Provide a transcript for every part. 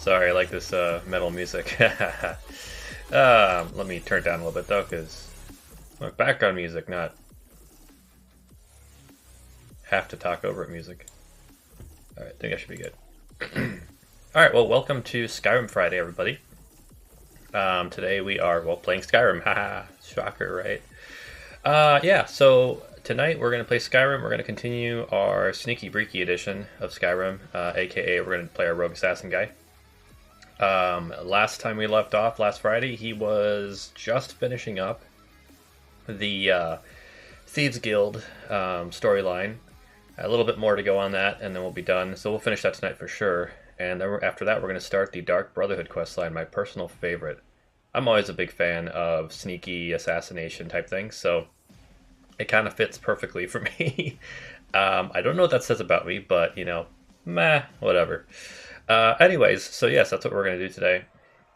Sorry, I like this metal music. Let me turn it down a little bit though, because background music, not have to talk over it music. Alright, I think I should be good. Alright, well, welcome to Skyrim Friday, everybody. Today we are, well, playing Skyrim. Haha, shocker, right? Yeah, so tonight we're going to play Skyrim. We're going to continue our Sneaky Breeky edition of Skyrim, aka we're going to play our Rogue Assassin guy. Last time we left off, last Friday, he was just finishing up the Thieves Guild storyline. A little bit more to go on that, and then we'll be done. So we'll finish that tonight for sure. And then after that, we're going to start the Dark Brotherhood questline, my personal favorite. I'm always a big fan of sneaky assassination type things, so it kind of fits perfectly for me. I don't know what that says about me, but, you know, meh, whatever. Anyways, so yes, that's what we're going to do today.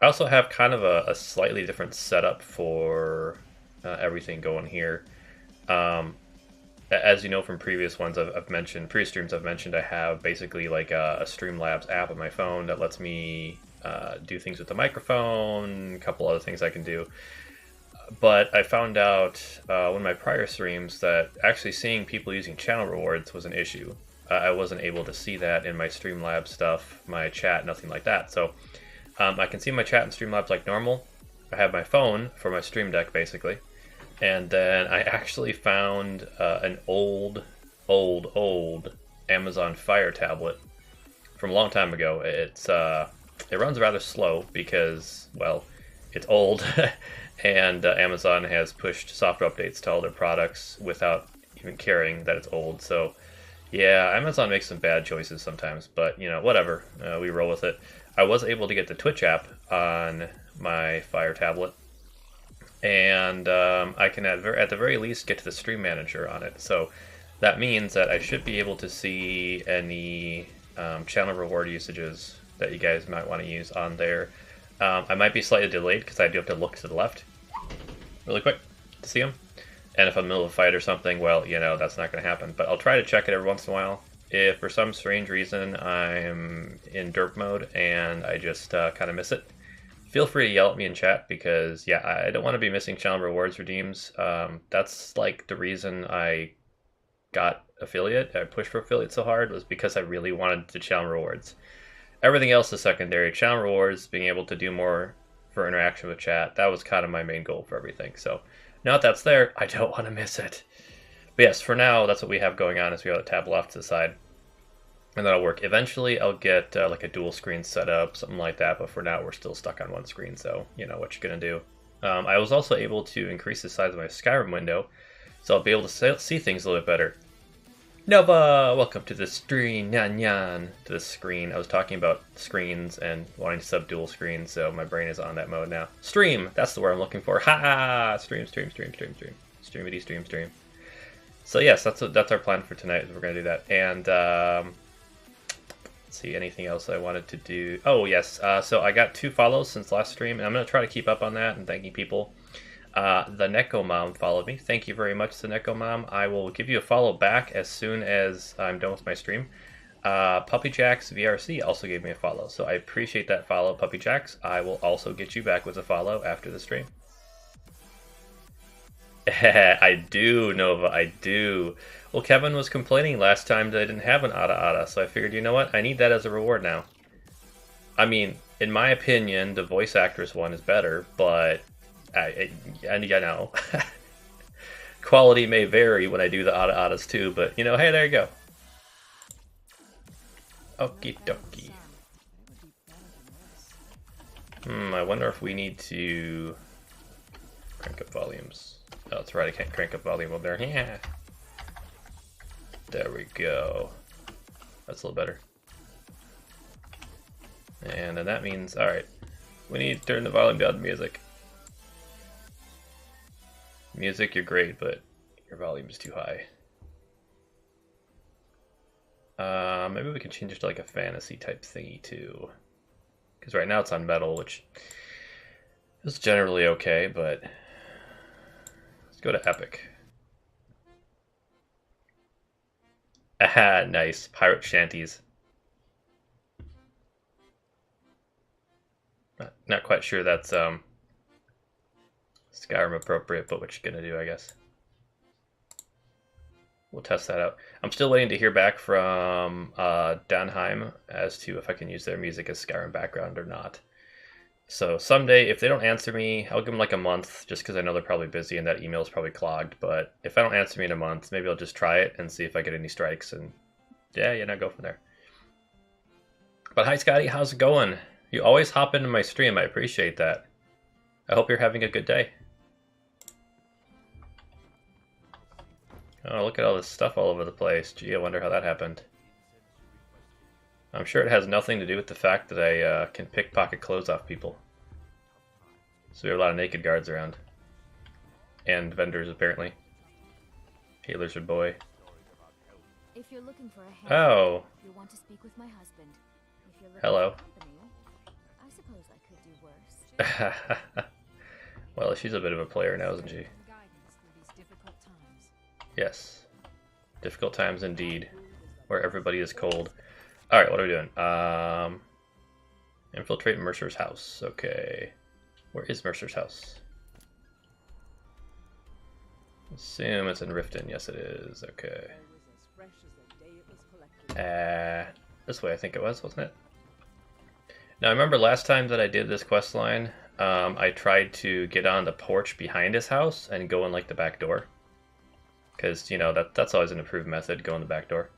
I also have kind of a slightly different setup for everything going here. As you know from previous ones I've mentioned, previous streams I've mentioned, I have basically like a Streamlabs app on my phone that lets me do things with the microphone, a couple other things I can do. But I found out one of my prior streams that actually seeing people using channel rewards was an issue. I wasn't able to see that in my Streamlabs stuff, my chat, nothing like that. So I can see my chat in Streamlabs like normal. I have my phone for my Stream Deck basically. And then I actually found an old Amazon Fire tablet from a long time ago. It runs rather slow because, well, it's old, and Amazon has pushed software updates to all their products without even caring that it's old. So, yeah, Amazon makes some bad choices sometimes, but, you know, whatever. We roll with it. I was able to get the Twitch app on my Fire tablet, and I can at the very least get to the stream manager on it. So that means that I should be able to see any channel reward usages that you guys might want to use on there. I might be slightly delayed because I do have to look to the left really quick to see them. And if I'm in the middle of a fight or something, well, you know, that's not going to happen. But I'll try to check it every once in a while. If for some strange reason I'm in derp mode and I just kind of miss it, feel free to yell at me in chat because, yeah, I don't want to be missing channel rewards redeems. That's like the reason I got affiliate. I pushed for affiliate so hard was because I really wanted the channel rewards. Everything else is secondary. Channel rewards, being able to do more for interaction with chat, that was kind of my main goal for everything. So now that that's there, I don't want to miss it. But yes, for now, that's what we have going on is we got a tab left to the side. And that'll work. Eventually, I'll get like a dual screen setup, something like that. But for now, we're still stuck on one screen. So, you know, what you're going to do. I was also able to increase the size of my Skyrim window. So I'll be able to see things a little bit better. Nova! Welcome to the stream. Nyan nyan. To the screen. I was talking about screens and wanting to sub dual screens. So my brain is on that mode now. Stream! That's the word I'm looking for. Ha! Stream. Streamity stream. So yes, that's our plan for tonight. We're going to do that. And see, anything else I wanted to do? Oh, yes. So I got 2 follows since last stream, and I'm going to try to keep up on that and thanking people. The Neko Mom followed me. Thank you very much, the Neko Mom. I will give you a follow back as soon as I'm done with my stream. Puppy Jacks VRC also gave me a follow, so I appreciate that follow, Puppy Jacks. I will also get you back with a follow after the stream. I do, Nova, I do. Well, Kevin was complaining last time that I didn't have an Ada, so I figured, you know what, I need that as a reward now. I mean, in my opinion, the voice actress one is better, but and you know, quality may vary when I do the Adas too, but, you know, hey, there you go. Okie dokie. I wonder if we need to crank up volumes. Oh, that's right, I can't crank up volume up there. Yeah. There we go. That's a little better. And then that means, alright, we need to turn the volume down to music. Music, you're great, but your volume is too high. Maybe we can change it to like a fantasy type thingy too. Because right now it's on metal, which is generally okay, but let's go to epic. Aha, nice. Pirate shanties. Not quite sure that's Skyrim appropriate, but what you gonna do, I guess. We'll test that out. I'm still waiting to hear back from Danheim as to if I can use their music as Skyrim background or not. So someday, if they don't answer me, I'll give them like a month, just because I know they're probably busy and that email's probably clogged. But if I don't answer me in a month, maybe I'll just try it and see if I get any strikes, and yeah, go from there. But hi, Scotty, how's it going? You always hop into my stream. I appreciate that. I hope you're having a good day. Oh, look at all this stuff all over the place. Gee, I wonder how that happened. I'm sure it has nothing to do with the fact that I can pickpocket clothes off people. So we have a lot of naked guards around. And vendors, apparently. Healer's your boy. If you're looking for a hand, oh. You want to speak with my husband. If you're looking hello. For company, I suppose I could do worse. Well, she's a bit of a player now, isn't she? Yes. Difficult times indeed. Where everybody is cold. Alright, what are we doing? Infiltrate Mercer's house. Okay. Where is Mercer's house? Assume it's in Riften. Yes, it is. Okay. This way I think it was, wasn't it? Now, I remember last time that I did this quest line, I tried to get on the porch behind his house and go in, like, the back door. Because, you know, that's always an improved method, go in the back door.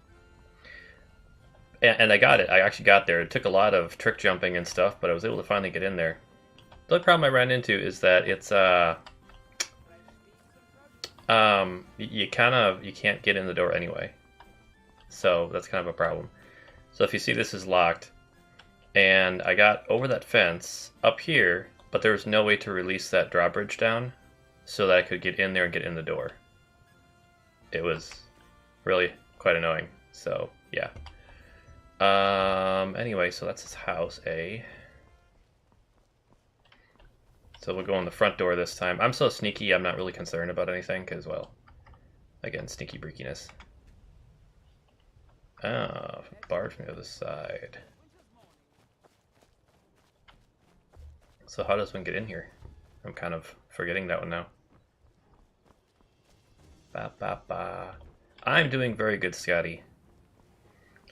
And I got it. I actually got there. It took a lot of trick jumping and stuff, but I was able to finally get in there. The only problem I ran into is that it's, you can't get in the door anyway. So that's kind of a problem. So if you see this is locked, and I got over that fence up here, but there was no way to release that drawbridge down so that I could get in there and get in the door. It was really quite annoying. So yeah. Anyway, so that's his house, So we'll go in the front door this time. I'm so sneaky, I'm not really concerned about anything, because, well, again, sneaky breakiness. Ah, barred from the other side. So how does one get in here? I'm kind of forgetting that one now. I'm doing very good, Scotty.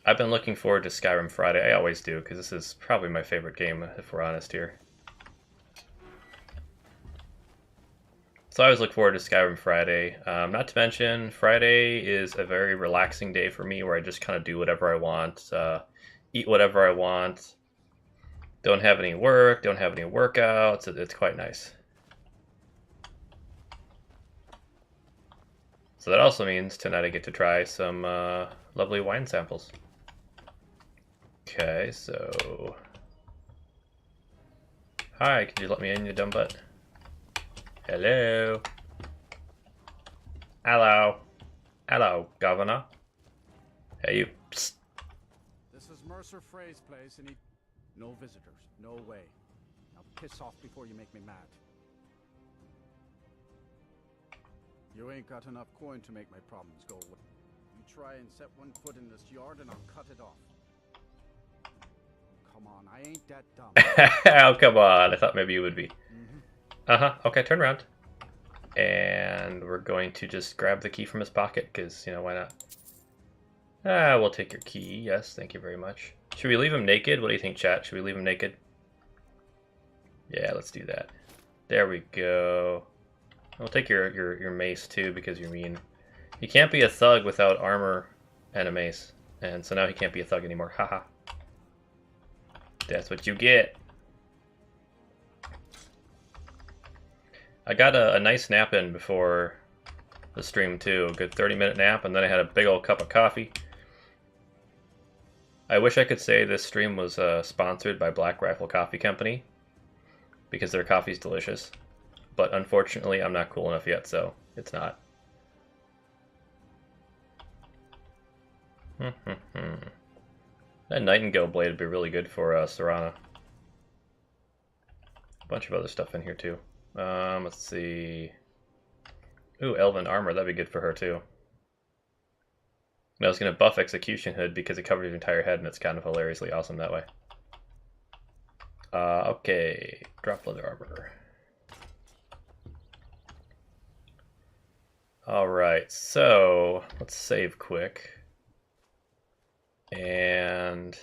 I've been looking forward to Skyrim Friday. I always do, because this is probably my favorite game, if we're honest here. So I always look forward to Skyrim Friday. Not to mention, Friday is a very relaxing day for me, where I just kind of do whatever I want, eat whatever I want, don't have any work, don't have any workouts. It's quite nice. So that also means tonight I get to try some lovely wine samples. Okay, so... Hi, could you let me in, you dumb butt? Hello? Hello? Hello, Governor? Hey, you. Psst. This is Mercer Frey's place, and no visitors. No way. Now piss off before you make me mad. You ain't got enough coin to make my problems go away. You try and set one foot in this yard, and I'll cut it off. Come on, I ain't that dumb. Oh, come on. I thought maybe you would be. Uh-huh. Okay, turn around. And we're going to just grab the key from his pocket, because, you know, why not? We'll take your key. Yes, thank you very much. Should we leave him naked? What do you think, chat? Should we leave him naked? Yeah, let's do that. There we go. We'll take your mace, too, because you're mean. You can't be a thug without armor and a mace. And so now he can't be a thug anymore. Haha. That's what you get. I got a nice nap in before the stream, too. A good 30-minute nap, and then I had a big old cup of coffee. I wish I could say this stream was sponsored by Black Rifle Coffee Company, because their coffee's delicious. But unfortunately, I'm not cool enough yet, so it's not. That Nightingale blade would be really good for Serana. A bunch of other stuff in here, too. Let's see. Ooh, Elven armor. That'd be good for her, too. And I was going to buff Execution Hood because it covers your entire head, and it's kind of hilariously awesome that way. Okay. Drop leather armor. Alright, so let's save quick. And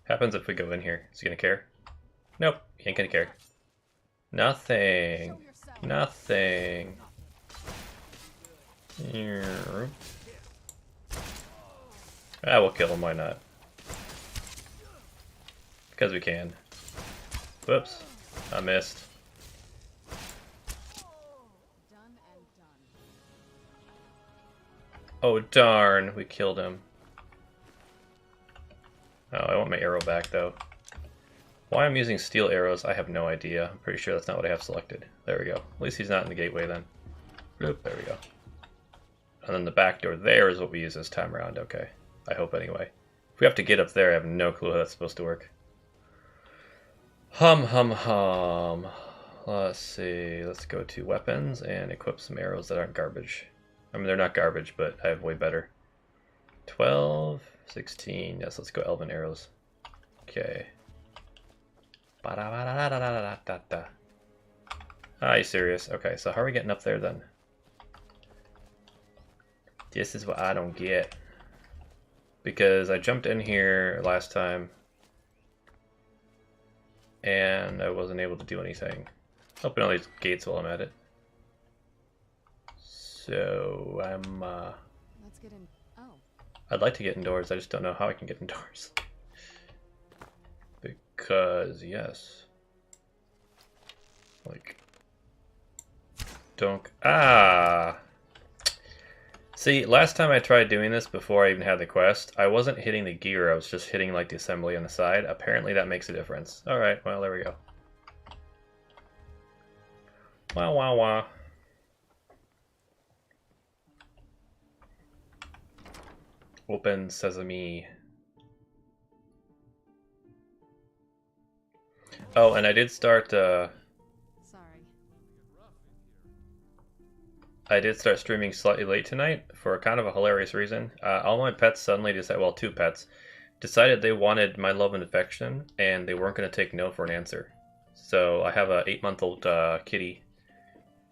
happens if we go in here? Is he gonna care? Nope, he ain't gonna care. Nothing. Nothing. Ah, we'll kill him, why not? Because we can. Whoops, I missed. Oh darn, we killed him. Oh, I want my arrow back though. Why I'm using steel arrows, I have no idea. I'm pretty sure that's not what I have selected. There we go. At least he's not in the gateway then. Oop, there we go. And then the back door there is what we use this time around. Okay. I hope anyway. If we have to get up there, I have no clue how that's supposed to work. Hum. Let's see. Let's go to weapons and equip some arrows that aren't garbage. I mean, they're not garbage, but I have way better. 12, 16. Yes, let's go elven arrows. Okay. Are you serious? Okay, so how are we getting up there then? This is what I don't get. Because I jumped in here last time and I wasn't able to do anything. Open all these gates while I'm at it. So I'm Let's get in. Oh. I'd like to get indoors, I just don't know how I can get indoors. Because yes. Like don't see, last time I tried doing this before I even had the quest, I wasn't hitting the gear, I was just hitting like the assembly on the side. Apparently that makes a difference. Alright, well there we go. Wah. Open sesame. Oh, and I did start streaming slightly late tonight for kind of a hilarious reason. All my pets suddenly decided, well, 2 pets, decided they wanted my love and affection, and they weren't going to take no for an answer. So I have a 8-month-old kitty.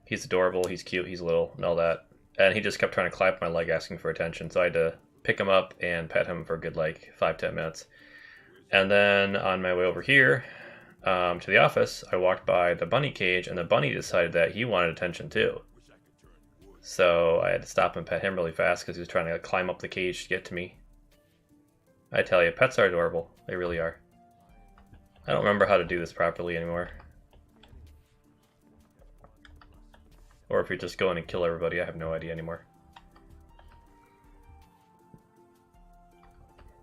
He's adorable, he's cute, he's little, and all that. And he just kept trying to climb up my leg asking for attention, so I had to pick him up and pet him for a good, like, 5-10 minutes. And then on my way over here to the office, I walked by the bunny cage, and the bunny decided that he wanted attention too. So I had to stop and pet him really fast because he was trying to climb up the cage to get to me. I tell you, pets are adorable. They really are. I don't remember how to do this properly anymore. Or if you're just going and kill everybody, I have no idea anymore.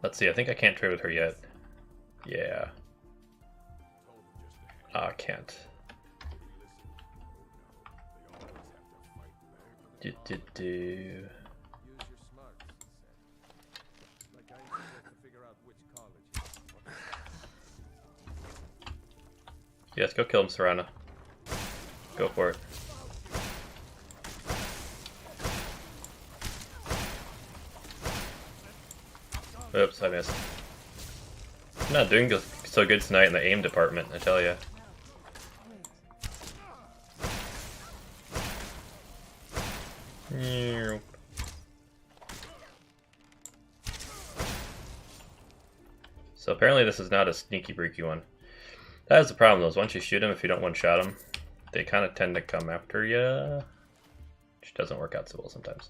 Let's see, I think I can't trade with her yet. Yeah. I can't. Yes, go kill him, Serana. Go for it. Oops, I missed. I'm not doing so good tonight in the aim department, I tell ya. So apparently this is not a sneaky breeky one. That is the problem though, is once you shoot them, if you don't one-shot them, they kind of tend to come after you, which doesn't work out so well sometimes.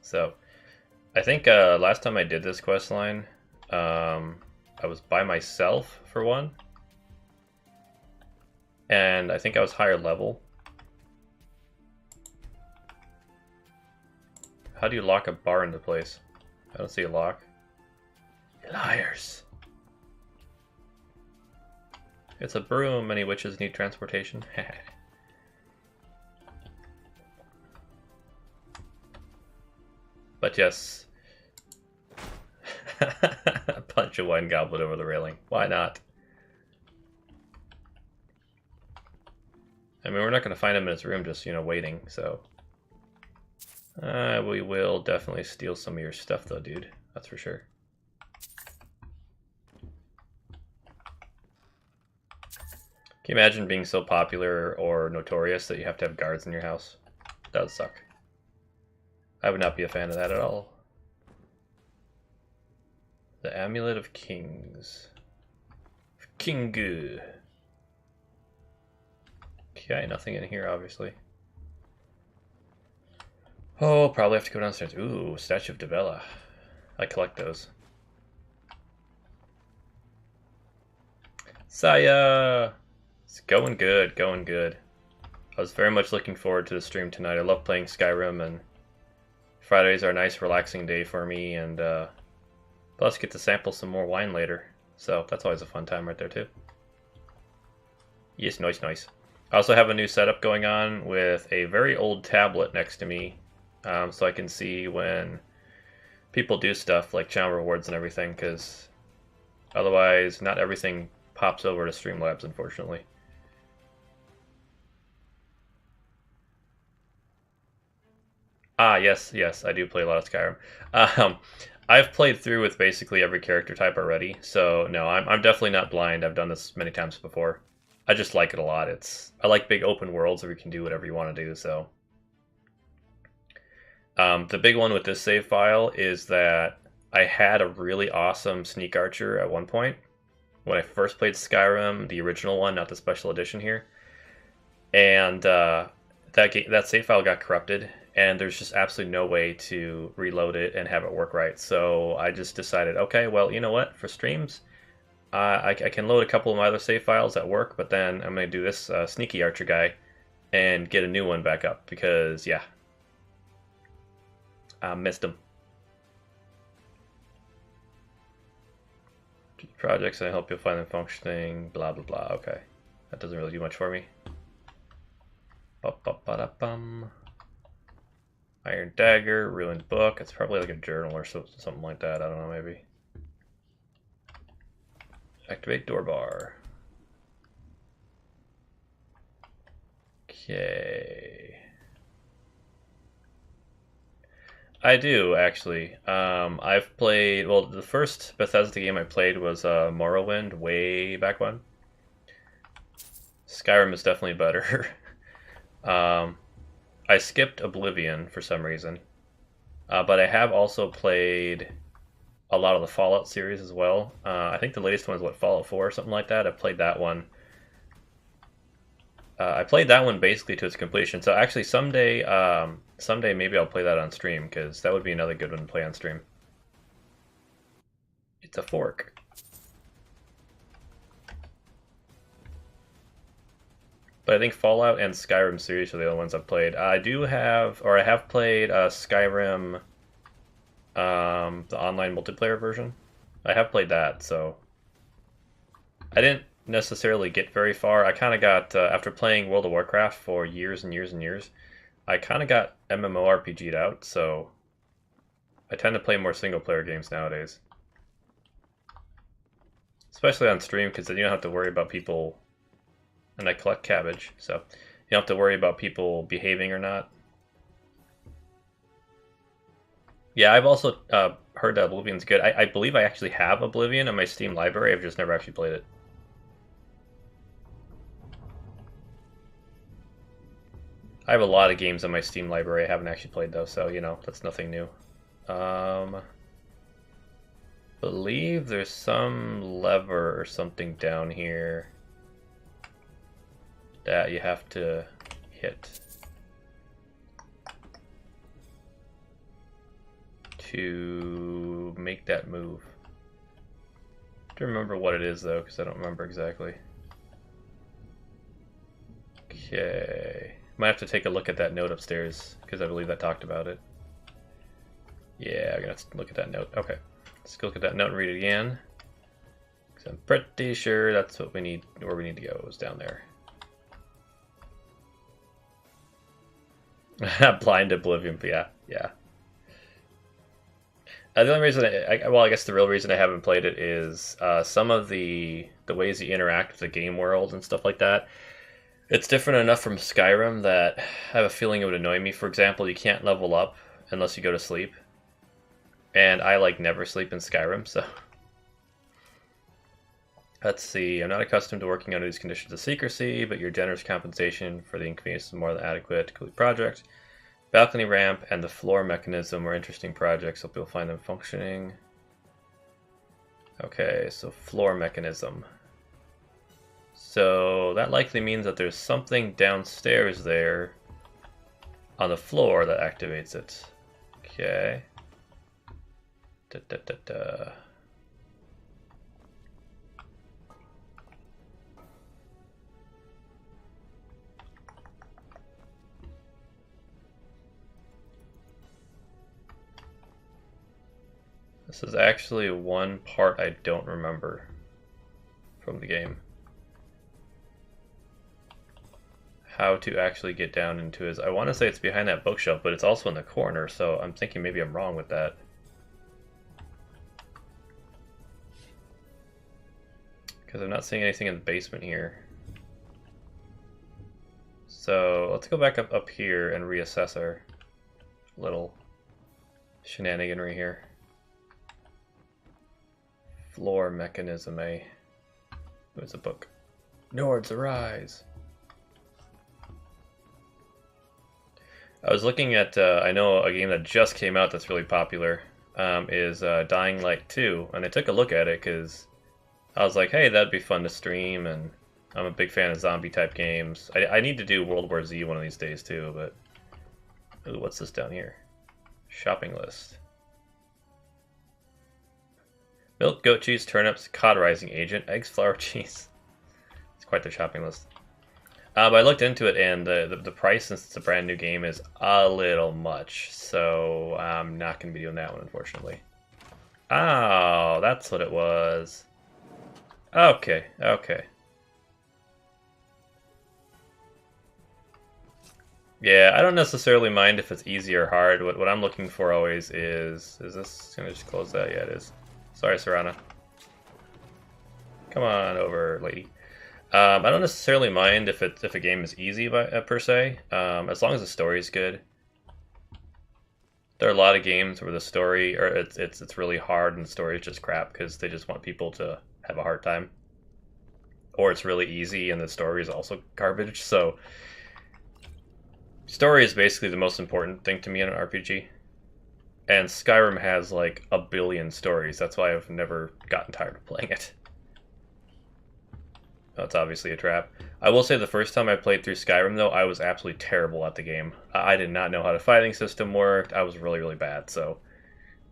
So, I think last time I did this quest line, I was by myself for one, and I think I was higher level. How do you lock a bar into place? I don't see a lock. Liars! It's a broom, many witches need transportation. But yes. Punch a wine goblet over the railing. Why not? I mean, we're not going to find him in his room just, you know, waiting, so. We will definitely steal some of your stuff though, dude. That's for sure. Can you imagine being so popular or notorious that you have to have guards in your house? That would suck. I would not be a fan of that at all. The Amulet of Kings. Kingu. Okay, nothing in here, obviously. Oh, probably have to go downstairs. Ooh, Statue of Debella. I collect those. Saya! It's going good, going good. I was very much looking forward to the stream tonight. I love playing Skyrim, and Fridays are a nice, relaxing day for me, and plus get to sample some more wine later. So that's always a fun time right there, too. Yes, nice, nice. I also have a new setup going on with a very old tablet next to me, so I can see when people do stuff like channel rewards and everything, because otherwise not everything pops over to Streamlabs, unfortunately. Ah, yes, yes, I do play a lot of Skyrim. I've played through with basically every character type already, so no, I'm definitely not blind. I've done this many times before. I just like it a lot. I like big open worlds where you can do whatever you want to do, so. The big one with this save file is that I had a really awesome sneak archer at one point when I first played Skyrim, the original one, not the special edition here. And that save file got corrupted, and there's just absolutely no way to reload it and have it work right. So I just decided, okay, well, you know what? For streams, I can load a couple of my other save files at work, but then I'm going to do this sneaky archer guy and get a new one back up because, yeah, I missed him. Projects, and I help you find them functioning, blah, blah, blah. Okay. That doesn't really do much for me. Ba-ba-ba-da-bum. Iron Dagger, Ruined Book. It's probably like a journal or something like that. I don't know, maybe. Activate door bar. Okay. I do, actually. I've played... Well, the first Bethesda game I played was Morrowind, way back when. Skyrim is definitely better. I skipped Oblivion for some reason. But I have also played a lot of the Fallout series as well. I think the latest one is, what, Fallout 4 or something like that? I played that one. I played that one basically to its completion. So actually someday maybe I'll play that on stream, because that would be another good one to play on stream. It's a fork. But I think Fallout and Skyrim series are the only ones I've played. I have played Skyrim, the online multiplayer version. I have played that, so I didn't necessarily get very far. I kind of got, after playing World of Warcraft for years and years and years, I kind of got MMORPG'd out, so I tend to play more single-player games nowadays. Especially on stream, because then you don't have to worry about people... And I collect cabbage, so you don't have to worry about people behaving or not. Yeah, I've also heard that Oblivion's good. I believe I actually have Oblivion in my Steam library. I've just never actually played it. I have a lot of games in my Steam library I haven't actually played, though, so, you know, that's nothing new. Believe there's some lever or something down here that you have to hit to make that move. I have to remember what it is, though, because I don't remember exactly. Okay. Might have to take a look at that note upstairs, because I believe that talked about it. Yeah, I'm going to look at that note. Okay. Let's go look at that note and read it again. Because I'm pretty sure that's what we need, where we need to go, is down there. Blind Oblivion, but yeah. The only reason, I guess the real reason I haven't played it is some of the ways you interact with the game world and stuff like that. It's different enough from Skyrim that I have a feeling it would annoy me. For example, you can't level up unless you go to sleep. And I, like, never sleep in Skyrim, so... Let's see. I'm not accustomed to working under these conditions of secrecy, but your generous compensation for the inconvenience is more than adequate to complete project. Balcony ramp and the floor mechanism are interesting projects. Hope you'll find them functioning. Okay, so floor mechanism. So that likely means that there's something downstairs there on the floor that activates it. Okay. Da, da, da, da. This is actually one part I don't remember from the game. How to actually get down into his... I want to say it's behind that bookshelf, but it's also in the corner, so I'm thinking maybe I'm wrong with that. Because I'm not seeing anything in the basement here. So let's go back up here and reassess our little shenaniganry here. Floor mechanism, eh? Where's the book? Nords Arise! I was looking at, I know a game that just came out that's really popular is Dying Light 2, and I took a look at it because I was like, hey, that'd be fun to stream, and I'm a big fan of zombie-type games. I need to do World War Z one of these days, too, but... Ooh, what's this down here? Shopping list. Milk, goat cheese, turnips, cauterizing agent, eggs, flour, cheese. It's quite the shopping list. But I looked into it, and the price, since it's a brand new game, is a little much. So I'm not going to be doing that one, unfortunately. Oh, that's what it was. Okay, okay. Yeah, I don't necessarily mind if it's easy or hard. What I'm looking for always is this going to just close that? Yeah, it is. Sorry, Serana. Come on over, lady. I don't necessarily mind if a game is easy per se, as long as the story is good. There are a lot of games where the story, or it's really hard and the story is just crap because they just want people to have a hard time. Or it's really easy and the story is also garbage. So, story is basically the most important thing to me in an RPG. And Skyrim has like a billion stories. That's why I've never gotten tired of playing it. That's obviously a trap. I will say the first time I played through Skyrim, though, I was absolutely terrible at the game. I did not know how the fighting system worked. I was really, really bad. So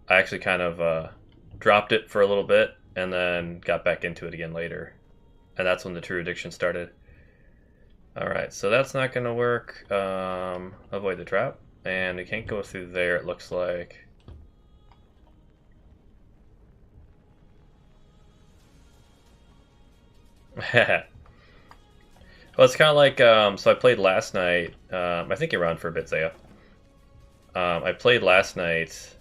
I actually kind of dropped it for a little bit and then got back into it again later. And that's when the true addiction started. Alright, so that's not going to work. Avoid the trap. And we can't go through there, it looks like. Well, it's kind of like, so I played last night, I think you're around for a bit, Zaya. I played last night.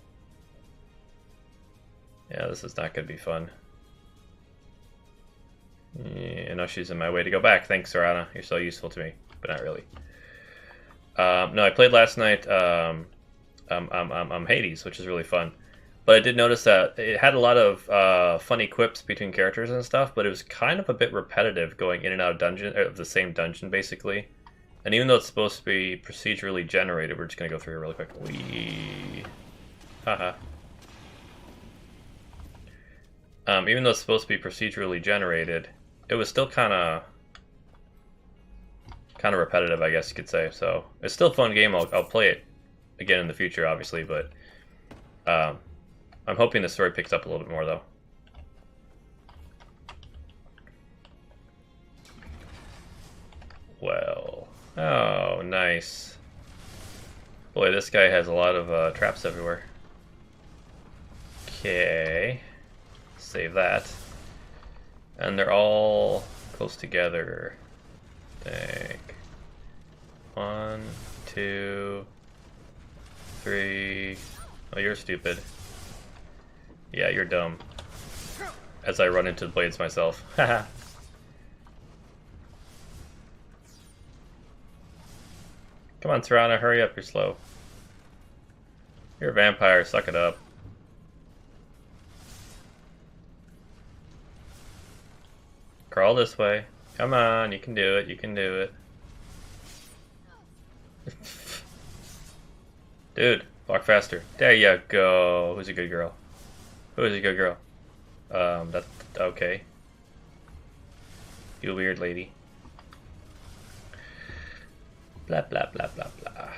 Yeah, this is not going to be fun. Yeah, no, she's in my way to go back. Thanks, Serana. You're so useful to me, but not really. No, I played last night, Hades, which is really fun. But I did notice that it had a lot of funny quips between characters and stuff, but it was kind of a bit repetitive going in and out of the same dungeon, basically. And even though it's supposed to be procedurally generated, we're just going to go through it really quick. Haha. Even though it's supposed to be procedurally generated, it was still kind of repetitive, I guess you could say. So it's still a fun game. I'll play it again in the future, obviously, but I'm hoping the story picks up a little bit more, though. Well, oh, nice. Boy, this guy has a lot of traps everywhere. Okay, save that. And they're all close together. Think. 1, 2, 3. Oh, you're stupid. Yeah, you're dumb. As I run into the blades myself. Haha. Come on, Serana, hurry up, you're slow. You're a vampire, suck it up. Crawl this way. Come on, you can do it, you can do it. Dude, walk faster. There you go. Who's a good girl? Who's a good girl? That's okay. You weird lady. Blah blah blah blah blah.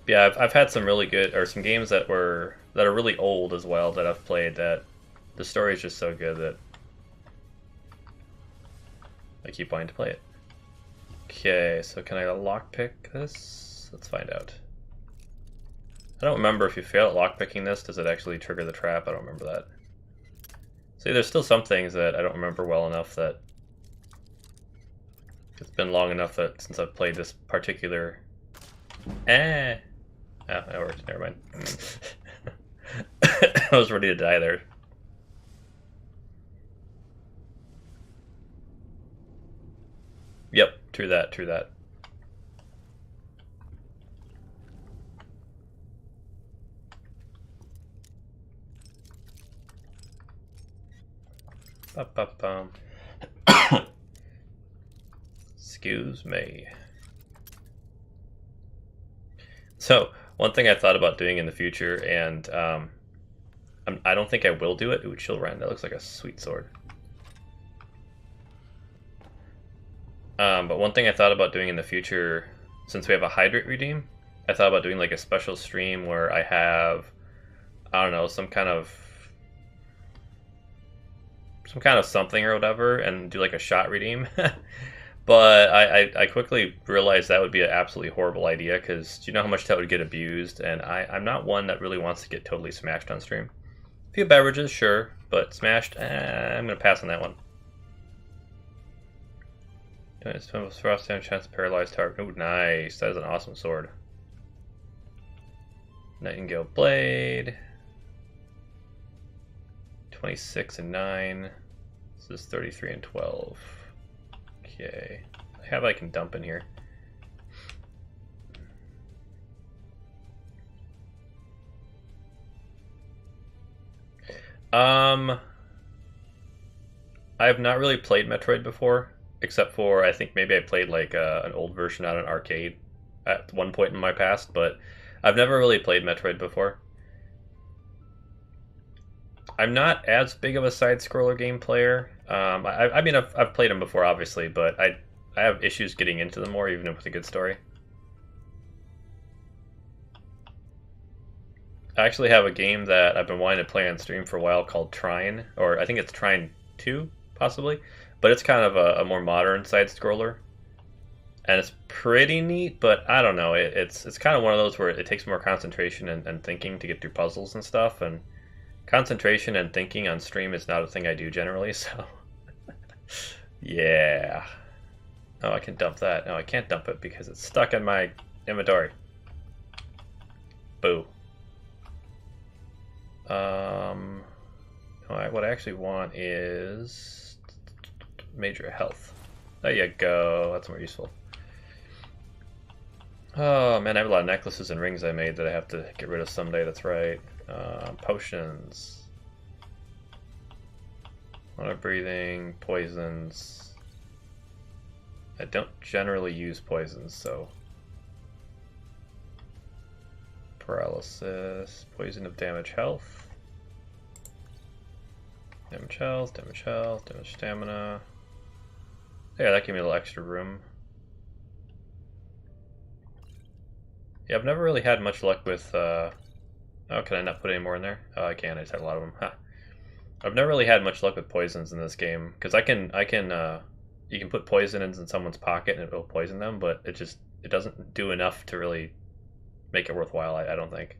Yeah, I've had some really good, or some games that are really old as well that I've played that the story is just so good that I keep wanting to play it. Okay, so can I lockpick this? Let's find out. I don't remember if you fail at lockpicking this, does it actually trigger the trap? I don't remember that. See, there's still some things that I don't remember well enough that it's been long enough that since I've played this particular... Oh, that worked. Never mind. I was ready to die there. Yep, true that, true that. Ba-ba-bum. Excuse me. So, one thing I thought about doing in the future, and I don't think I will do it. Ooh, chill Ren. That looks like a sweet sword. But one thing I thought about doing in the future, since we have a hydrate redeem, I thought about doing like a special stream where I have, I don't know, some kind of something or whatever, and do like a shot redeem. But I quickly realized that would be an absolutely horrible idea, because do you know how much that would get abused? And I'm not one that really wants to get totally smashed on stream. A few beverages, sure, but smashed, I'm going to pass on that one. It's frost damage, chance to paralyze target. Ooh, nice. That is an awesome sword. Nightingale Blade. 26 and 9. This is 33 and 12. Okay. I have I can dump in here. I have not really played Metroid before, except for I think maybe I played like an old version on an arcade at one point in my past, but I've never really played Metroid before. I'm not as big of a side-scroller game player. I mean, I've played them before, obviously, but I have issues getting into them more, even with a good story. I actually have a game that I've been wanting to play on stream for a while called Trine, or I think it's Trine 2, possibly. But it's kind of a more modern side-scroller. And it's pretty neat, but I don't know. It's kind of one of those where it takes more concentration and thinking to get through puzzles and stuff, and concentration and thinking on stream is not a thing I do generally, so... Yeah. Oh, I can dump that. No, I can't dump it because it's stuck in my inventory. Boo. What I actually want is major health. There you go. That's more useful. Oh man, I have a lot of necklaces and rings I made that I have to get rid of someday. That's right. Potions. Water breathing, poisons. I don't generally use poisons, so. Paralysis, poison of damage health. Damage health, damage health, damage stamina. Yeah, that gave me a little extra room. Yeah, I've never really had much luck with, oh, can I not put any more in there? Oh, I can, I just had a lot of them. Huh. I've never really had much luck with poisons in this game, because you can put poison in someone's pocket and it will poison them, but it doesn't do enough to really make it worthwhile, I don't think.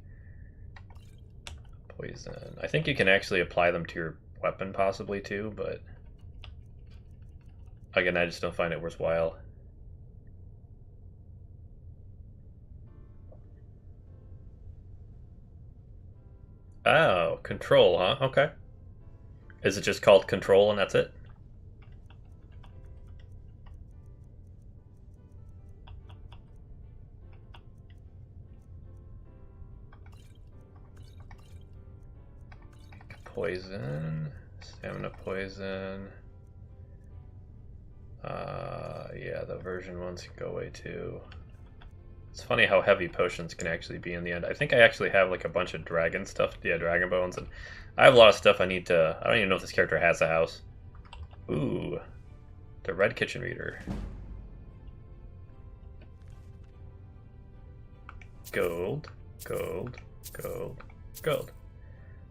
Poison. I think you can actually apply them to your weapon possibly too, but again, I just don't find it worthwhile. Oh, control, huh? Okay. Is it just called control and that's it? Poison. Stamina poison. Yeah, the version ones can go away too. It's funny how heavy potions can actually be in the end. I think I actually have like a bunch of dragon stuff. Yeah, dragon bones. And I have a lot of stuff I need to... I don't even know if this character has a house. Ooh. The red kitchen reader. Gold. Gold. Gold. Gold.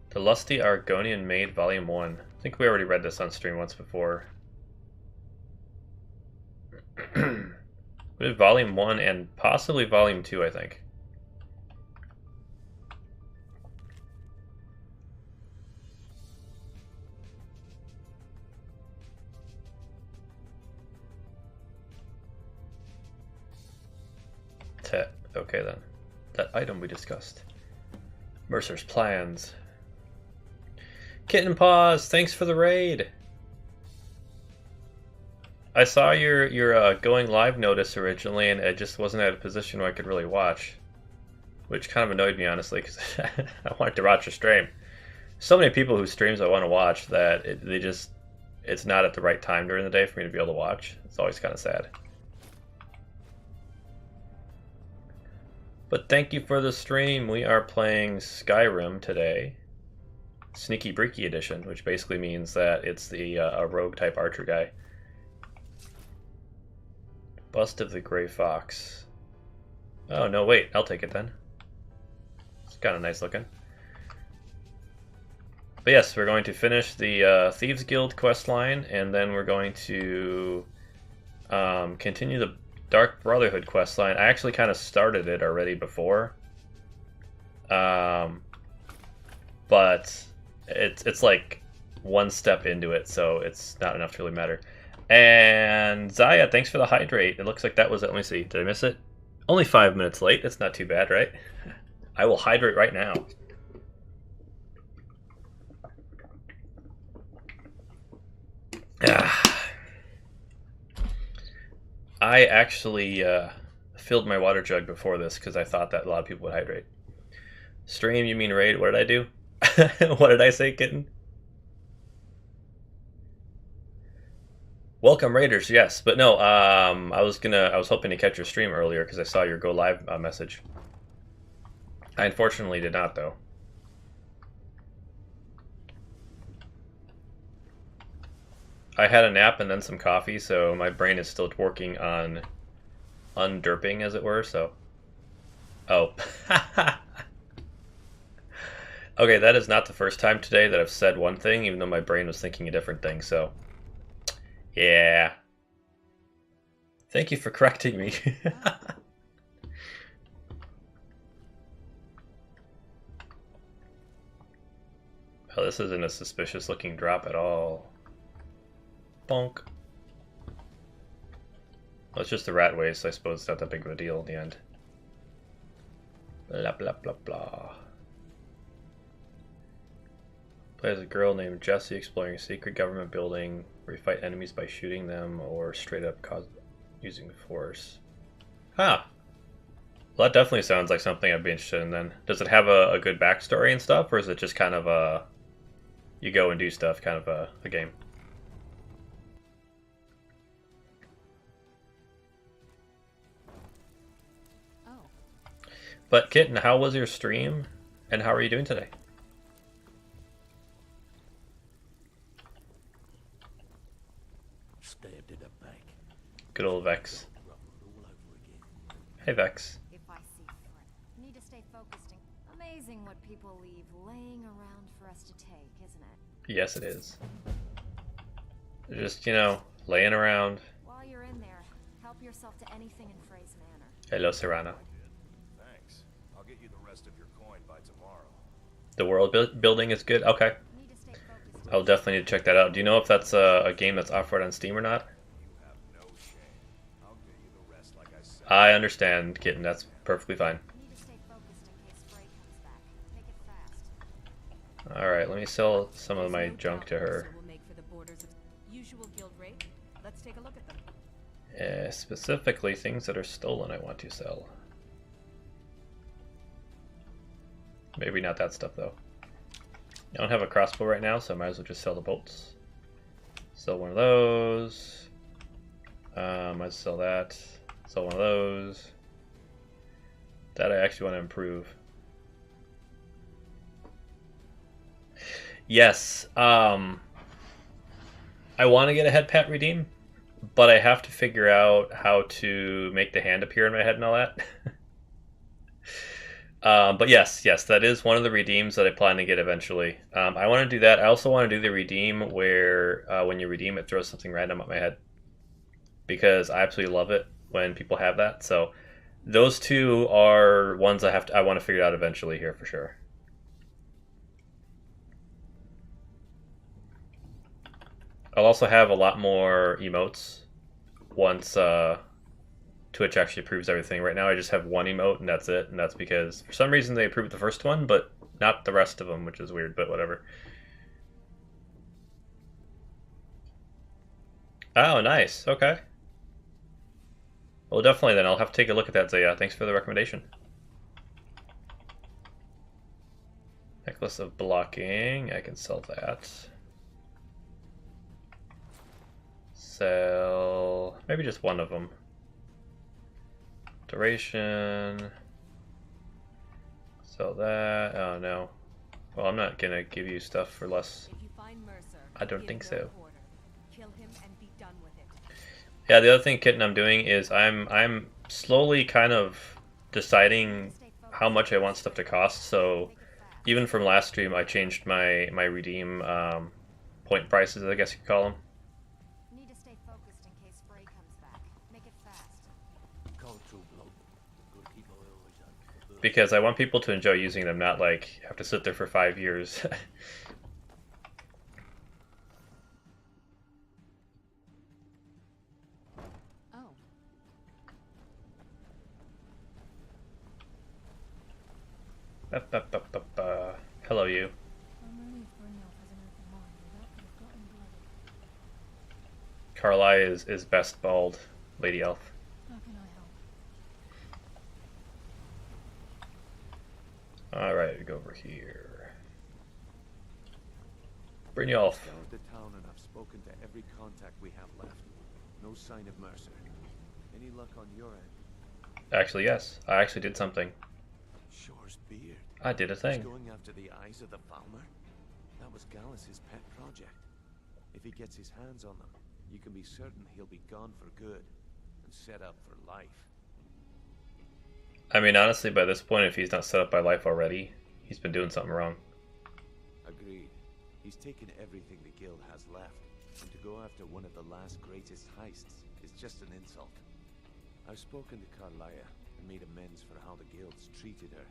The Lusty Argonian Maid, Volume 1. I think we already read this on stream once before. We did Volume 1 and possibly Volume 2, I think. Okay then. That item we discussed. Mercer's plans. Kitten Paws, thanks for the raid. I saw your going live notice originally, and it just wasn't at a position where I could really watch, which kind of annoyed me honestly, because I wanted to watch your stream. So many people whose streams I want to watch that it's not at the right time during the day for me to be able to watch. It's always kind of sad. But thank you for the stream. We are playing Skyrim today. Sneaky Breeky edition, which basically means that it's the a rogue type archer guy. Bust of the Grey Fox. Oh no, wait, I'll take it then. It's kind of nice looking. But yes, we're going to finish the Thieves Guild quest line, and then we're going to continue the Dark Brotherhood quest line. I actually kind of started it already before, but it's like one step into it, so it's not enough to really matter. And Zaya, thanks for the hydrate. It looks like that was it. Let me see. Did I miss it? Only 5 minutes late. That's not too bad, right? I will hydrate right now. I actually filled my water jug before this because I thought that a lot of people would hydrate. Stream, you mean raid? What did I do? What did I say, kitten? Welcome raiders, yes, but no. I was hoping to catch your stream earlier because I saw your go live message. I unfortunately did not, though. I had a nap and then some coffee, so my brain is still working on underping, as it were, so... Oh. Okay, that is not the first time today that I've said one thing, even though my brain was thinking a different thing, so... Yeah. Thank you for correcting me. Oh, this isn't a suspicious looking drop at all. Bonk. Well, it's just the rat waste, so I suppose it's not that big of a deal in the end. Blah blah blah blah. Play as a girl named Jessie exploring a secret government building where you fight enemies by shooting them or straight up using force. Huh. Well, that definitely sounds like something I'd be interested in then. Does it have a good backstory and stuff, or is it just kind of a you go and do stuff kind of a game? But Kitten, how was your stream, and how are you doing today? Stabbed in the back. Good old Vex. Hey Vex. If I see Flint, need to stay focused. Amazing what people leave laying around for us to take, isn't it? Yes, it is. They're just, you know, laying around. While you're in there, help yourself to anything in Frey's Manor. Hello, Serrano. Thanks. I'll get you the rest of your coin by tomorrow. The world building is good? Okay. Need to stay focused. I'll definitely need to check that out. Do you know if that's a game that's offered on Steam or not? You have no shame. I'll get you the rest like I said. I understand, Kitten. That's perfectly fine. Need to stay focused in case Frey comes back. Take it fast. Alright, let me sell some of my junk to her. We'll make for the borders of usual guild rate. Let's take a look at them. Specifically, things that are stolen I want to sell. Maybe not that stuff, though. I don't have a crossbow right now, so I might as well just sell the bolts. Sell one of those. Might sell that. Sell one of those. That I actually want to improve. Yes. I want to get a head pat redeem, but I have to figure out how to make the hand appear in my head and all that. But yes, that is one of the redeems that I plan to get eventually. I want to do that. I also want to do the redeem where when you redeem it throws something random at my head, because I absolutely love it when people have that. So those two are ones I want to figure out eventually here for sure. I'll also have a lot more emotes once Twitch actually approves everything. Right now I just have one emote and that's it, and that's because for some reason they approved the first one but not the rest of them, which is weird, but whatever. Oh, nice. Okay. Well, definitely then. I'll have to take a look at that, Zaya. Thanks for the recommendation. Necklace of blocking. I can sell that. Sell maybe just one of them. Duration. Sell that. Oh no. Well, I'm not gonna give you stuff for less. If you find Mercer, I don't think so. Kill him and be done with it. Yeah, the other thing, Kitten, I'm doing is I'm slowly kind of deciding how much I want stuff to cost. So even from last stream, I changed my redeem point prices, I guess you could call them. Need to stay focused in case Frey comes back. Make it fast. Because I want people to enjoy using them, not like have to sit there for 5 years. Oh. Hello, you. Carly is best bald lady elf. How can I help? Alright, go over here. Brynjolf. Scoured the town and I've spoken to every contact we have left. No sign of Mercer. Any luck on your end? Actually, yes. I actually did something. Shore's beard. I did a He's thing. going after the eyes of the Falmer? That was Gallus's pet project. If he gets his hands on them, you can be certain he'll be gone for good and set up for life. I mean, honestly, by this point, if he's not set up by life already, he's been doing something wrong. Agreed. He's taken everything the guild has left, and to go after one of the last greatest heists is just an insult. I've spoken to Carlia and made amends for how the guild's treated her.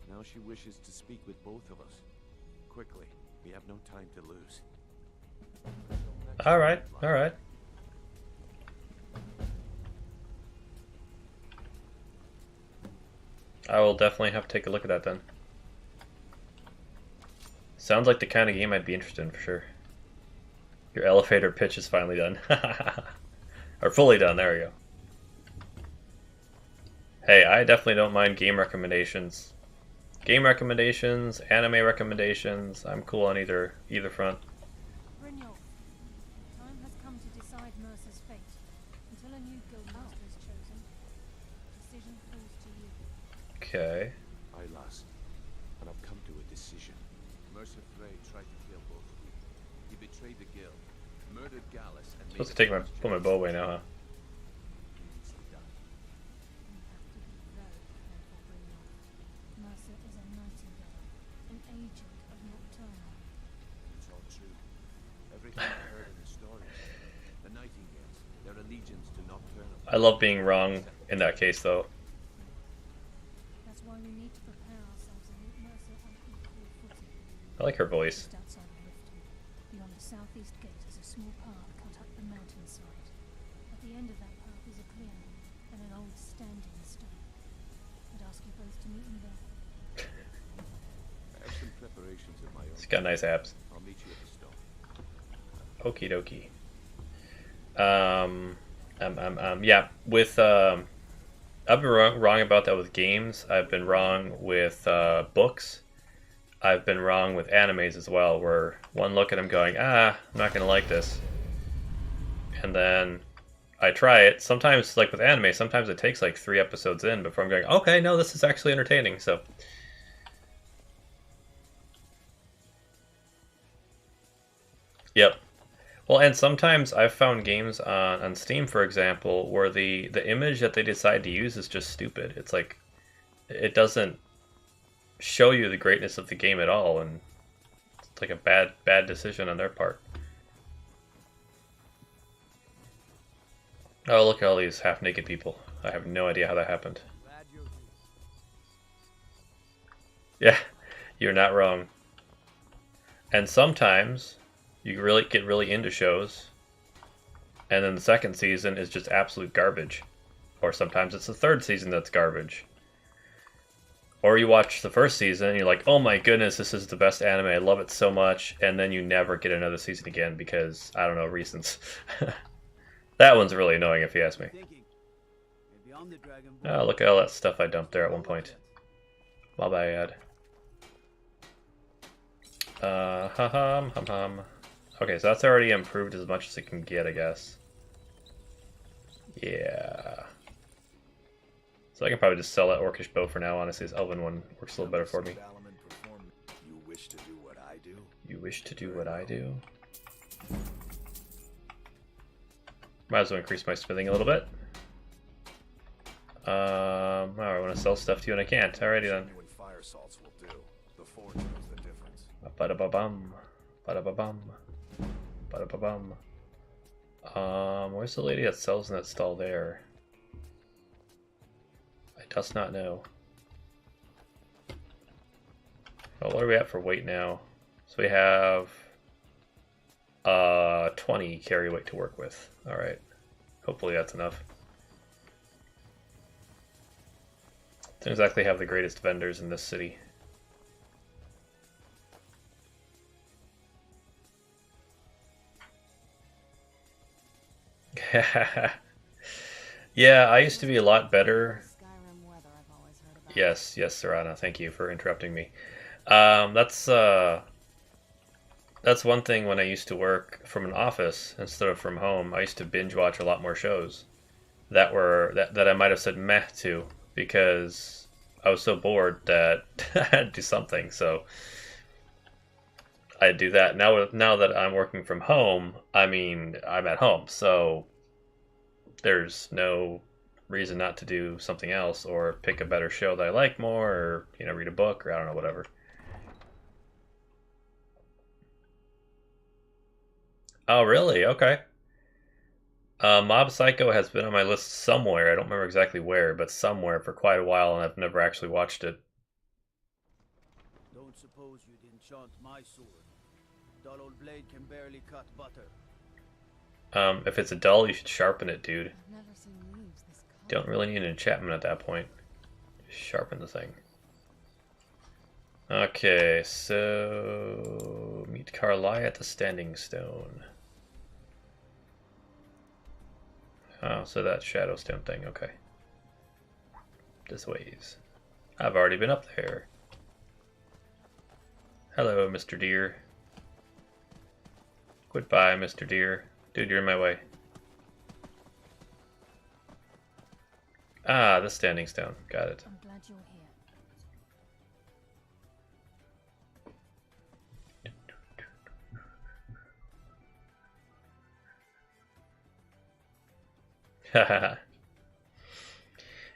Now she wishes to speak with both of us. Quickly, we have no time to lose. Alright, alright. I will definitely have to take a look at that then. Sounds like the kind of game I'd be interested in for sure. Your elevator pitch is finally done. Or fully done, there we go. Hey, I definitely don't mind game recommendations. Game recommendations, anime recommendations, I'm cool on either front. Brynjolf, time has come to decide Mercer's fate. Until a new guild master is chosen, decision falls to you. Okay. Aye, lass. And I've come to a decision. Mercer Frey tried to kill both of you. He betrayed the guild, murdered Gallus, and Supposed to take put my bow away now, huh? Easily done. You have to be very careful, Brynjolf. Mercer is a nightingale, an agent of Nocturnal. It's all true. Everything I heard in the stories. The Nightingales, their allegiance to Nocturnal. I love being wrong in that case, though. That's why we need to prepare ourselves and meet Mercer on equal footing. I like her voice. Just outside of Riften, beyond the southeast gate is a small path cut up the mountainside. At the end of that path is a clearing and an old standing stone. I'd ask you both to meet me there. I have some preparations of my own. She's got nice abs. I'll meet you at the stone. Okie dokie. Yeah, with, I've been wrong about that with games. I've been wrong with, books. I've been wrong with animes as well, where one look at them going, I'm not gonna like this, and then I try it. Sometimes, like with anime, sometimes it takes like 3 episodes in before I'm going, okay, no, this is actually entertaining. So, yep. Well, and sometimes I've found games on Steam, for example, where the image that they decide to use is just stupid. It's like it doesn't show you the greatness of the game at all, and it's like a bad decision on their part. Oh, look at all these half-naked people. I have no idea how that happened. Yeah, you're not wrong. And sometimes you really get really into shows, and then the second season is just absolute garbage. Or sometimes it's the third season that's garbage. Or you watch the first season and you're like, oh my goodness, this is the best anime, I love it so much, and then you never get another season again because, I don't know, reasons. That one's really annoying if you ask me. Oh, look at all that stuff I dumped there at one point. My bad. Hum. Okay, so that's already improved as much as it can get, I guess. Yeah. So I can probably just sell that orcish bow for now. Honestly, this elven one works a little better for me. You wish to do what I do? You wish to do what I do? Might as well increase my smithing a little bit. I want to sell stuff to you and I can't. Alrighty then. Fire salts will do. The forge knows the difference. Ba-da-ba-bum. Ba-da-ba-bum. Ba-da-ba-bum. Where's the lady that sells in that stall there? I does not know. Oh, what are we at for weight now? So we have 20 carry weight to work with. Alright. Hopefully that's enough. Don't exactly have the greatest vendors in this city. Yeah, I used to be a lot better. Skyrim weather I've always heard about. Yes, Serana, thank you for interrupting me. That's one thing when I used to work from an office instead of from home. I used to binge watch a lot more shows that I might have said meh to because I was so bored that I had to do something. So I do that now that I'm working from home. I mean, I'm at home, so there's no reason not to do something else or pick a better show that I like more, or read a book, or I don't know, whatever. Oh, really? Okay. Mob Psycho has been on my list somewhere. I don't remember exactly where, but somewhere for quite a while, and I've never actually watched it. Don't suppose you'd enchant my sword. Dull old blade can barely cut butter. If it's a dull, you should sharpen it, dude. I've never seen leaves this color. Don't really need an enchantment at that point. Just sharpen the thing. Okay, so meet Carly at the Standing Stone. Oh, so that's Shadowstone thing, okay. This ways. I've already been up there. Hello, Mr. Deer. Goodbye, Mr. Deer. Dude, you're in my way. Ah, the Standing Stone. Got it. I'm glad you're here.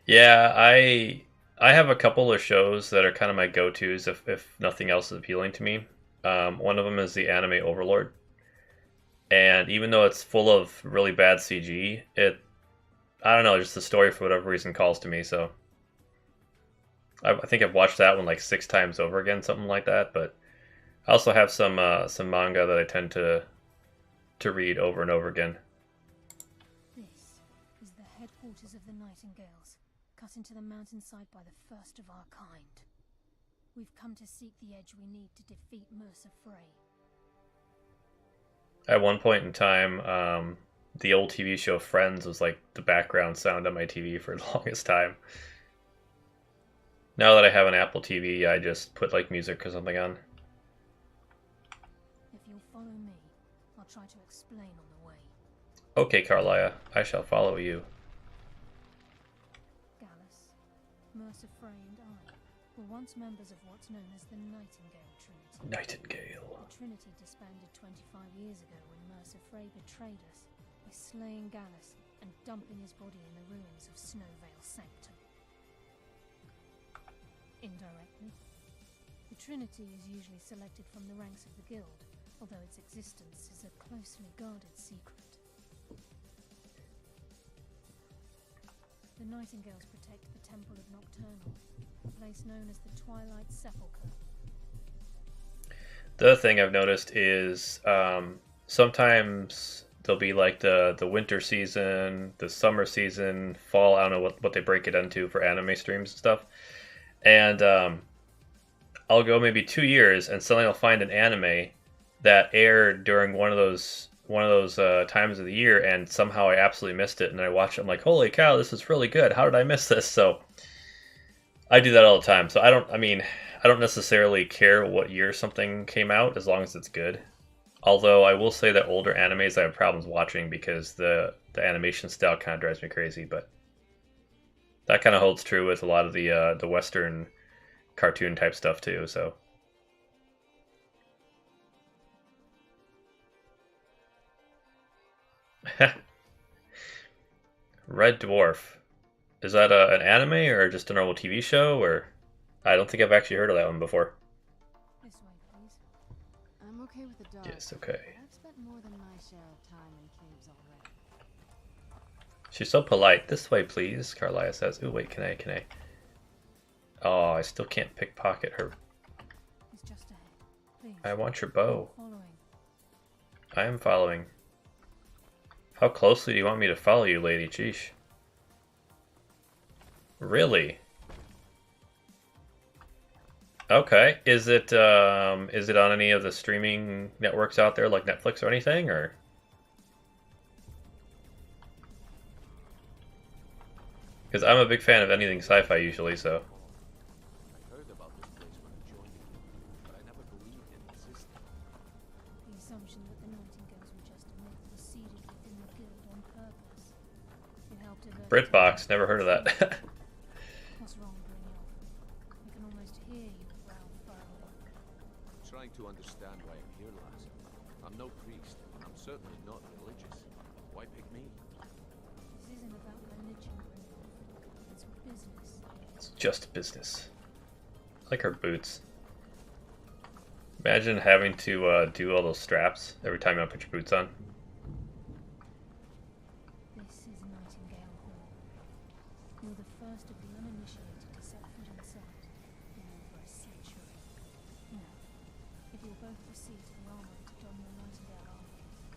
Yeah, I have a couple of shows that are kind of my go-tos if nothing else is appealing to me. One of them is the anime Overlord. And even though it's full of really bad CG, I don't know, just the story for whatever reason calls to me, so I think I've watched that one like 6 times over again, something like that, but I also have some manga that I tend to read over and over again. This is the headquarters of the Nightingales, cut into the mountainside by the first of our kind. We've come to seek the edge we need to defeat Mercer Frey. At one point in time, the old TV show Friends was like the background sound on my TV for the longest time. Now that I have an Apple TV, I just put like music or something on. If you'll follow me, I'll try to explain on the way. Okay, Carlia, I shall follow you. Gallus, Mercer Frey and I were once members of what's known as the Nightingale Trinity. Nightingale. The Trinity disbanded 25 years ago when Mercer Frey betrayed us by slaying Gallus and dumping his body in the ruins of Snowvale Sanctum. Indirectly, the Trinity is usually selected from the ranks of the Guild, although its existence is a closely guarded secret. The Nightingales protect the Temple of Nocturnal, a place known as the Twilight Sepulchre. The other thing I've noticed is sometimes there'll be like the winter season, the summer season, fall. I don't know what they break it into for anime streams and stuff. And I'll go maybe 2 years, and suddenly I'll find an anime that aired during one of those times of the year, and somehow I absolutely missed it. And I watch it, I'm like, holy cow, this is really good. How did I miss this? So I do that all the time. So I don't necessarily care what year something came out as long as it's good. Although I will say that older animes I have problems watching because the animation style kind of drives me crazy, but that kind of holds true with a lot of the Western cartoon type stuff too. So, Red Dwarf, is that an anime or just a normal TV show? Or I don't think I've actually heard of that one before. This way, please. I'm okay with the dark. Yes, okay. I've spent more than my share of time in caves already. She's so polite. This way, please, Carlia says. Ooh, wait, can I? Oh, I still can't pickpocket her. It's just ahead. Please. I want your bow. Following. I am following. How closely do you want me to follow you, lady? Sheesh. Really? Okay. Is it on any of the streaming networks out there, like Netflix or anything, or? Because I'm a big fan of anything sci-fi usually, so. I heard about this place when I joined it, but I never believed it existed. The assumption that the Nightingales were just a myth was seeded within the Guild on purpose. It helped avert BritBox, never heard of that. What's wrong, Brynjolf? I can almost hear you growl firmly. I'm trying to understand why I'm here, lass. I'm no priest, and I'm certainly not religious. Why pick me? This isn't about religion, Brynjolf. It's business. It's just business. I like her boots. Imagine having to do all those straps every time you want to put your boots on. This is Nightingale Hall. You're the first of the uninitiated to set foot inside in over a century. Now, if you'll both proceed to the armory to don your Nightingale armor,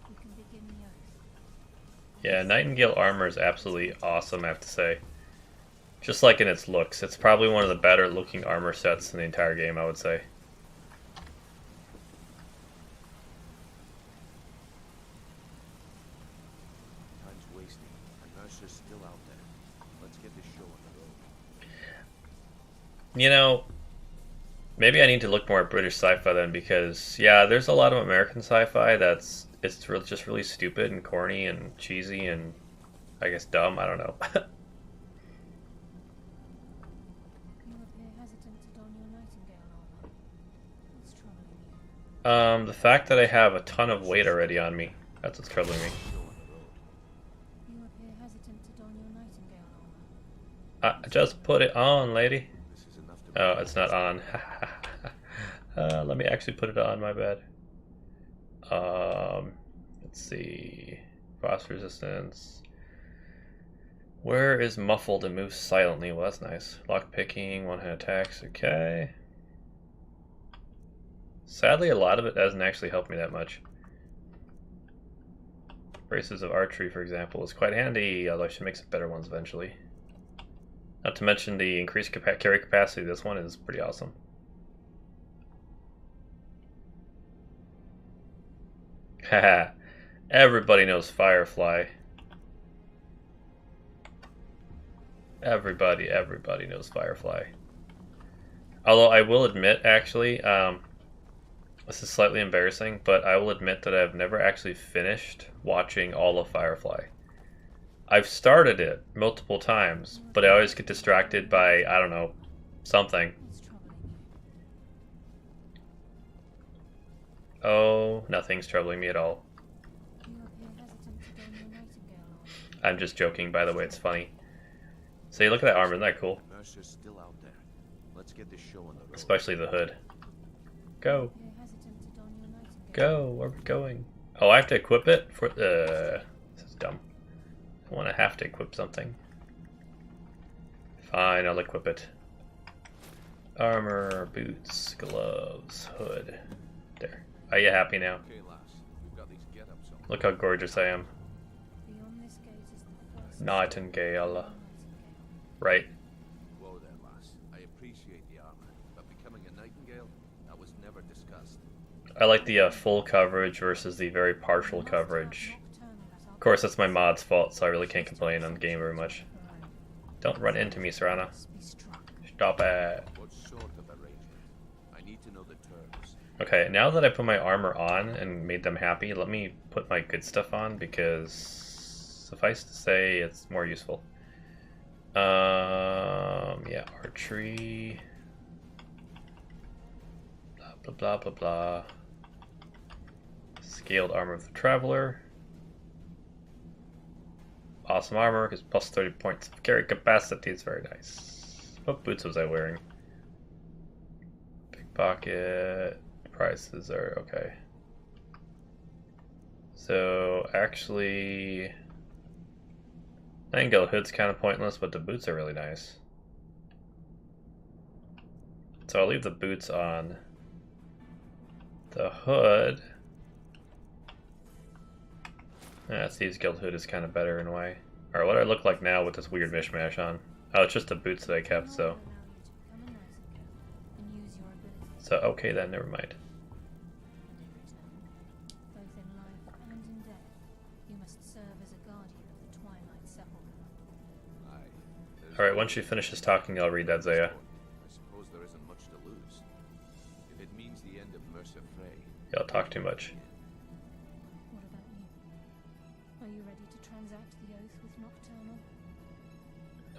we can begin the oath. Yeah, Nightingale armor is absolutely awesome, I have to say. Just like in its looks. It's probably one of the better looking armor sets in the entire game, I would say. Time's wasting, and Mercer's still out there. Let's get this show on the road. You know, maybe I need to look more at British sci-fi then, because yeah, there's a lot of American sci-fi just really stupid and corny and cheesy and I guess dumb. I don't know. You appear hesitant to don your Nightingale armor. What's troubling you? The fact that I have a ton of weight already on me. That's what's troubling me. Show on the road. You appear hesitant to don your Nightingale armor. Just put it on, lady. This is enough to Oh, it's not on. Let me actually put it on, my bad. Let's see. Frost resistance. Where is muffled and moves silently? Well, that's nice. Lock picking, one-hand attacks, okay. Sadly, a lot of it doesn't actually help me that much. Braces of archery, for example, is quite handy, although I should make some better ones eventually. Not to mention the increased carry capacity, this one is pretty awesome. Haha, everybody knows Firefly. Everybody knows Firefly. Although I will admit, actually, this is slightly embarrassing, but I will admit that I've never actually finished watching all of Firefly. I've started it multiple times, but I always get distracted by, I don't know, something. What's troubling you? Oh, nothing's troubling me at all. You appear hesitant to don your nightingale armor. I'm just joking, by the way, it's funny. See, look at that armor, isn't that cool? Mercer's still out there. Let's get this show on the road. Especially the hood. Go. You appear hesitant to don your nightingale Go, where are we going? Oh, I have to equip it? For this is dumb. I want to have to equip something. Fine, I'll equip it. Armor, boots, gloves, hood. There. Are you happy now? Okay, lass. We've got these get-ups on. Look how gorgeous I am. Beyond this gate is the first Nightingale. nightingale. Right. Whoa there, lass. I appreciate the armor, but becoming a nightingale, that was never discussed. I like the full coverage versus the very partial coverage. Of course, that's my mod's fault, so I really can't complain on the game very much. Don't run into me, Serana. Stop it. What sort of arrangement? I need to know the terms. Okay, now that I put my armor on and made them happy, let me put my good stuff on because suffice to say it's more useful. Yeah, archery. Blah, blah, blah, blah, blah. Scaled armor of the Traveler. Awesome armor, because plus 30 points of carry capacity is very nice. What boots was I wearing? Pickpocket. Prices are okay. So, actually, Nightingale hood's kind of pointless, but the boots are really nice. So I'll leave the boots on. The hood. Yeah, Thieves Guild hood is kind of better in a way. Alright, what do I look like now with this weird mishmash on? Oh, it's just the boots that I kept, so. So, okay then, never mind. Both in life and in death, you must serve as a guardian of the Twilight Sepulchre. Aye. Alright, once she finishes talking, I'll read that, Zaya. I suppose there isn't much to lose. If it means the end of Mercer Frey. Y'all talk too much. What about you? Are you ready to transact the oath with Nocturnal?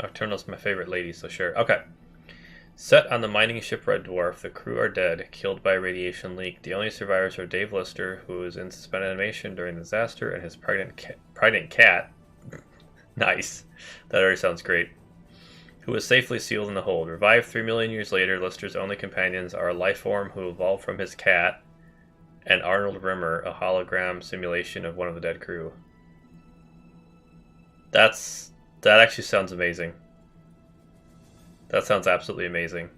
Nocturnal's my favorite lady, so sure. Okay. Set on the mining ship Red Dwarf, the crew are dead, killed by a radiation leak. The only survivors are Dave Lister, who was in suspended animation during the disaster, and his pregnant cat. Nice. That already sounds great. Who was safely sealed in the hold. Revived 3 million years later, Lister's only companions are a life form who evolved from his cat, and Arnold Rimmer, a hologram simulation of one of the dead crew. That actually sounds amazing. That sounds absolutely amazing.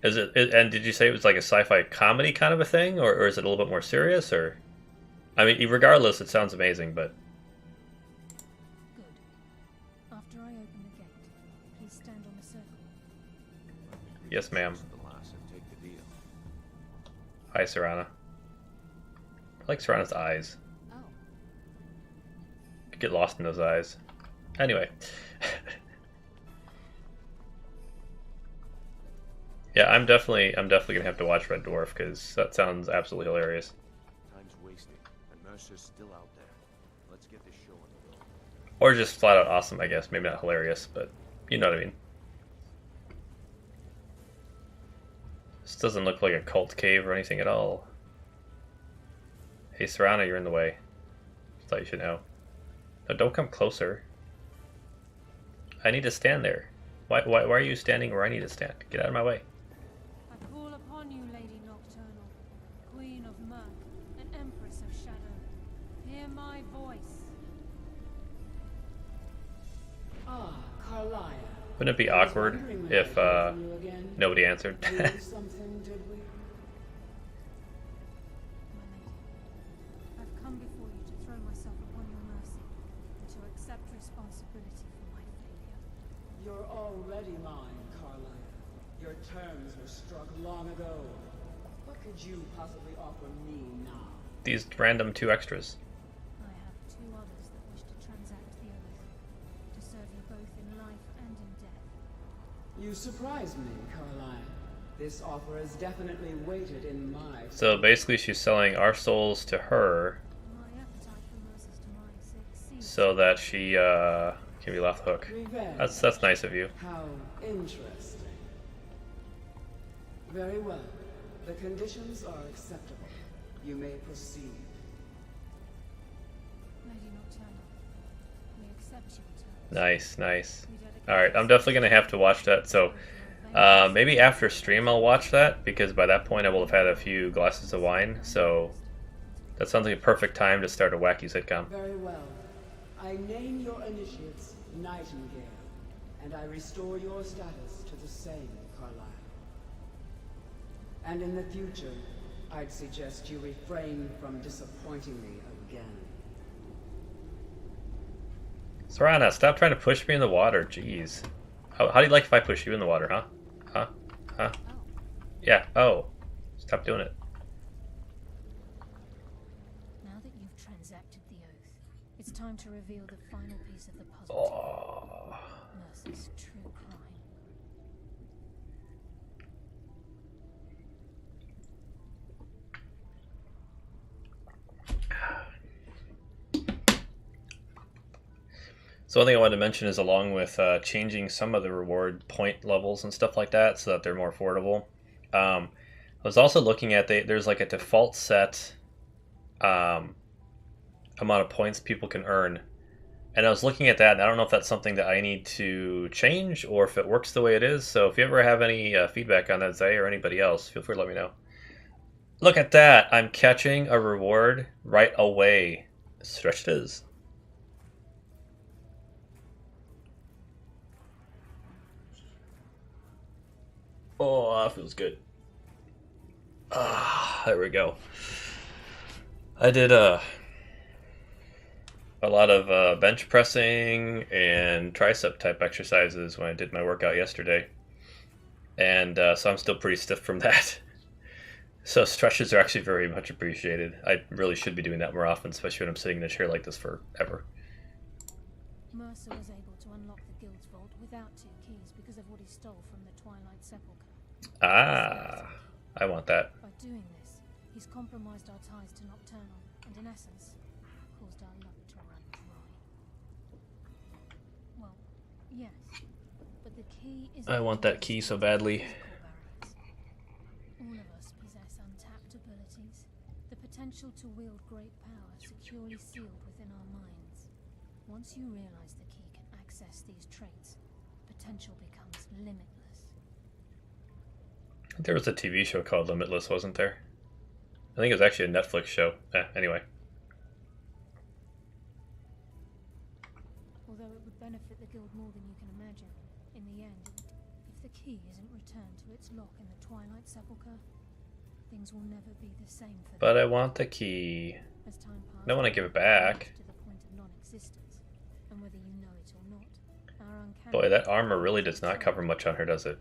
Is it? And did you say it was like a sci-fi comedy kind of a thing, or is it a little bit more serious? Or, I mean, regardless, it sounds amazing. But Good. After I open the gate, please stand on the circle. yes, ma'am. The lass and take the deal. Hi, Serana. I like Serana's eyes. Oh, Could get lost in those eyes. Anyway. Yeah, I'm definitely gonna have to watch Red Dwarf because that sounds absolutely hilarious. Time's wasting, and Mercer's still out there. Let's get this show on the road. Or just flat out awesome, I guess. Maybe not hilarious, but you know what I mean. This doesn't look like a cult cave or anything at all. Hey, Serana, you're in the way. Thought you should know. No, don't come closer. I need to stand there. Why are you standing where I need to stand? Get out of my way. I call upon you, Lady Nocturnal, Queen of Murk and Empress of Shadow. Hear my voice. Ah, Carlia. Wouldn't it be awkward if nobody answered? Something, did we? My lady, I've come before you to throw myself upon your mercy and to accept responsibility for my failure. You're already mine, Carlia. Your terms were struck long ago. What could you possibly offer me now? These random 2 extras. I have 2 others that wish to transact the oath, to serve you both in life and in death. You surprise me, Carlisle. This offer is definitely weighted in my So basically she's selling our souls to her My appetite for Mercer's demise exceeds so that she can be left hook. revenge. That's nice of you. How interesting. Very well. The conditions are acceptable. You may proceed. Lady Nocturnal. We accept your terms. Nice, nice. We dedicate Alright, I'm definitely gonna have to watch that. So maybe after stream I'll watch that, because by that point I will have had a few glasses of wine, so that sounds like a perfect time to start a wacky sitcom. Very well. I name your initiates Nightingale, and I restore your status to the same, Carlisle. And in the future, I'd suggest you refrain from disappointing me again. Serana, stop trying to push me in the water, jeez. How do you like if I push you in the water, huh? Huh? Huh? Yeah, oh. Stop doing it. Now that you've transacted the oath, it's time to reveal the final piece of the puzzle. Oh. Mercer's true crime. So one thing I wanted to mention is, along with changing some of the reward point levels and stuff like that so that they're more affordable, I was also looking at there's like a default set amount of points people can earn. And I was looking at that, and I don't know if that's something that I need to change or if it works the way it is. So if you ever have any feedback on that, Zay, or anybody else, feel free to let me know. Look at that! I'm catching a reward right away. Stretch it is. Oh, that feels good. Ah, there we go. I did a lot of bench pressing and tricep type exercises when I did my workout yesterday. And so I'm still pretty stiff from that. So stretches are actually very much appreciated. I really should be doing that more often, especially when I'm sitting in a chair like this forever. Mercer was able to unlock the guild's vault without 2 keys because of what he stole from the Twilight Sepulchre. Ah, I want that. By doing this, he's compromised our ties to Nocturnal and, in essence, caused our luck to run dry. Well, yes, but the key is... I want that key so badly. All of us possess untapped abilities, the potential to wield great power securely sealed within our minds. Once you realize the key can access these traits, potential becomes limitless. There was a TV show called Limitless, wasn't there? I think it was actually a Netflix show. Anyway. Although it would benefit the guild more than you can imagine, in the end, if the key isn't returned to its lock in the Twilight Sepulchre, things will never be the same for them. But I want the key. As time passes, I don't want to give it back. to the point of non-existence, and whether you know it or not, our uncanny... Boy, that armor really does not cover much on her, does it?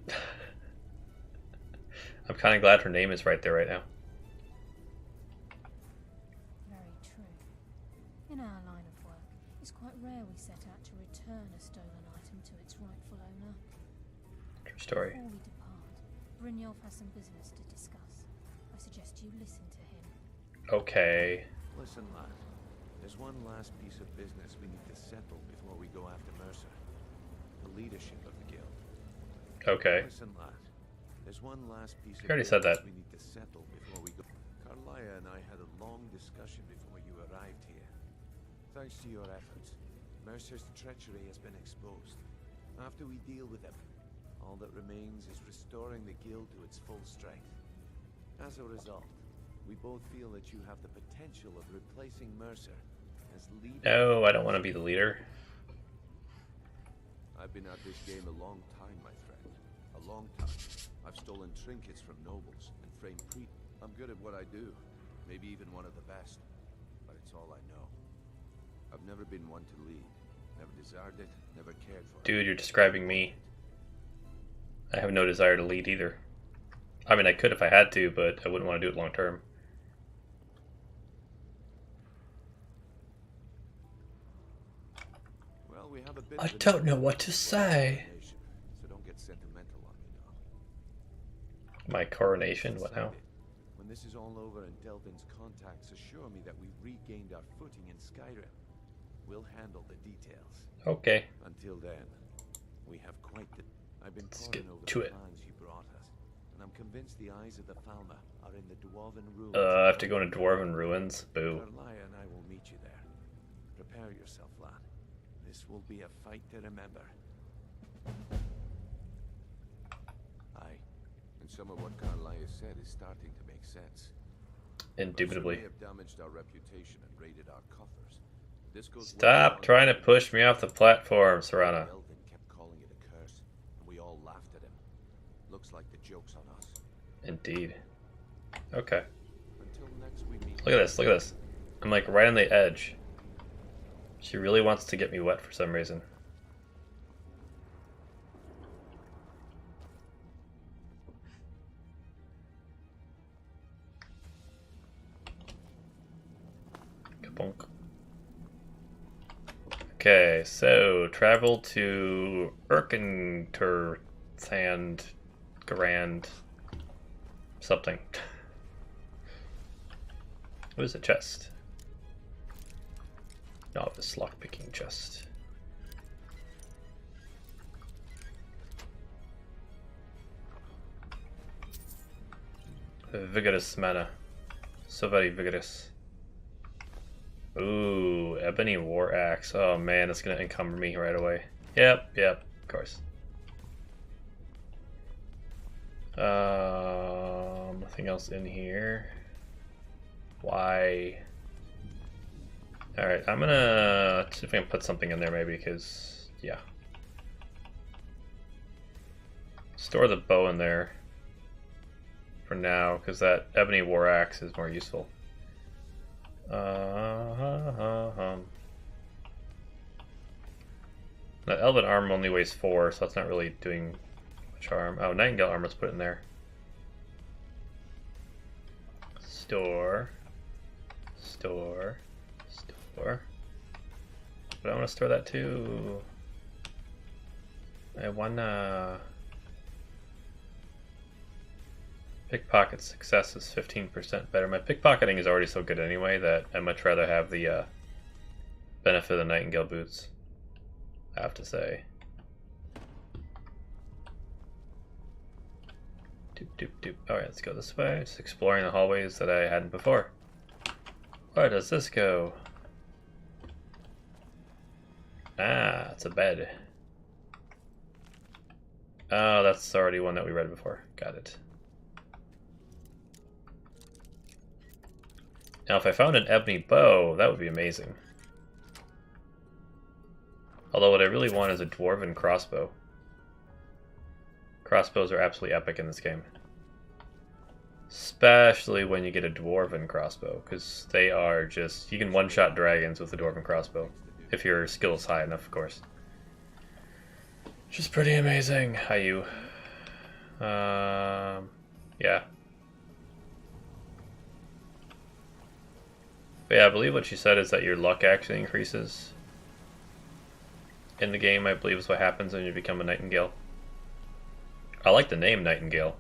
I'm kind of glad her name is right there right now. Very true. In our line of work, it's quite rare we set out to return a stolen item to its rightful owner. True story. Before we depart, Brynjolf has some business to discuss. I suggest you listen to him. Okay. Listen, lad. There's one last piece of business we need to settle before we go after Mercer. The leadership of the guild. Okay. Listen, lad. There's one last piece of You already said that. we need to settle before we go. Carlia and I had a long discussion before you arrived here. Thanks to your efforts, Mercer's treachery has been exposed. After we deal with him, all that remains is restoring the guild to its full strength. As a result, we both feel that you have the potential of replacing Mercer as leader. No, I don't want to be the leader. I've been at this game a long time, my friend. A long time. I've stolen trinkets from nobles and framed priests. I'm good at what I do. Maybe even one of the best. But it's all I know. I've never been one to lead. Never desired it, never cared for it. Dude, you're describing me. I have no desire to lead either. I mean, I could if I had to, but I wouldn't want to do it long term. Well, we have a bit I of an don't know what to say. So don't get sentimental My coronation? What now? When this is all over and Delvin's contacts assure me that we've regained our footing in Skyrim, we'll handle the details. Okay. Until then, we have quite the... I've been Let's poring get over to the it. plans you brought us, and I'm convinced the eyes of the Falmer are in the Dwarven ruins. I have to go into Dwarven ruins. Boo. Carlia and I will meet you there. Prepare yourself, lad. This will be a fight to remember. Aye, and some of what Carlia said is starting to make sense. Indubitably. May have damaged our reputation and raided our coffers. This goes Stop trying to push me off the platform, Serana. Delvin kept calling it a curse, and we all laughed at him. Looks like the joke's on us. Indeed. Okay. Until next we meet. Look at this, look at this. I'm like right on the edge. She really wants to get me wet for some reason. Kabonk. Okay, so travel to Erkentur Sand Grand something. What is a chest? Novice lockpicking chest. Vigorous mana. So very vigorous. Ooh, ebony war axe. Oh man, it's gonna encumber me right away. Yep, of course. Nothing else in here. Why? Alright, I'm gonna see if I can put something in there maybe, because, yeah. Store the bow in there for now, because that ebony war axe is more useful. That elven armor only weighs 4, so that's not really doing much harm. Oh, nightingale armor, let's put it in there. Store. But I want to store that too. I wanna... Pickpocket success is 15% better. My pickpocketing is already so good anyway that I'd much rather have the benefit of the nightingale boots, I have to say. Alright, let's go this way. Just exploring the hallways that I hadn't before. Where does this go? Ah, it's a bed. Oh, that's already one that we read before. Got it. Now, if I found an ebony bow, that would be amazing. Although what I really want is a dwarven crossbow. Crossbows are absolutely epic in this game. Especially when you get a dwarven crossbow, because they are just... You can one-shot dragons with a dwarven crossbow. If your skill is high enough, of course. Which is pretty amazing. How you... yeah. But yeah, I believe what she said is that your luck actually increases in the game, I believe is what happens when you become a nightingale. I like the name Nightingale.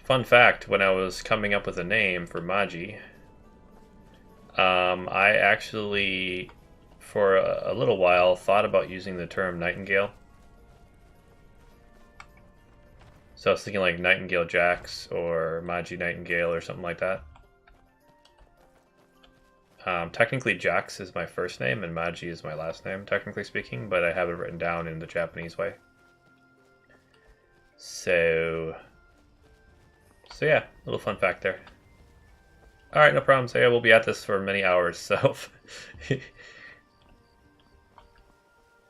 Fun fact, when I was coming up with a name for Maji, I actually, for a little while, thought about using the term Nightingale. So I was thinking like Nightingale Jax or Maji Nightingale or something like that. Technically Jax is my first name and Maji is my last name, technically speaking, but I have it written down in the Japanese way. So yeah, little fun fact there. Alright, no problem. So yeah, we'll be at this for many hours, so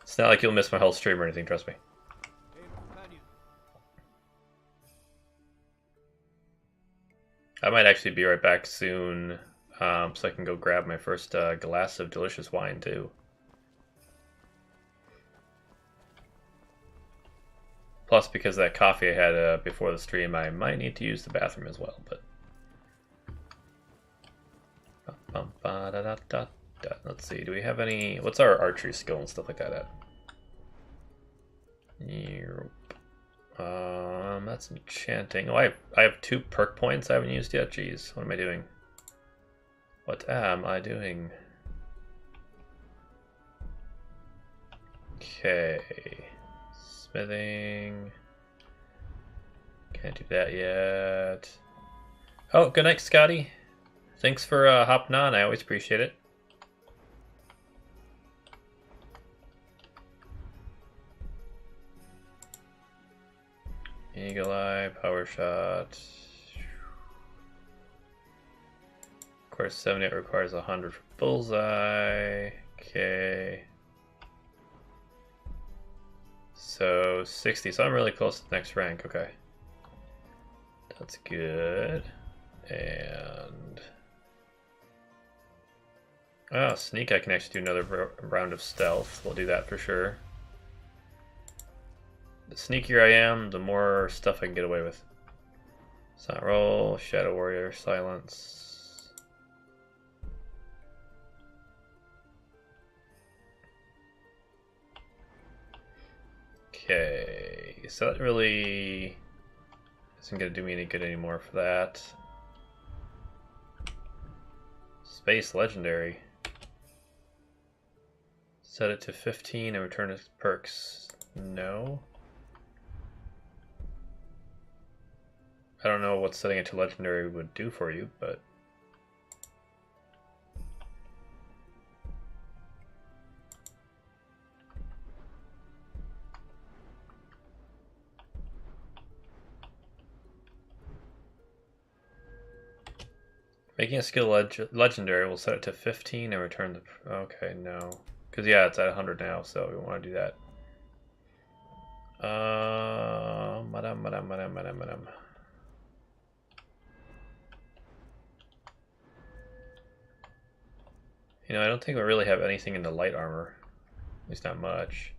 it's not like you'll miss my whole stream or anything, trust me. I might actually be right back soon, so I can go grab my first glass of delicious wine too. Plus, because of that coffee I had before the stream, I might need to use the bathroom as well, but... Let's see, do we have any... What's our archery skill and stuff like that at? That's That's enchanting. Oh, I have 2 perk points I haven't used yet. Jeez, what am I doing? What am I doing? Okay. Smithing. Can't do that yet. Oh, good night, Scotty. Thanks for hopping on. I always appreciate it. Eagle Eye, Power Shot. Of course, 78 requires 100 for Bullseye. Okay. So 60. So I'm really close to the next rank. Okay. That's good. And oh, sneak! I can actually do another round of stealth. We'll do that for sure. The sneakier I am, the more stuff I can get away with. Silent roll, shadow warrior, silence. Okay, so that really isn't going to do me any good anymore for that. Space legendary. Set it to 15 and return its perks. No. I don't know what setting it to legendary would do for you, but making a skill legendary will set it to 15 and return the... Okay, no. Because, yeah, it's at 100 now, so we want to do that. Madam. You know, I don't think we really have anything in the light armor. At least not much.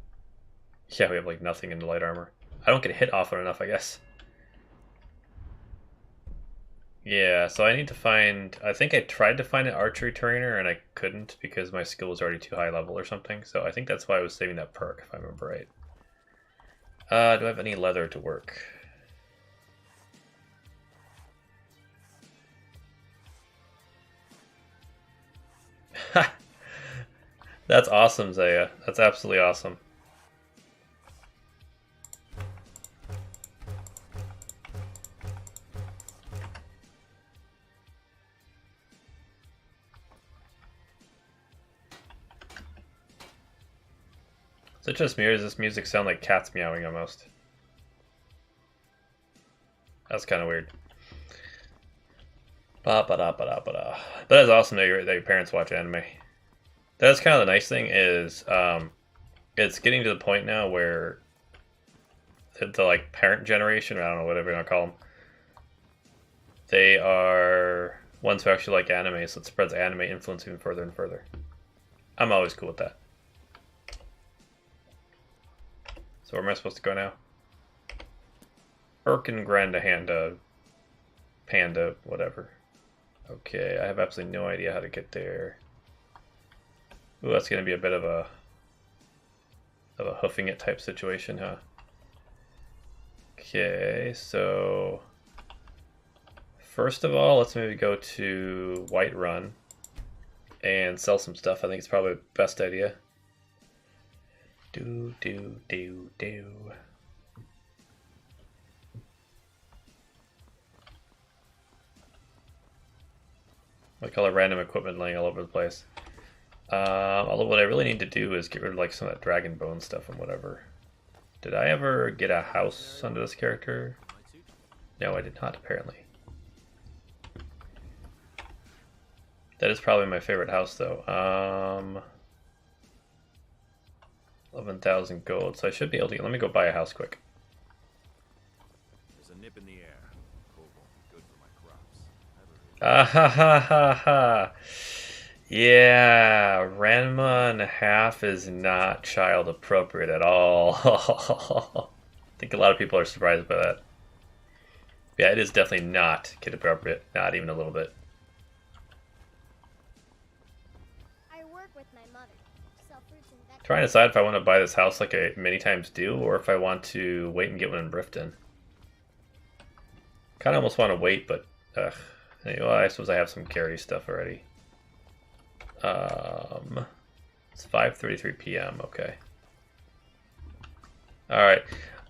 Yeah, we have, like, nothing in the light armor. I don't get hit often enough, I guess. Yeah, so I need to find... I think I tried to find an archery trainer and I couldn't because my skill was already too high level or something. So I think that's why I was saving that perk, if I remember right. Do I have any leather to work? That's awesome, Zaya. That's absolutely awesome. Is it just me, or does this music sound like cats meowing almost? That's kind of weird. Ba-ba-da-ba-da-ba-da. That is awesome that your parents watch anime. That's kind of the nice thing is, it's getting to the point now where the like parent generation, or I don't know, whatever you want to call them, they are ones who actually like anime, so it spreads anime influence even further and further. I'm always cool with that. So where am I supposed to go now? Erkengrandahanda, Panda, whatever. Okay, I have absolutely no idea how to get there. Ooh, that's going to be a bit of a hoofing it type situation, huh? Okay, so first of all, let's maybe go to Whiterun and sell some stuff. I think it's probably the best idea. Do. Like all the random equipment laying all over the place. Although what I really need to do is get rid of like some of that dragon bone stuff and whatever. Did I ever get a house under this character? No, I did not, apparently. That is probably my favorite house, though. 11,000 gold, so I should be able to get... Let me go buy a house quick. There's a nip in the air. Coal won't be good for my crops. Ah ha ha ha ha. Yeah, Ranma and a half is not child appropriate at all. I think a lot of people are surprised by that. Yeah, it is definitely not kid appropriate, not even a little bit. I work with my mother. Sell fruits and vegetables. Trying to decide if I want to buy this house like I many times do, or if I want to wait and get one in Brifton. Kind of almost want to wait, but anyway, well, I suppose I have some carry stuff already. It's 5:33 p.m. Okay. All right.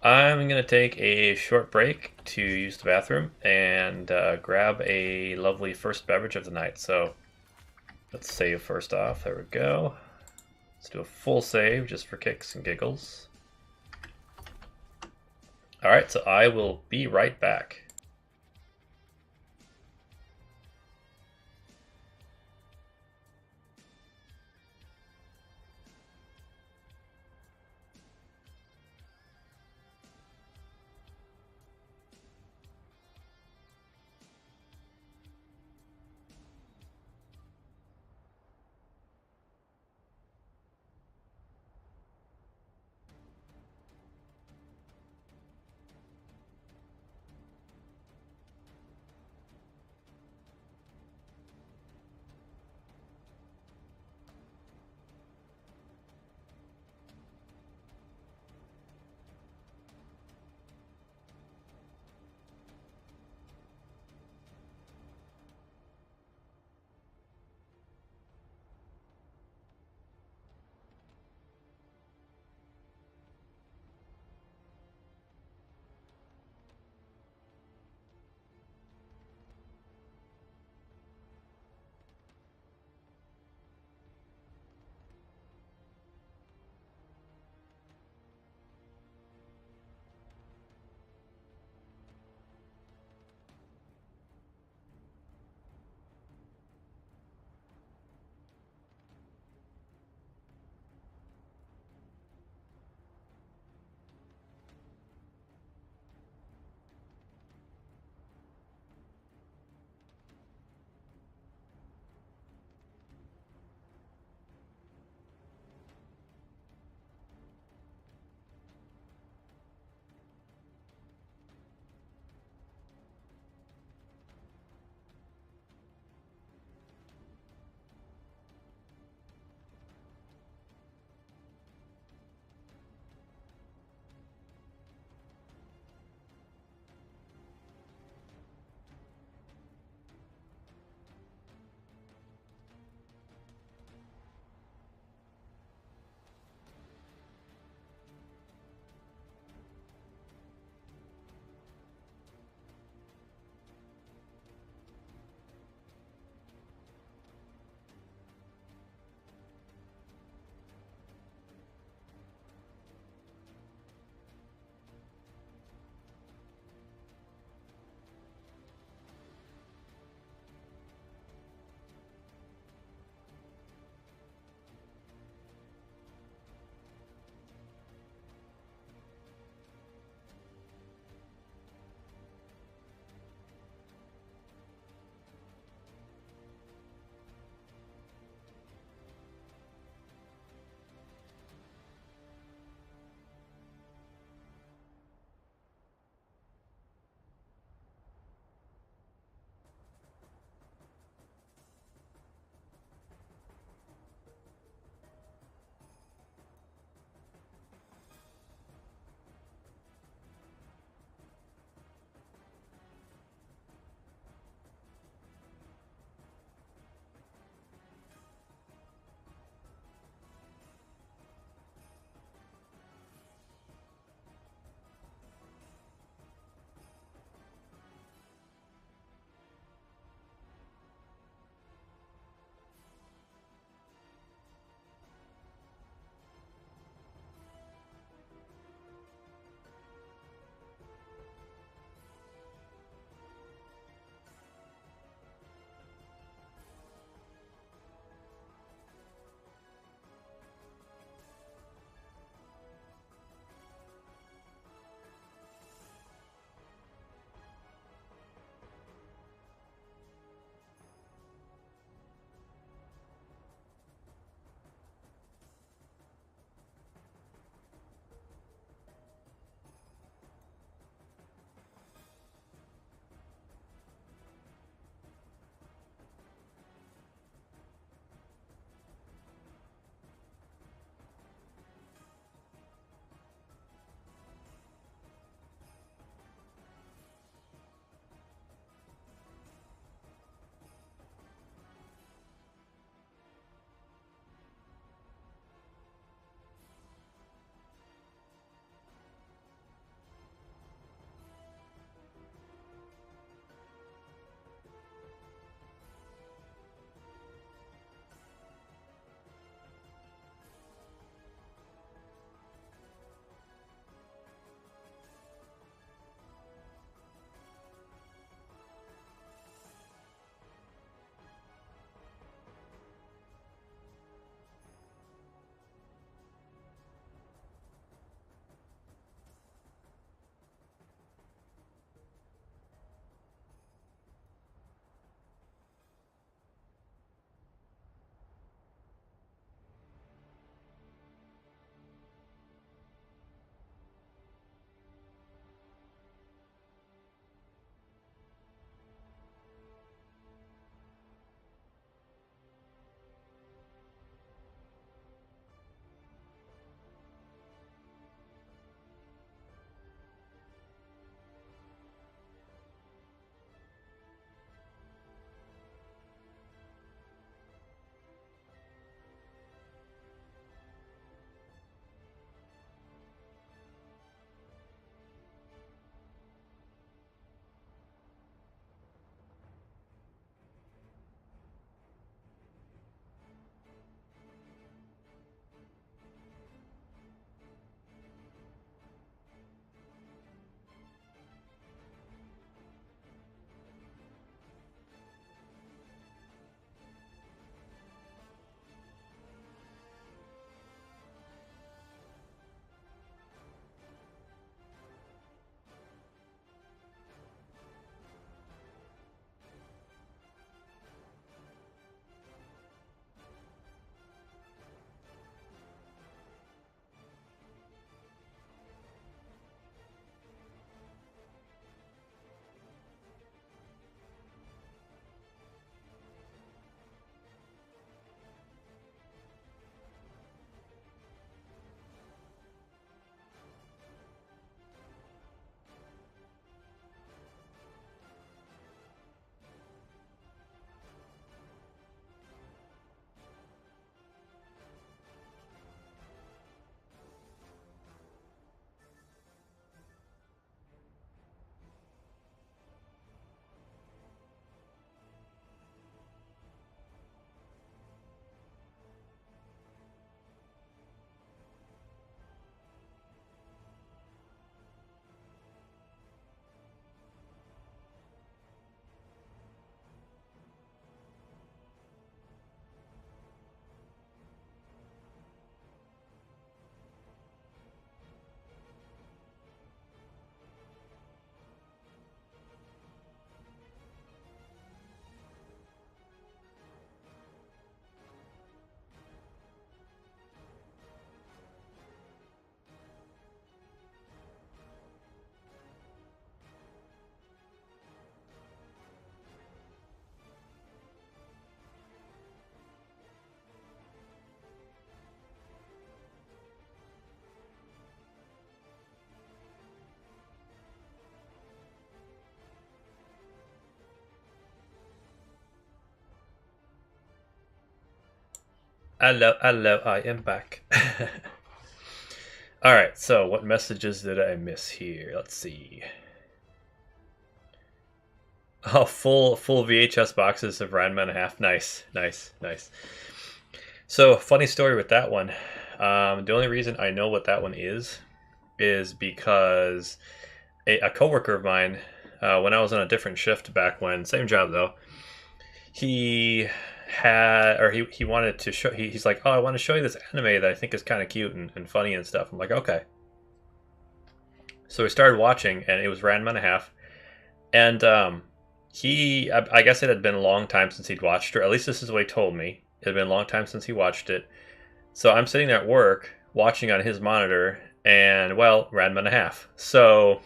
I'm gonna take a short break to use the bathroom and grab a lovely first beverage of the night. So let's save first off. There we go. Let's do a full save just for kicks and giggles. All right, so I will be right back. Hello, hello, I am back. Alright, so what messages did I miss here? Let's see. Oh, full VHS boxes of Ranma and a half. Nice, nice, nice. So, funny story with that one. The only reason I know what that one is because a coworker of mine, when I was on a different shift back when, same job though, he wanted to show, he's like, oh, I want to show you this anime that I think is kind of cute and funny and stuff. I'm like, okay. So we started watching, and it was Ranma and a half, and I guess it had been a long time since he'd watched it, or at least this is what he told me. It had been a long time since he watched it. So I'm sitting there at work, watching on his monitor, and, well, Ranma and a half. So,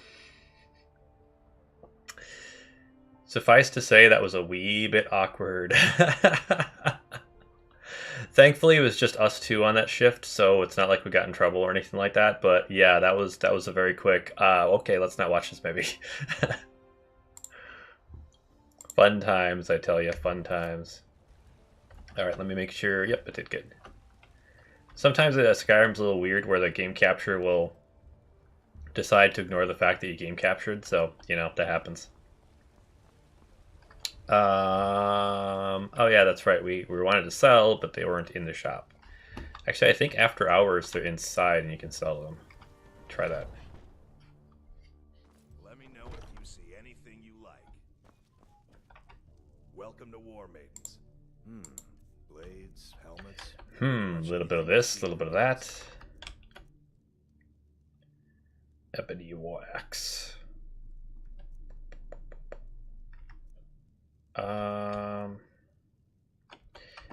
suffice to say, that was a wee bit awkward. Thankfully, it was just us two on that shift, so it's not like we got in trouble or anything like that. But yeah, that was a very quick, okay, let's not watch this movie. Fun times, I tell you, fun times. Alright, let me make sure. Yep, it did good. Sometimes Skyrim's a little weird where the game capture will decide to ignore the fact that you game captured, so, you know, that happens. Oh yeah, that's right, we wanted to sell, but they weren't in the shop. Actually, I think after hours they're inside and you can sell them. Try that. Let me know if you see anything you like. Welcome to War Maidens. Blades, helmets. A little bit of this, a little bit of that. Ebony wax.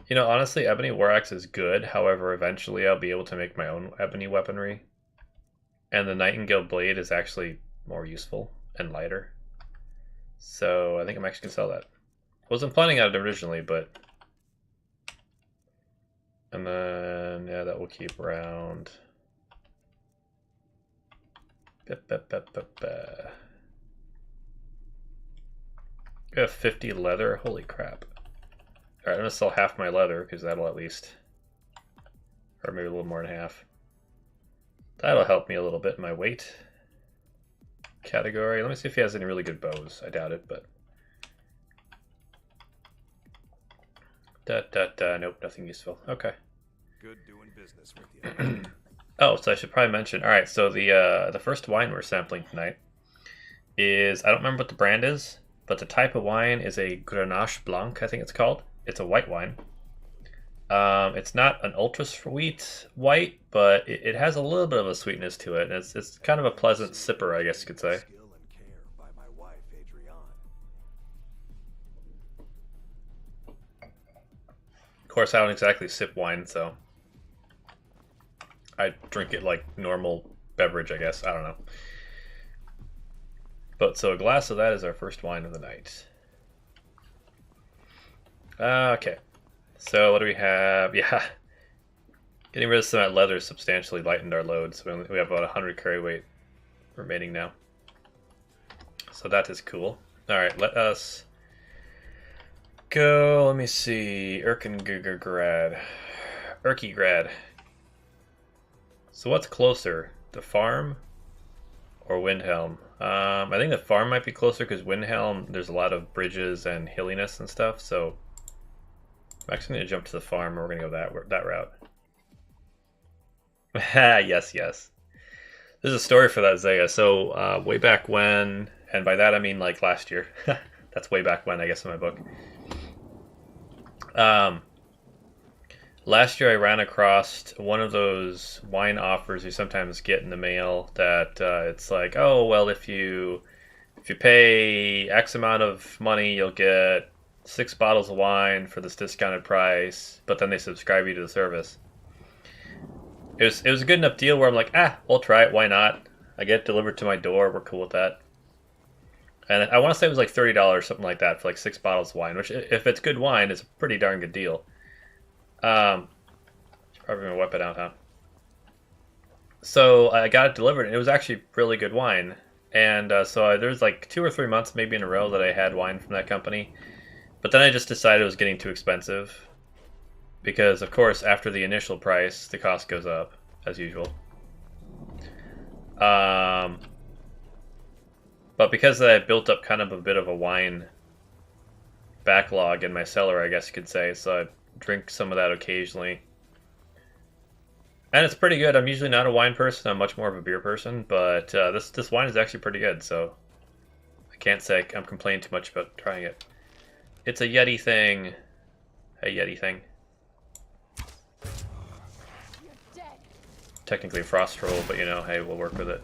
You know, honestly, ebony war axe is good. However, eventually I'll be able to make my own ebony weaponry. And the Nightingale blade is actually more useful and lighter. So I think I'm actually going to sell that. Wasn't planning on it originally, but... And then, yeah, that will keep around... I have 50 leather. Holy crap. Alright, I'm going to sell half my leather, because that'll at least... Or maybe a little more than half. That'll help me a little bit in my weight category. Let me see if he has any really good bows. I doubt it, but... Nope, nothing useful. Okay. Good doing business with you. Oh, so I should probably mention... Alright, so the first wine we're sampling tonight is... I don't remember what the brand is, but the type of wine is a Grenache Blanc, I think it's called. It's a white wine. It's not an ultra sweet white, but it has a little bit of a sweetness to it. And it's kind of a pleasant sipper, I guess you could say. Skill and care by my wife, Adrienne. Of course, I don't exactly sip wine, so I drink it like normal beverage, I guess. I don't know. But so a glass of that is our first wine of the night. Okay. So what do we have? Yeah. Getting rid of some of that leather substantially lightened our load. So we have about 100 carry weight remaining now. So that is cool. Alright, let us go. Let me see. Erkigrad. So what's closer? The farm or Windhelm? I think the farm might be closer because Windhelm, there's a lot of bridges and hilliness and stuff. So I'm actually going to jump to the farm, and we're going to go that route. Yes, yes. There's a story for that, Zaya. So, way back when, and by that I mean like last year. That's way back when, I guess, in my book. Last year I ran across one of those wine offers you sometimes get in the mail that it's like, oh, well, if you pay X amount of money, you'll get 6 bottles of wine for this discounted price, but then they subscribe you to the service. It was a good enough deal where I'm like, we'll try it, why not? I get it delivered to my door, we're cool with that. And I want to say it was like $30, something like that, for like 6 bottles of wine, which, if it's good wine, is a pretty darn good deal. Probably gonna whip it out, huh? So I got it delivered, and it was actually really good wine. And so there's like 2 or 3 months maybe in a row that I had wine from that company. But then I just decided it was getting too expensive. because of course after the initial price the cost goes up as usual. But because I built up kind of a bit of a wine backlog in my cellar, I guess you could say, so I drink some of that occasionally. And it's pretty good. I'm usually not a wine person. I'm much more of a beer person, but this wine is actually pretty good, so I can't say I'm complaining too much about trying it. It's a Yeti thing. A Yeti thing. Technically a frost troll, but you know, hey, we'll work with it.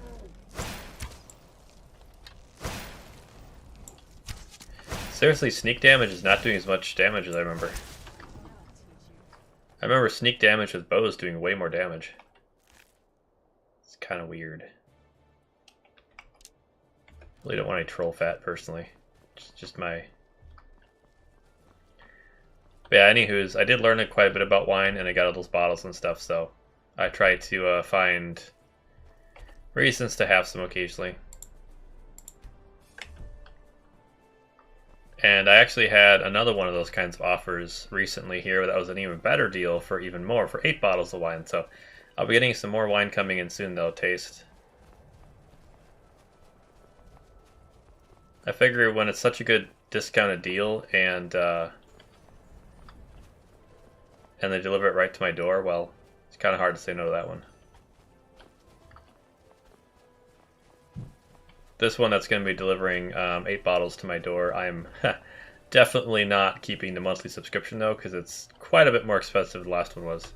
Seriously, sneak damage is not doing as much damage as I remember. I remember sneak damage with bows doing way more damage. It's kind of weird. Really don't want any troll fat, personally. Just my... But yeah, anywho's, I did learn quite a bit about wine, and I got all those bottles and stuff, so I try to find reasons to have some occasionally. And I actually had another one of those kinds of offers recently here that was an even better deal for even more, for 8 bottles of wine. So I'll be getting some more wine coming in soon that'll taste. I figure when it's such a good discounted deal and they deliver it right to my door, well, it's kind of hard to say no to that one. This one that's going to be delivering 8 bottles to my door, I'm definitely not keeping the monthly subscription though, because it's quite a bit more expensive than the last one was.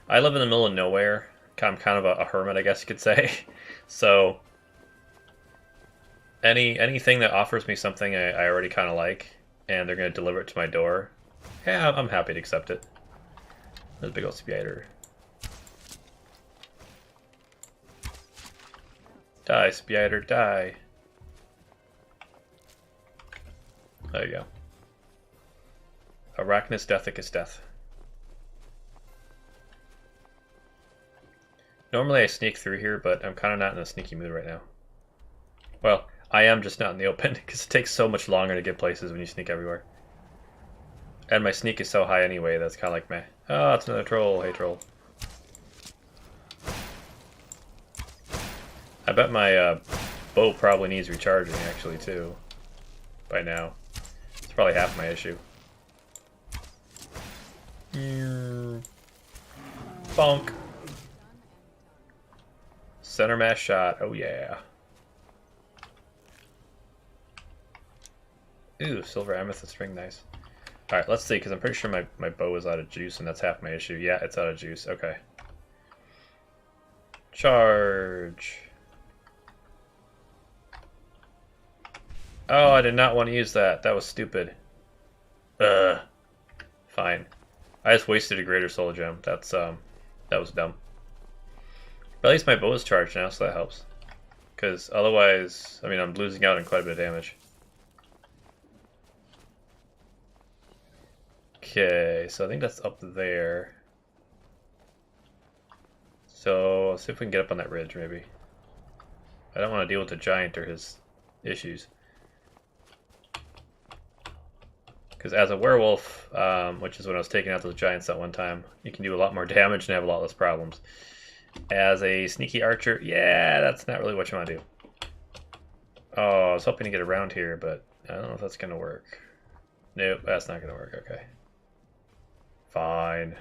I live in the middle of nowhere. I'm kind of a hermit, I guess you could say. So anything that offers me something I already kind of like, and they're going to deliver it to my door, yeah, I'm happy to accept it. There's a big old spider. Die, spider, die. There you go. Arachnus deathicus death. Normally I sneak through here, but I'm kind of not in a sneaky mood right now. Well, I am just not in the open, because it takes so much longer to get places when you sneak everywhere. And my sneak is so high anyway, that's kind of like meh. Oh, it's another troll. Hey, troll. I bet my bow probably needs recharging, actually, too. By now. It's probably half my issue. Bonk. Center mass shot. Oh, yeah. Ooh, silver amethyst ring. Nice. Alright, let's see, because I'm pretty sure my bow is out of juice, and that's half my issue. Yeah, it's out of juice. Okay. Charge. Oh, I did not want to use that. That was stupid. Fine. I just wasted a greater soul gem. That was dumb. But at least my bow is charged now, so that helps. Because otherwise, I mean, I'm losing out on quite a bit of damage. Okay, so I think that's up there. So, let's see if we can get up on that ridge, maybe. I don't want to deal with the giant or his issues. Because as a werewolf, which is when I was taking out those giants that one time, you can do a lot more damage and have a lot less problems. As a sneaky archer, yeah, that's not really what you want to do. Oh, I was hoping to get around here, but I don't know if that's going to work. Nope, that's not going to work. Okay. Fine.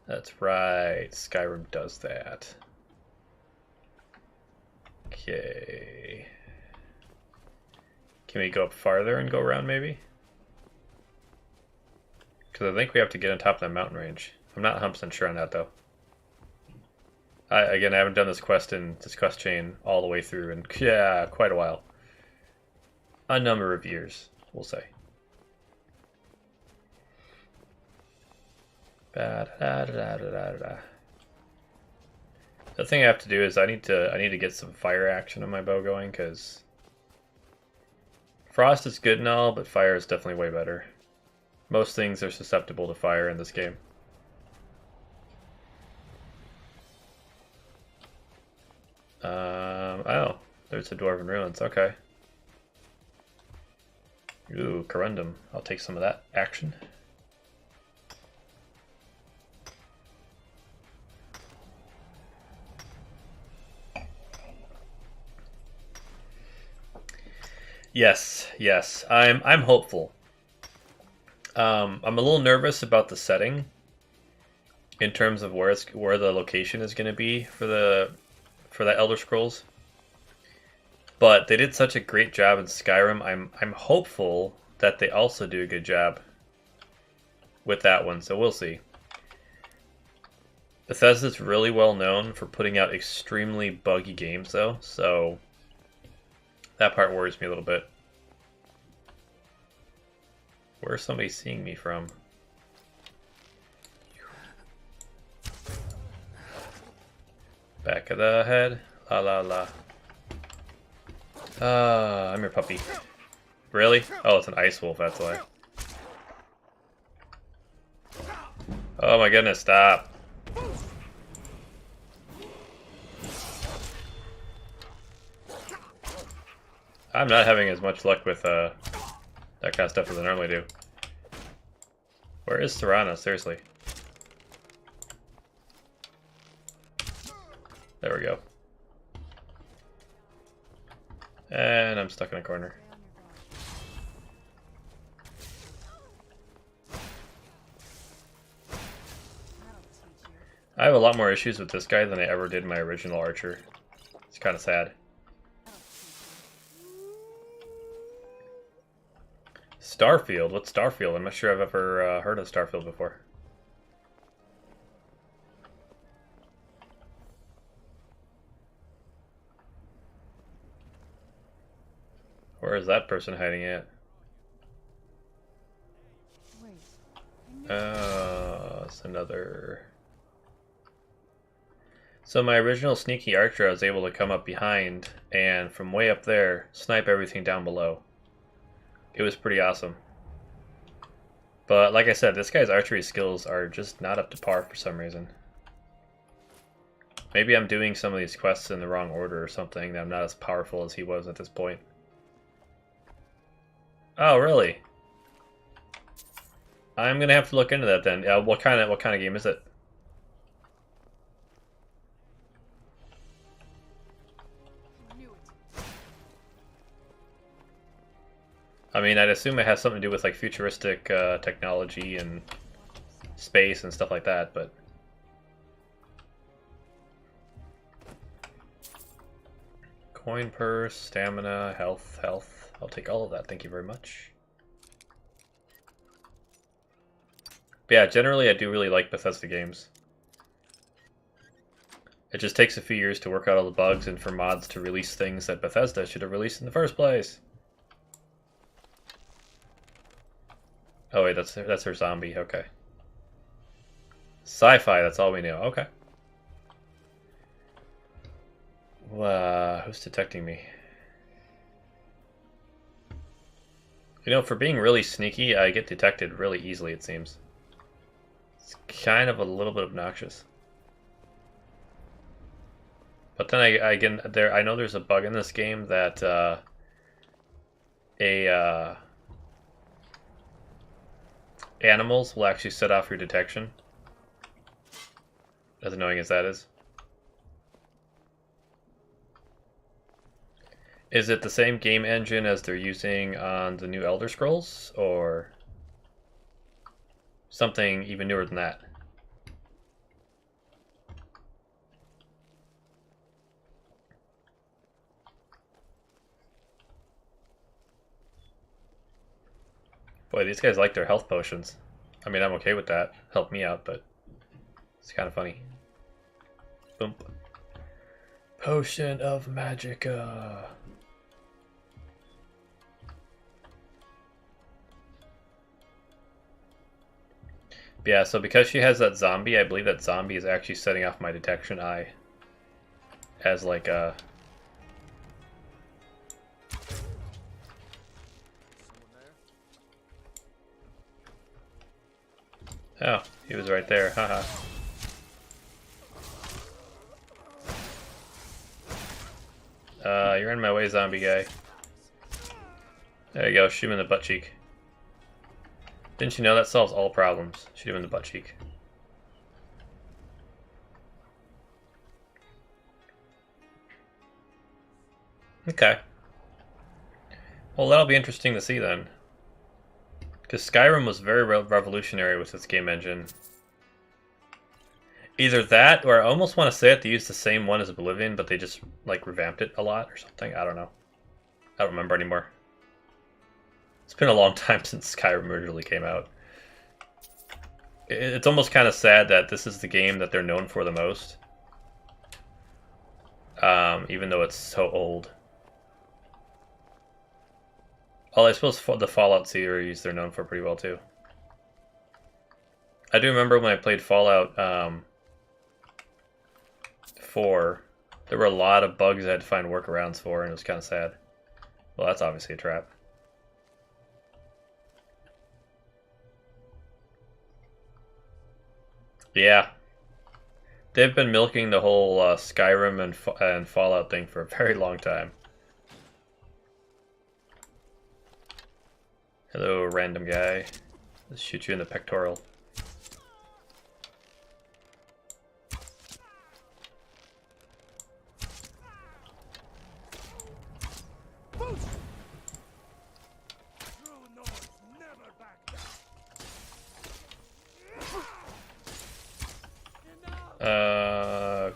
That's right. Skyrim does that. Okay. Can we go up farther and go around, maybe? Because I think we have to get on top of that mountain range. I'm not 100% sure on that, though. Again, I haven't done this quest chain all the way through in, yeah, quite a while. A number of years, we'll say. The thing I have to do is I need to get some fire action on my bow going, because frost is good and all, but fire is definitely way better. Most things are susceptible to fire in this game. Oh, there's the Dwarven Ruins, okay. Ooh, corundum. I'll take some of that action. Yes, yes. I'm hopeful. I'm a little nervous about the setting in terms of where the location is going to be for that Elder Scrolls. But they did such a great job in Skyrim. I'm hopeful that they also do a good job with that one. So we'll see. Bethesda's really well known for putting out extremely buggy games, though. So that part worries me a little bit. Where's somebody seeing me from? Back of the head. La la la. I'm your puppy. Really? Oh, it's an ice wolf, that's why. Oh my goodness, stop. I'm not having as much luck with that kind of stuff as I normally do. Where is Serana? Seriously. There we go. And I'm stuck in a corner. I have a lot more issues with this guy than I ever did my original archer. It's kind of sad. Starfield? What's Starfield? I'm not sure I've ever heard of Starfield before. Where is that person hiding at? It's another... So my original sneaky archer, I was able to come up behind and from way up there, snipe everything down below. It was pretty awesome. But like I said, this guy's archery skills are just not up to par for some reason. Maybe I'm doing some of these quests in the wrong order or something, that I'm not as powerful as he was at this point. Oh, really? I'm gonna have to look into that then. What kind of game is it? I mean, I'd assume it has something to do with like futuristic technology and space and stuff like that, but... Coin purse, stamina, health. I'll take all of that, thank you very much. But yeah, generally I do really like Bethesda games. It just takes a few years to work out all the bugs and for mods to release things that Bethesda should have released in the first place. Oh wait, that's her zombie, okay. Sci-fi, that's all we know, okay. Who's detecting me? You know, for being really sneaky, I get detected really easily, it seems. It's kind of a little bit obnoxious. But then I know there's a bug in this game that animals will actually set off your detection. As annoying as that is. Is it the same game engine as they're using on the new Elder Scrolls, or something even newer than that? Boy, these guys like their health potions. I mean, I'm okay with that. Help me out, but it's kind of funny. Boom. Potion of Magicka. Yeah, so because she has that zombie, I believe that zombie is actually setting off my detection eye as like a... Oh, he was right there, haha. You're in my way, zombie guy. There you go, shoot him in the butt cheek. Didn't you know that solves all problems? Shoot him in the butt cheek. Okay. Well, that'll be interesting to see then. Because Skyrim was very revolutionary with its game engine. Either that, or I almost want to say it, they used the same one as Oblivion, but they just, like, revamped it a lot or something. I don't know. I don't remember anymore. It's been a long time since Skyrim originally came out. It's almost kind of sad that this is the game that they're known for the most. Even though it's so old. Well, I suppose the Fallout series they're known for pretty well too. I do remember when I played Fallout 4, there were a lot of bugs I had to find workarounds for, and it was kind of sad. Well, that's obviously a trap. Yeah. They've been milking the whole Skyrim and Fallout thing for a very long time. Hello, random guy. Let's shoot you in the pectoral.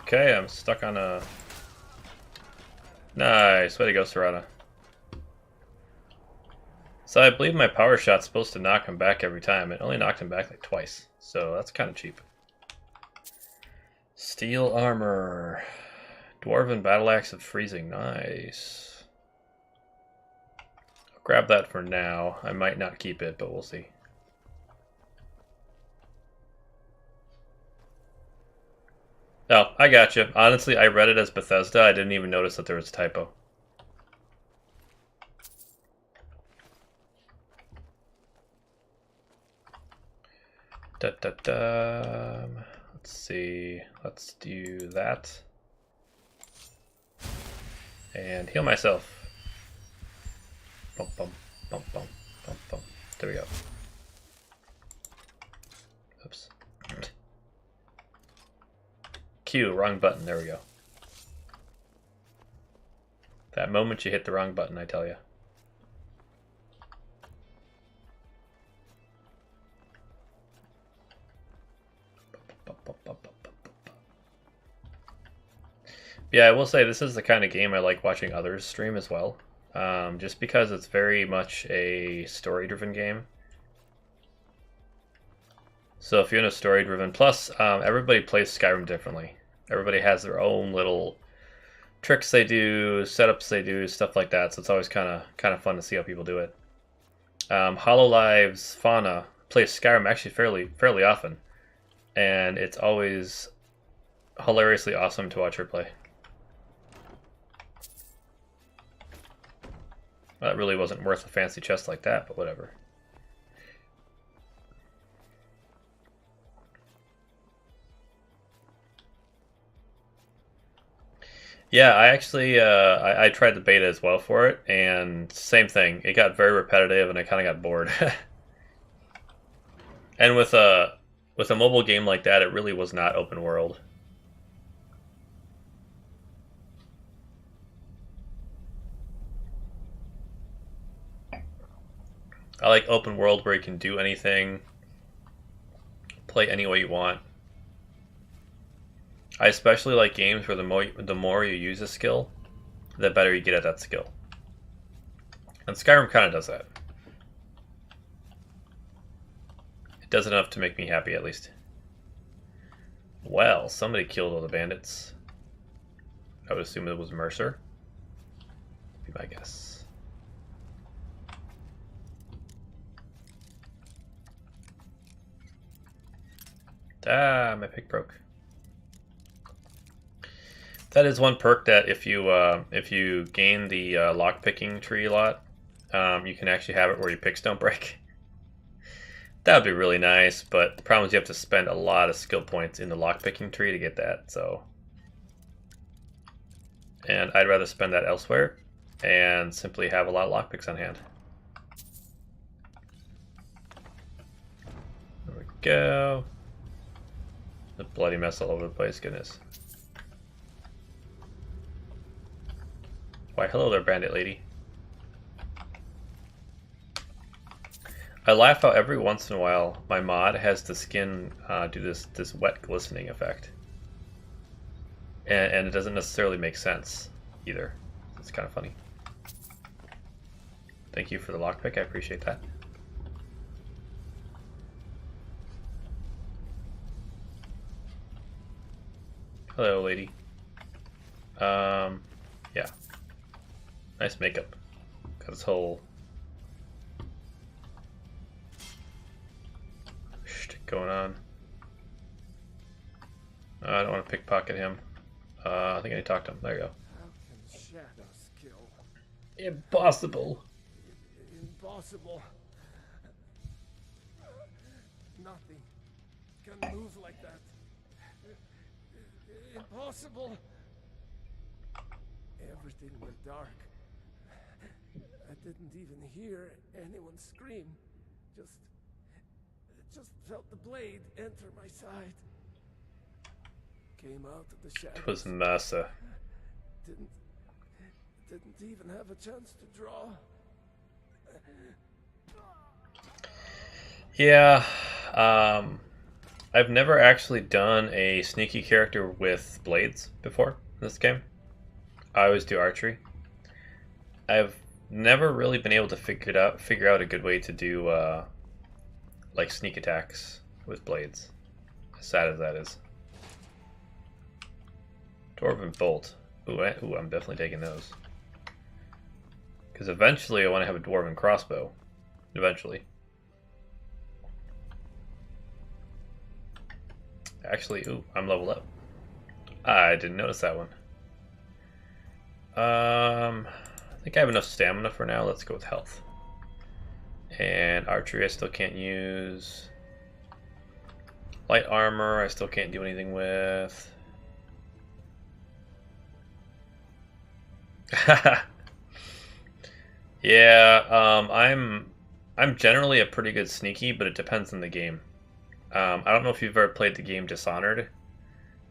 Okay, I'm stuck on a... Nice, way to go, Serrata. So I believe my power shot's supposed to knock him back every time. It only knocked him back like twice, so that's kind of cheap. Steel armor. Dwarven battle axe of freezing, nice. I'll grab that for now. I might not keep it, but we'll see. Oh, I gotcha. Honestly, I read it as Bethesda. I didn't even notice that there was a typo. Let's see. Let's do that. And heal myself. Bum, bum, bum, bum, bum, bum. There we go. Oops. Q, wrong button. There we go. That moment you hit the wrong button, I tell you. Yeah, I will say this is the kind of game I like watching others stream as well. Just because it's very much a story-driven game. So if you're in a story-driven... Plus, everybody plays Skyrim differently. Everybody has their own little tricks they do, setups they do, stuff like that. So it's always kind of fun to see how people do it. HoloLive's Fauna plays Skyrim actually fairly often. And it's always hilariously awesome to watch her play. Well, that really wasn't worth a fancy chest like that, but whatever. Yeah, I actually I tried the beta as well for it, and same thing. It got very repetitive, and I kind of got bored. And with a mobile game like that, it really was not open world. I like open world where you can do anything, play any way you want. I especially like games where the more you use a skill, the better you get at that skill. And Skyrim kind of does that. It does enough to make me happy, at least. Well, somebody killed all the bandits. I would assume it was Mercer. Be my guess. Ah, my pick broke. That is one perk that if you gain the lockpicking tree a lot, you can actually have it where your picks don't break. That would be really nice, but the problem is you have to spend a lot of skill points in the lockpicking tree to get that. So, and I'd rather spend that elsewhere and simply have a lot of lockpicks on hand. go. A bloody mess all over the place, goodness. Why, hello there, bandit lady. I laugh how every once in a while my mod has the skin do this wet glistening effect. And it doesn't necessarily make sense either. It's kind of funny. Thank you for the lockpick, I appreciate that. Hello, lady. Yeah. Nice makeup. Got this whole shtick going on. I don't want to pickpocket him. I think I need to talk to him. There you go. How can shadows kill? Impossible. Impossible. Nothing can move like that. Impossible. Everything went dark. I didn't even hear anyone scream. Just felt the blade enter my side. Came out of the shadows. It was massa. Didn't even have a chance to draw. Yeah, I've never actually done a sneaky character with blades before in this game. I always do archery. I've never really been able to figure out a good way to do like sneak attacks with blades. As sad as that is. Dwarven bolt. Ooh, I'm definitely taking those. Because eventually I want to have a dwarven crossbow. Eventually. Actually, ooh, I'm leveled up. I didn't notice that one. I think I have enough stamina for now. Let's go with health. And archery I still can't use. Light armor I still can't do anything with. Yeah, I'm generally a pretty good sneaky, but it depends on the game. I don't know if you've ever played the game Dishonored.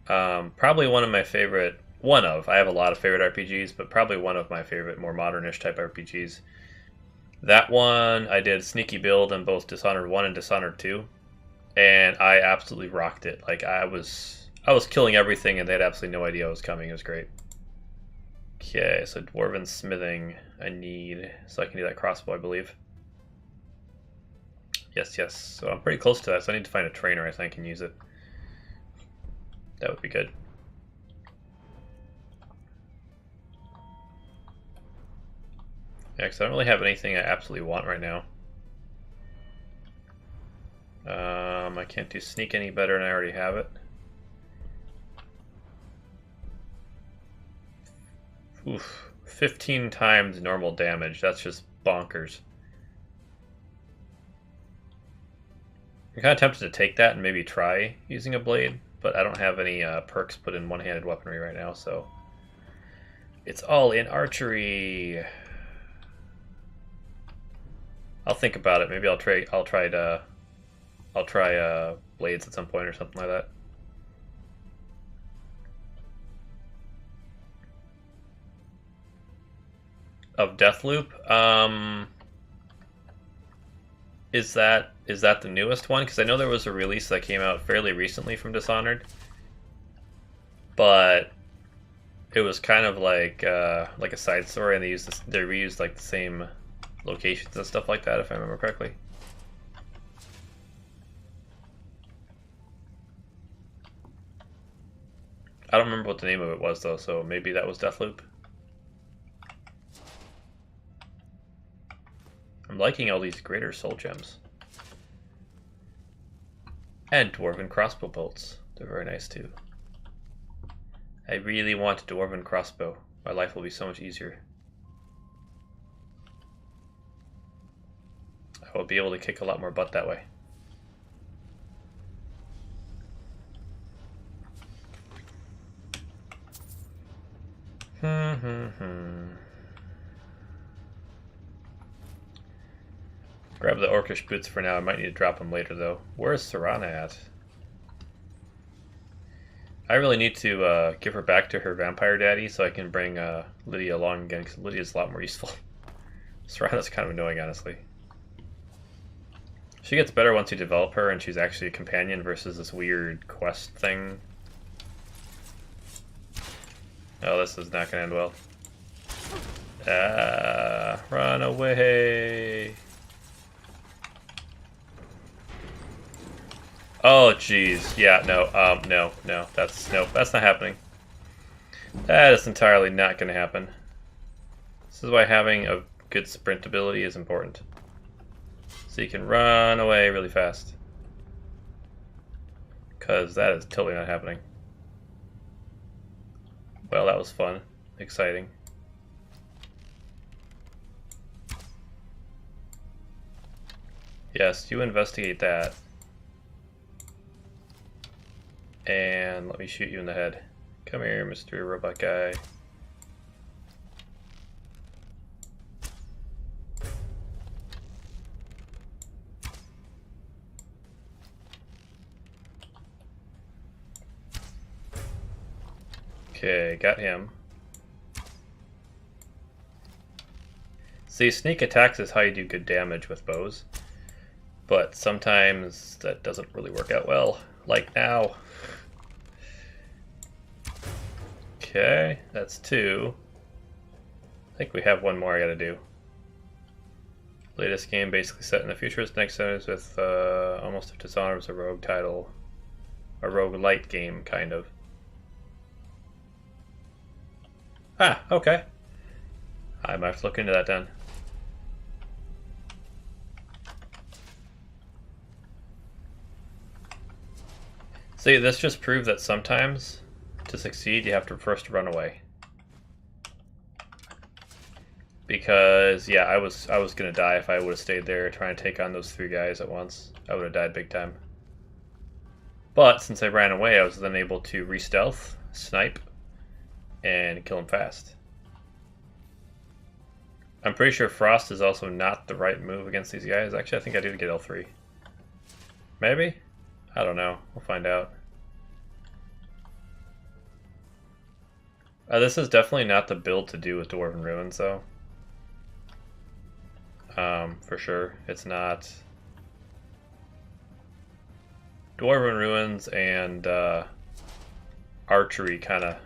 Probably one of my favorite. I have a lot of favorite RPGs, but probably one of my favorite more modernish type RPGs. That one I did sneaky build in both Dishonored 1 and Dishonored 2, and I absolutely rocked it. Like I was killing everything, and they had absolutely no idea I was coming. It was great. Okay, so dwarven smithing I need, so I can do that crossbow, I believe. Yes. So I'm pretty close to that, so I need to find a trainer, I think, and use it. That would be good. Yeah, because I don't really have anything I absolutely want right now. I can't do sneak any better, and I already have it. Oof, 15 times normal damage. That's just bonkers. I'm kind of tempted to take that and maybe try using a blade, but I don't have any perks put in one-handed weaponry right now, so it's all in archery. I'll think about it. Maybe I'll try blades at some point or something like that. Of Deathloop, is that the newest one? Because I know there was a release that came out fairly recently from Dishonored, but it was kind of like a side story, and they reused like the same locations and stuff like that, if I remember correctly. I don't remember what the name of it was though, so maybe that was Deathloop. I'm liking all these greater soul gems. And dwarven crossbow bolts. They're very nice too. I really want a dwarven crossbow. My life will be so much easier. I will be able to kick a lot more butt that way. Grab the orcish boots for now. I might need to drop them later, though. Where's Serana at? I really need to give her back to her vampire daddy so I can bring Lydia along again, because Lydia's a lot more useful. Serana's kind of annoying, honestly. She gets better once you develop her and she's actually a companion versus this weird quest thing. Oh, this is not going to end well. Run away! Oh, jeez. Yeah, no, no. That's not happening. That is entirely not going to happen. This is why having a good sprint ability is important. So you can run away really fast. Because that is totally not happening. Well, that was fun. Exciting. Yes, you investigate that. And let me shoot you in the head. Come here, Mr. Robot Guy. Okay, got him. See, sneak attacks is how you do good damage with bows. But sometimes that doesn't really work out well. Like now. Okay, that's 2. I think we have one more I gotta do. Latest game basically set in the futurist next sentence with almost if Dishonored was a rogue title. A roguelite game, kind of. Ah, okay. I might have to look into that then. See, this just proved that sometimes to succeed you have to first run away. Because yeah, I was gonna die if I would have stayed there trying to take on those 3 guys at once. I would have died big time. But since I ran away, I was then able to re-stealth, snipe, and kill him fast. I'm pretty sure Frost is also not the right move against these guys. Actually, I think I do get L3. Maybe? I don't know. We'll find out. This is definitely not the build to do with Dwarven Ruins, though. For sure. It's not. Dwarven Ruins and archery kind of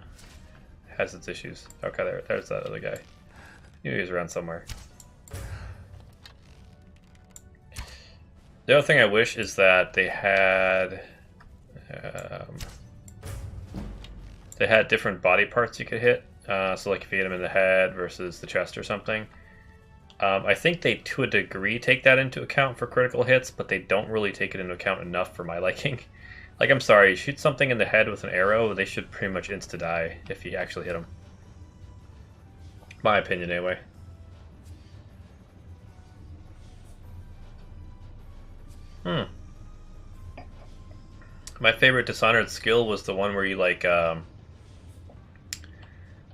has its issues. Okay, there's that other guy. He was around somewhere. The other thing I wish is that they had different body parts you could hit. So like if you hit him in the head versus the chest or something. I think they, to a degree, take that into account for critical hits, but they don't really take it into account enough for my liking. Like, I'm sorry, shoot something in the head with an arrow, they should pretty much insta-die if you actually hit them. My opinion, anyway. My favorite Dishonored skill was the one where you, like,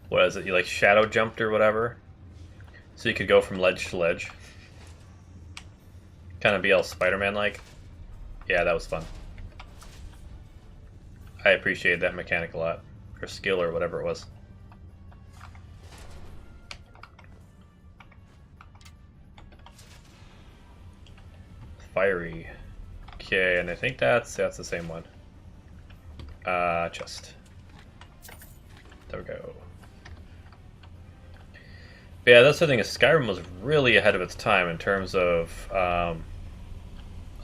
what is it? You, like, shadow jumped or whatever. So you could go from ledge to ledge. Kind of be all Spider-Man-like. Yeah, that was fun. I appreciated that mechanic a lot. Or skill or whatever it was. Fiery. Okay, and I think that's the same one. Chest. There we go. But yeah, that's the thing, is Skyrim was really ahead of its time in terms of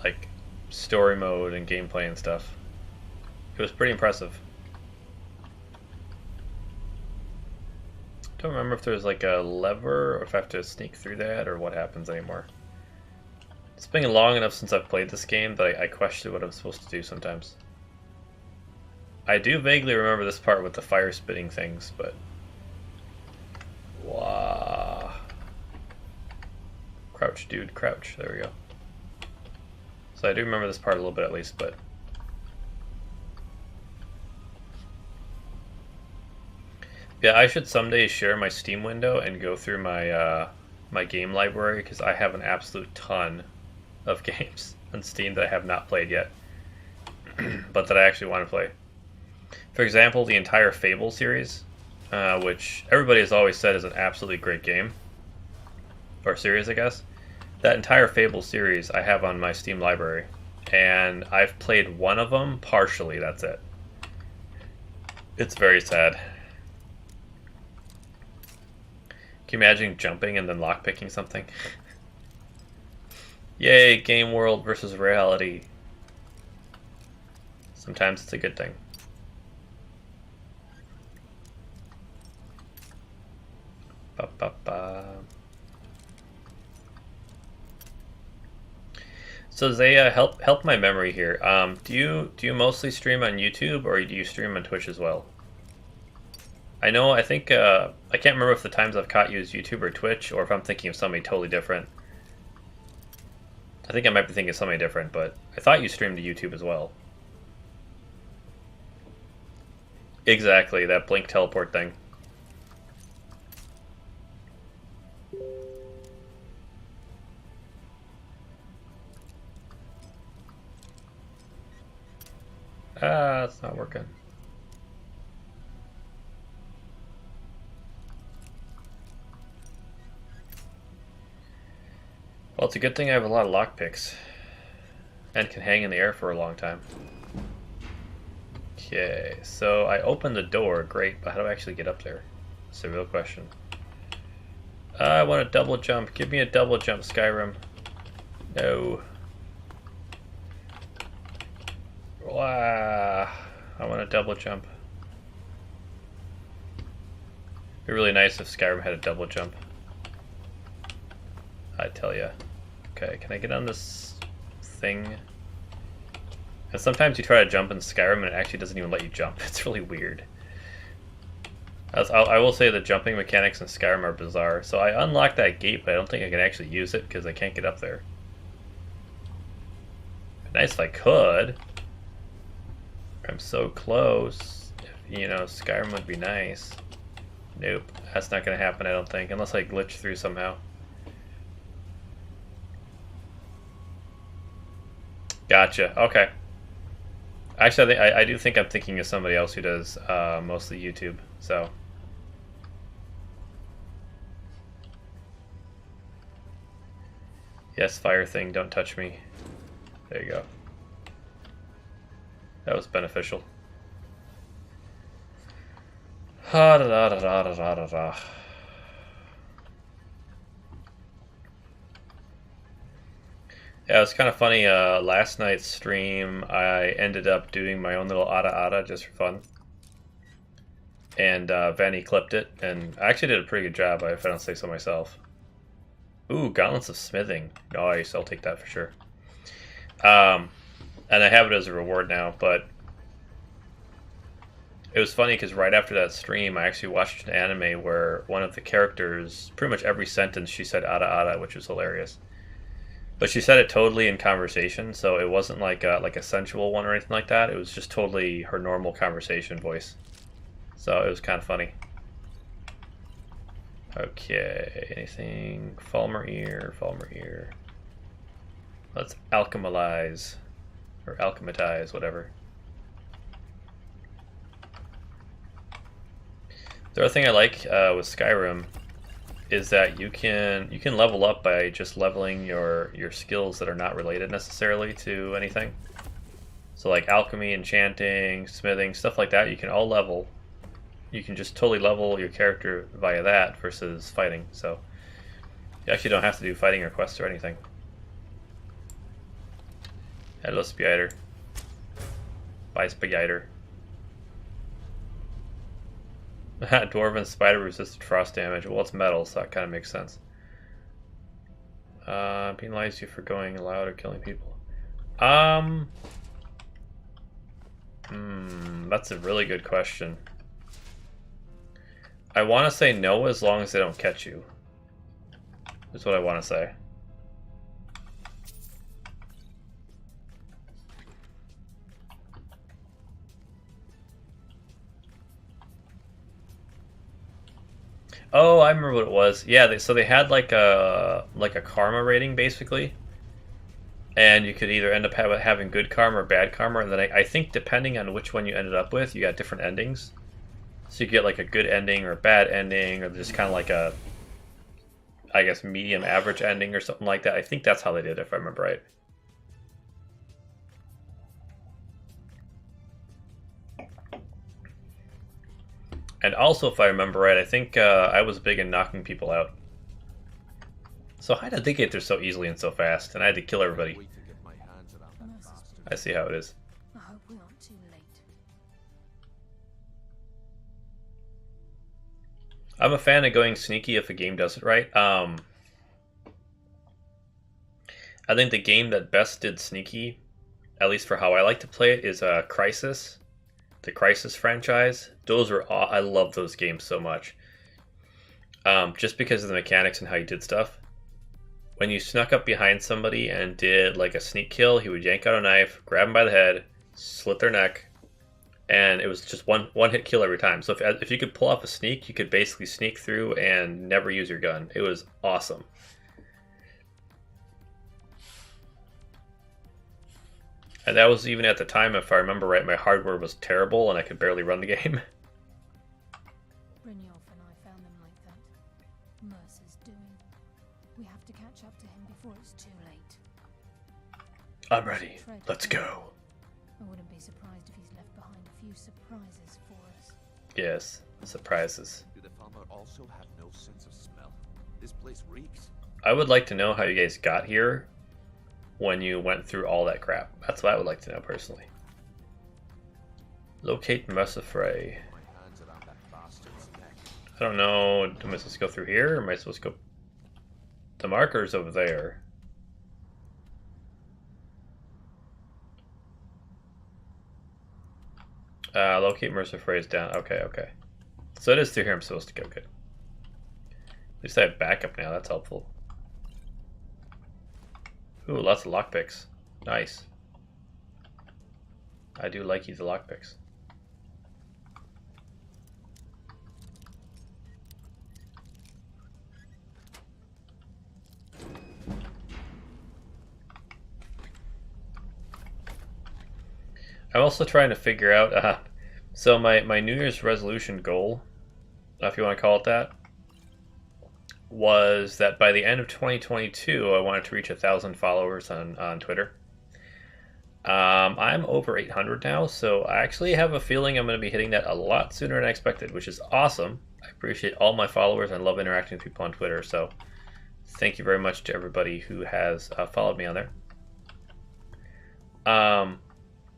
like story mode and gameplay and stuff. It was pretty impressive. Don't remember if there's like a lever or if I have to sneak through that or what happens anymore. It's been long enough since I've played this game that I question what I'm supposed to do sometimes. I do vaguely remember this part with the fire spitting things, but... Wow. Crouch, dude, crouch. There we go. So I do remember this part a little bit at least, but... Yeah, I should someday share my Steam window and go through my my game library, because I have an absolute ton of games on Steam that I have not played yet, but that I actually want to play. For example, the entire Fable series, which everybody has always said is an absolutely great game, or series, I guess. That entire Fable series I have on my Steam library, and I've played one of them partially, that's it. It's very sad. Can you imagine jumping and then lockpicking something? Yay, game world versus reality. Sometimes it's a good thing. Ba, ba, ba. So Zaya, help my memory here. Do you mostly stream on YouTube, or do you stream on Twitch as well? I think I can't remember if the times I've caught you as YouTube or Twitch, or if I'm thinking of somebody totally different. I think I might be thinking of somebody different, but I thought you streamed to YouTube as well. Exactly, that blink teleport thing. Ah, it's not working. Well, it's a good thing I have a lot of lockpicks and can hang in the air for a long time. Okay, so I opened the door, great, but how do I actually get up there? That's the real question. I want a double jump. Give me a double jump, Skyrim. No. Wow. I want a double jump. It'd be really nice if Skyrim had a double jump. I tell ya. Okay, can I get on this thing? And sometimes you try to jump in Skyrim and it actually doesn't even let you jump. It's really weird. I will say the jumping mechanics in Skyrim are bizarre. So I unlocked that gate, but I don't think I can actually use it because I can't get up there. Nice if I could. I'm so close. You know, Skyrim would be nice. Nope, that's not going to happen, I don't think, unless I glitch through somehow. Gotcha, okay. Actually, I do think I'm thinking of somebody else who does mostly YouTube, so. Yes, fire thing, don't touch me. There you go. That was beneficial. Ha da da da da da da da. Yeah, it was kind of funny. Last night's stream, I ended up doing my own little ada just for fun. And Vanny clipped it, and I actually did a pretty good job, if I don't say so myself. Ooh, Gauntlets of Smithing. Nice, I'll take that for sure. And I have it as a reward now, but it was funny because right after that stream, I actually watched an anime where one of the characters, pretty much every sentence she said ada, which was hilarious. But she said it totally in conversation, so it wasn't like a sensual one or anything like that. It was just totally her normal conversation voice. So it was kind of funny. Okay, anything? Falmer ear. Let's alchemalize. Or alchematize, whatever. The other thing I like with Skyrim is that you can level up by just leveling your skills that are not related necessarily to anything. So like alchemy, enchanting, smithing, stuff like that, you can all level. You can just totally level your character via that versus fighting. So you actually don't have to do fighting or quests or anything. Hello, Spider. Bye, Spider. Dwarven spider resisted frost damage. Well, it's metal, so that kind of makes sense. Penalize you for going loud or killing people. That's a really good question. I want to say no as long as they don't catch you. That's what I want to say. Oh, I remember what it was. Yeah, so they had like a karma rating basically, and you could either end up having good karma or bad karma, and then I think depending on which one you ended up with, you got different endings. So you get like a good ending or a bad ending, or just kind of like a, I guess, medium average ending or something like that. I think that's how they did it, if I remember right. And also, if I remember right, I think I was big in knocking people out. So how did they get there so easily and so fast? And I had to kill everybody. I see how it is. I hope we aren't too late. I'm a fan of going sneaky if a game does it right. I think the game that best did sneaky, at least for how I like to play it, is Crysis. The Crysis franchise. Those are I love those games so much. Just because of the mechanics and how you did stuff. When you snuck up behind somebody and did like a sneak kill, he would yank out a knife, grab them by the head, slit their neck, and it was just one hit kill every time. So if you could pull off a sneak, you could basically sneak through and never use your gun. It was awesome. And that was even at the time, if I remember right, my hardware was terrible and I could barely run the game. Brynjolf and I found them like that. Mercer's doing. We have to catch up to him before it's too late. I'm ready. Let's go. I wouldn't be surprised if he's left behind a few surprises for us. Yes, surprises. Do the farmer also have no sense of smell? This place reeks. I would like to know how you guys got here when you went through all that crap. That's what I would like to know personally. Locate Mercer Frey. My hands around that bastard's neck. I don't know. Am I supposed to go through here, or am I supposed to go? The marker's over there. Locate Mercer Frey is down. Okay, okay. So it is through here I'm supposed to go. Good. At least I have backup now. That's helpful. Ooh, lots of lockpicks. Nice. I do like the lockpicks. I'm also trying to figure out, so my New Year's resolution goal, if you want to call it that, was that by the end of 2022, I wanted to reach 1,000 followers on Twitter. I'm over 800 now, so I actually have a feeling I'm going to be hitting that a lot sooner than I expected, which is awesome. I appreciate all my followers. I love interacting with people on Twitter, so thank you very much to everybody who has followed me on there.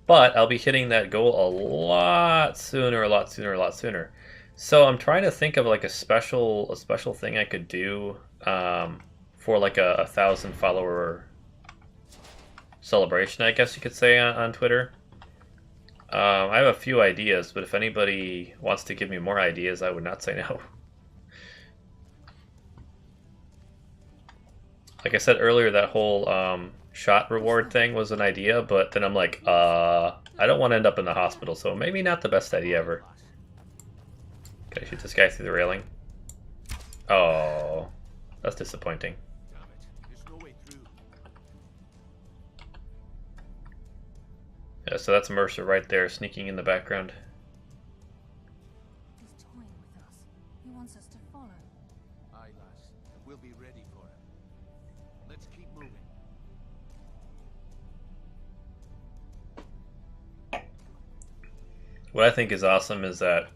But I'll be hitting that goal a lot sooner. So I'm trying to think of like a special thing I could do for like a 1,000 follower celebration, I guess you could say, on Twitter. I have a few ideas, but if anybody wants to give me more ideas, I would not say no. Like I said earlier, that whole shot reward thing was an idea, but then I'm like, I don't want to end up in the hospital, so maybe not the best idea ever. Can I shoot this guy through the railing? Oh, that's disappointing. Damn it. There's no way through. Yeah, so that's Mercer right there, sneaking in the background. He's toying with us. He wants us to follow. Aye, lass. We'll be ready for him. Let's keep moving. What I think is awesome is that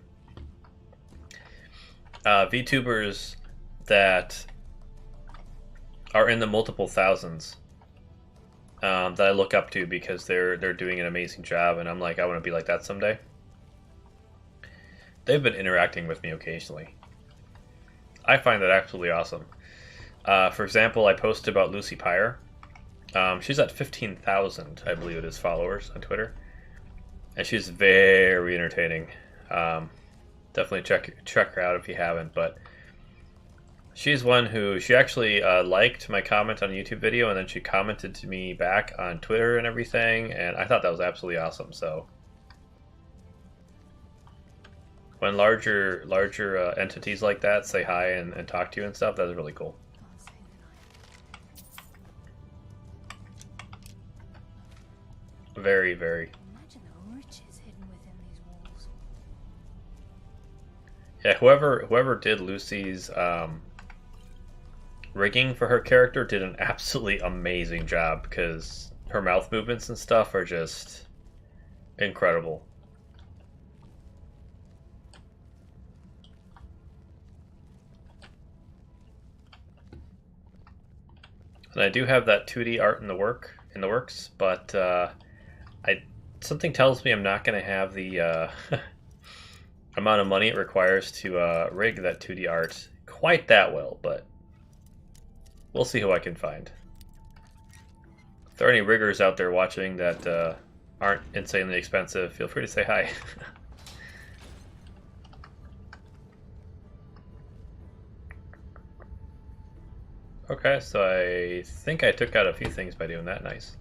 VTubers that are in the multiple thousands that I look up to because they're doing an amazing job, and I'm like, I want to be like that someday. They've been interacting with me occasionally. I find that absolutely awesome. For example, I posted about Lucy Pyre. She's at 15,000, I believe it is, followers on Twitter, and she's very entertaining. Definitely check her out if you haven't, but she's one who, she actually liked my comment on a YouTube video, and then she commented to me back on Twitter and everything, and I thought that was absolutely awesome. So when larger entities like that say hi and talk to you and stuff, that's really cool. Can't say that Very, very. Imagine the riches hidden within these walls. Yeah, whoever did Lucy's rigging for her character did an absolutely amazing job, because her mouth movements and stuff are just incredible. And I do have that 2D art in the works, but something tells me I'm not going to have the amount of money it requires to rig that 2D art quite that well, but we'll see who I can find. If there are any riggers out there watching that aren't insanely expensive, feel free to say hi. Okay, so I think I took out a few things by doing that. Nice.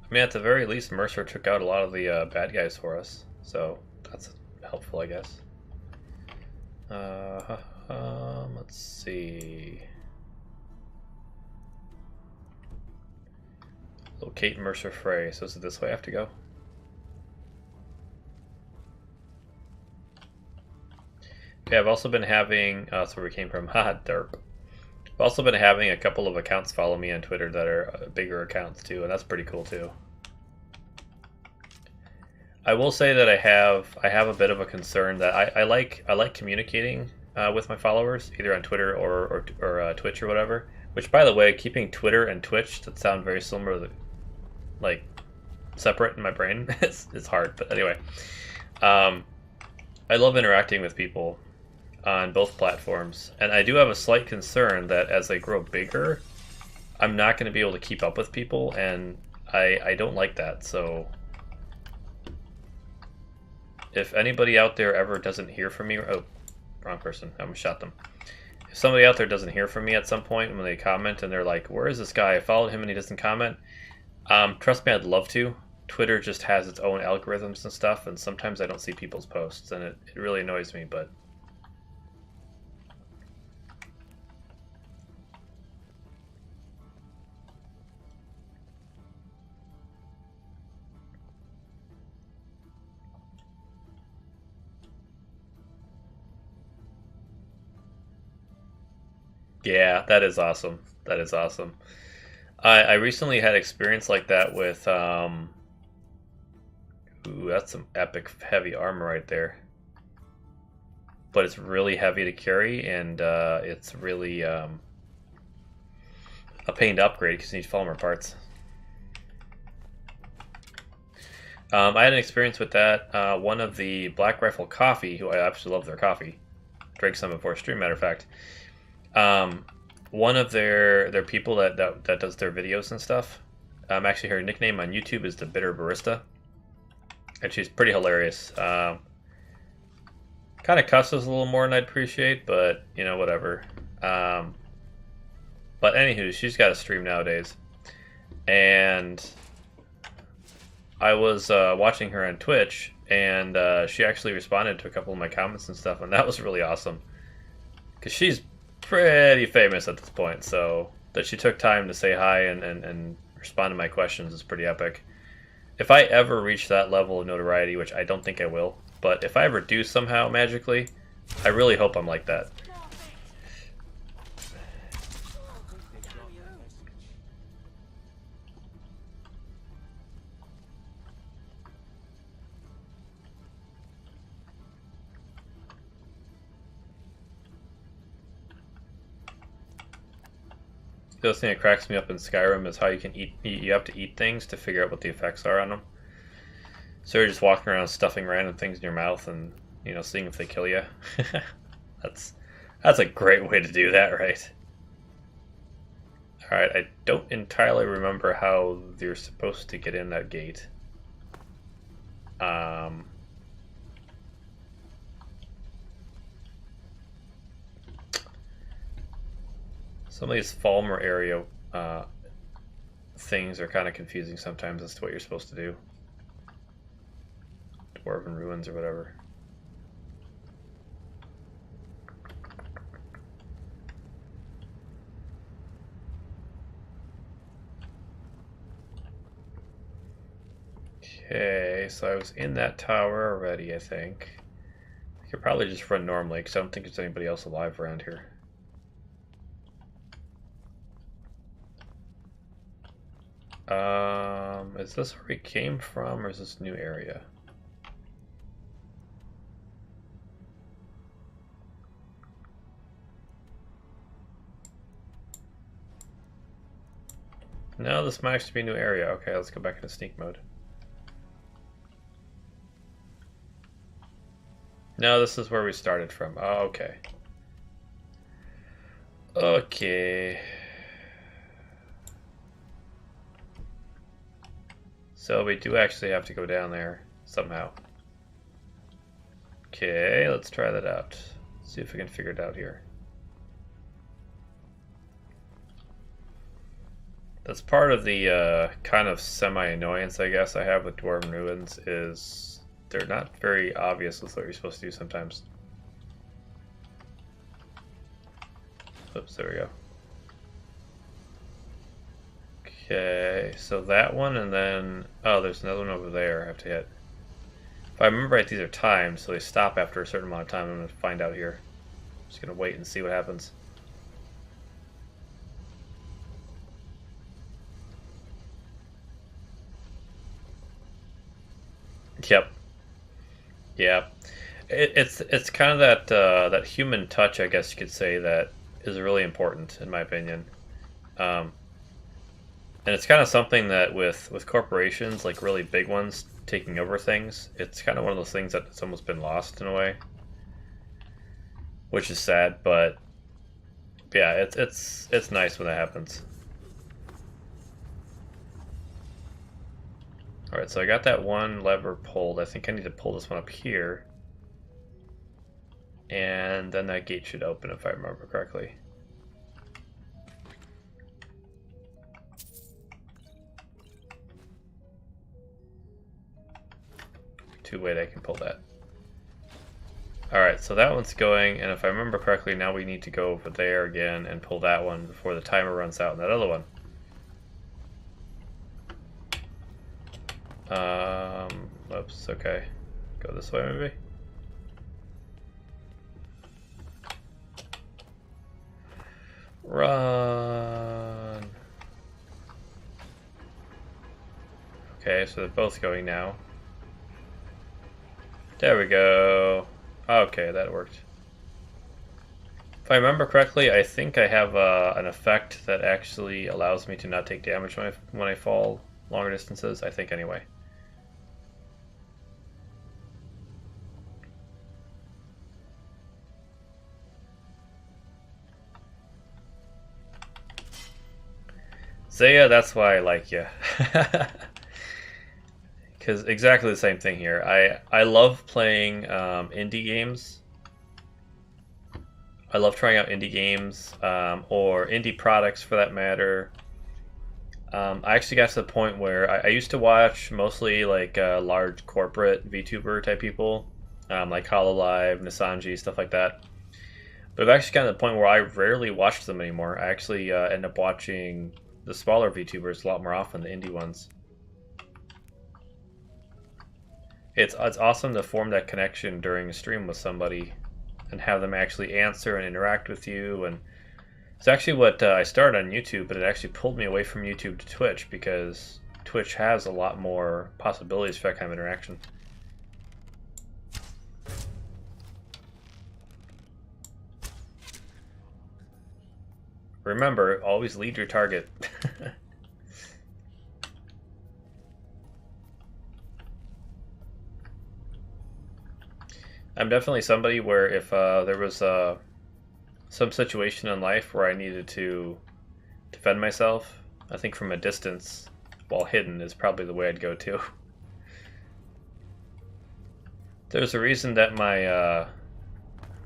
I mean, at the very least, Mercer took out a lot of the bad guys for us, so that's helpful, I guess. Let's see. Locate Mercer Frey. So is it this way I have to go? Okay, I've also been having, that's where we came from, haha, derp. I've also been having a couple of accounts follow me on Twitter that are bigger accounts too, and that's pretty cool too. I will say that I have a bit of a concern that I like communicating with my followers, either on Twitter or Twitch or whatever. Which, by the way, keeping Twitter and Twitch that sound very similar, like separate in my brain, it's hard. But anyway, I love interacting with people on both platforms, and I do have a slight concern that as they grow bigger, I'm not going to be able to keep up with people, and I don't like that. So if anybody out there ever doesn't hear from me, oh, wrong person, I almost shot them. If somebody out there doesn't hear from me at some point when they comment and they're like, where is this guy? I followed him and he doesn't comment. Trust me, I'd love to. Twitter just has its own algorithms and stuff, and sometimes I don't see people's posts, and it really annoys me, but yeah, that is awesome. That is awesome. I recently had experience like that with ooh, that's some epic heavy armor right there. But it's really heavy to carry, and it's really a pain to upgrade because you need polymer parts. I had an experience with that. One of the Black Rifle Coffee, who I absolutely love their coffee, drank some before stream, matter of fact. One of their people that does their videos and stuff. Actually, her nickname on YouTube is the Bitter Barista, and she's pretty hilarious. Kind of cusses a little more than I'd appreciate, but you know, whatever. But anywho, she's got a stream nowadays, and I was watching her on Twitch, and she actually responded to a couple of my comments and stuff, and that was really awesome because she's pretty famous at this point, so that she took time to say hi and respond to my questions is pretty epic. If I ever reach that level of notoriety, which I don't think I will, but if I ever do somehow magically, I really hope I'm like that. The other thing that cracks me up in Skyrim is how you can eat. You have to eat things to figure out what the effects are on them. So you're just walking around stuffing random things in your mouth and, you know, seeing if they kill you. That's a great way to do that, right? All right, I don't entirely remember how you're supposed to get in that gate. Some of these Falmer area things are kind of confusing sometimes as to what you're supposed to do. Dwarven ruins or whatever. Okay, so I was in that tower already, I think. I could probably just run normally, because I don't think there's anybody else alive around here. Is this where we came from, or is this new area? No, this might actually be a new area. Okay, let's go back into sneak mode. No, this is where we started from. Oh, okay. Okay. So we do actually have to go down there somehow. Okay, let's try that out. See if we can figure it out here. That's part of the kind of semi-annoyance, I guess, I have with Dwarven Ruins, is they're not very obvious with what you're supposed to do sometimes. Oops, there we go. Okay, so that one, and then... Oh, there's another one over there I have to hit. If I remember right, these are timed, so they stop after a certain amount of time. I'm going to find out here. I'm just going to wait and see what happens. Yep. Yeah. It's kind of that that human touch, I guess you could say, that is really important in my opinion. And it's kind of something that with corporations, like really big ones taking over things, it's kind of one of those things that's almost been lost in a way, which is sad. But yeah, it's nice when that happens. Alright, so I got that one lever pulled. I think I need to pull this one up here. And then that gate should open if I remember correctly. Two-way I can pull that. Alright, so that one's going, and if I remember correctly, now we need to go over there again and pull that one before the timer runs out on that other one. Oops, okay. Go this way, maybe? Run! Okay, so they're both going now. There we go. Okay, that worked. If I remember correctly, I think I have an effect that actually allows me to not take damage when I fall longer distances, I think anyway. Zaya, that's why I like you. Because exactly the same thing here. I love playing indie games. I love trying out indie games, or indie products for that matter. I actually got to the point where I used to watch mostly like large corporate VTuber type people, like HoloLive, Nisanji, stuff like that. But I've actually gotten to the point where I rarely watch them anymore. I actually end up watching the smaller VTubers a lot more often than the indie ones. It's awesome to form that connection during a stream with somebody and have them actually answer and interact with you. And it's actually what I started on YouTube, but it actually pulled me away from YouTube to Twitch because Twitch has a lot more possibilities for that kind of interaction. Remember, always lead your target. I'm definitely somebody where if there was some situation in life where I needed to defend myself, I think from a distance while hidden is probably the way I'd go to. There's a reason that my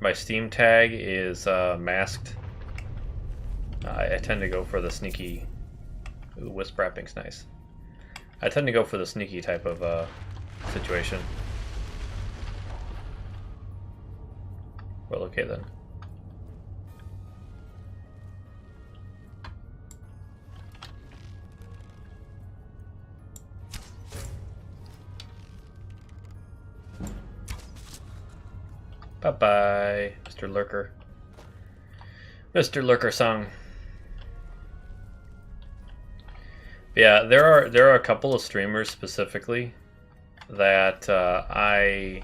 my Steam tag is masked. I tend to go for the sneaky. Ooh, wisp wrapping's nice. I tend to go for the sneaky type of situation. Well, okay then. Bye-bye, Mr. Lurker. Mr. Lurker song. Yeah, there are a couple of streamers specifically that I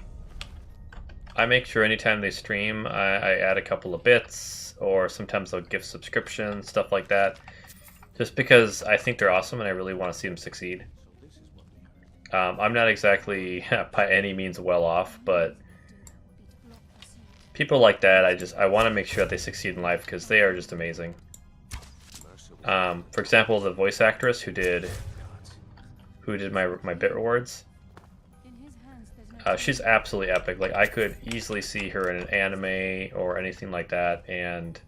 make sure anytime they stream, I add a couple of bits, or sometimes I'll gift subscriptions, stuff like that. Just because I think they're awesome and I really want to see them succeed. I'm not exactly by any means well off, but people like that, I want to make sure that they succeed in life because they are just amazing. For example, the voice actress who did my bit rewards, she's absolutely epic. Like, I could easily see her in an anime or anything like that, and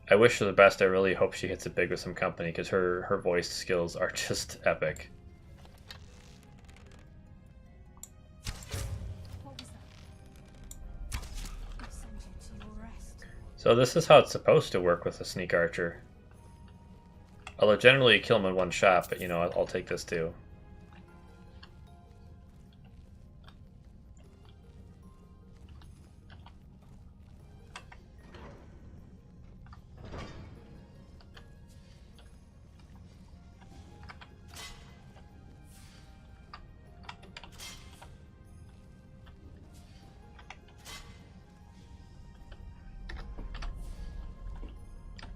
I wish her the best. I really hope she hits it big with some company because her voice skills are just epic. So this is how it's supposed to work with a sneak archer. Although generally you kill him in one shot, but you know, I'll take this too.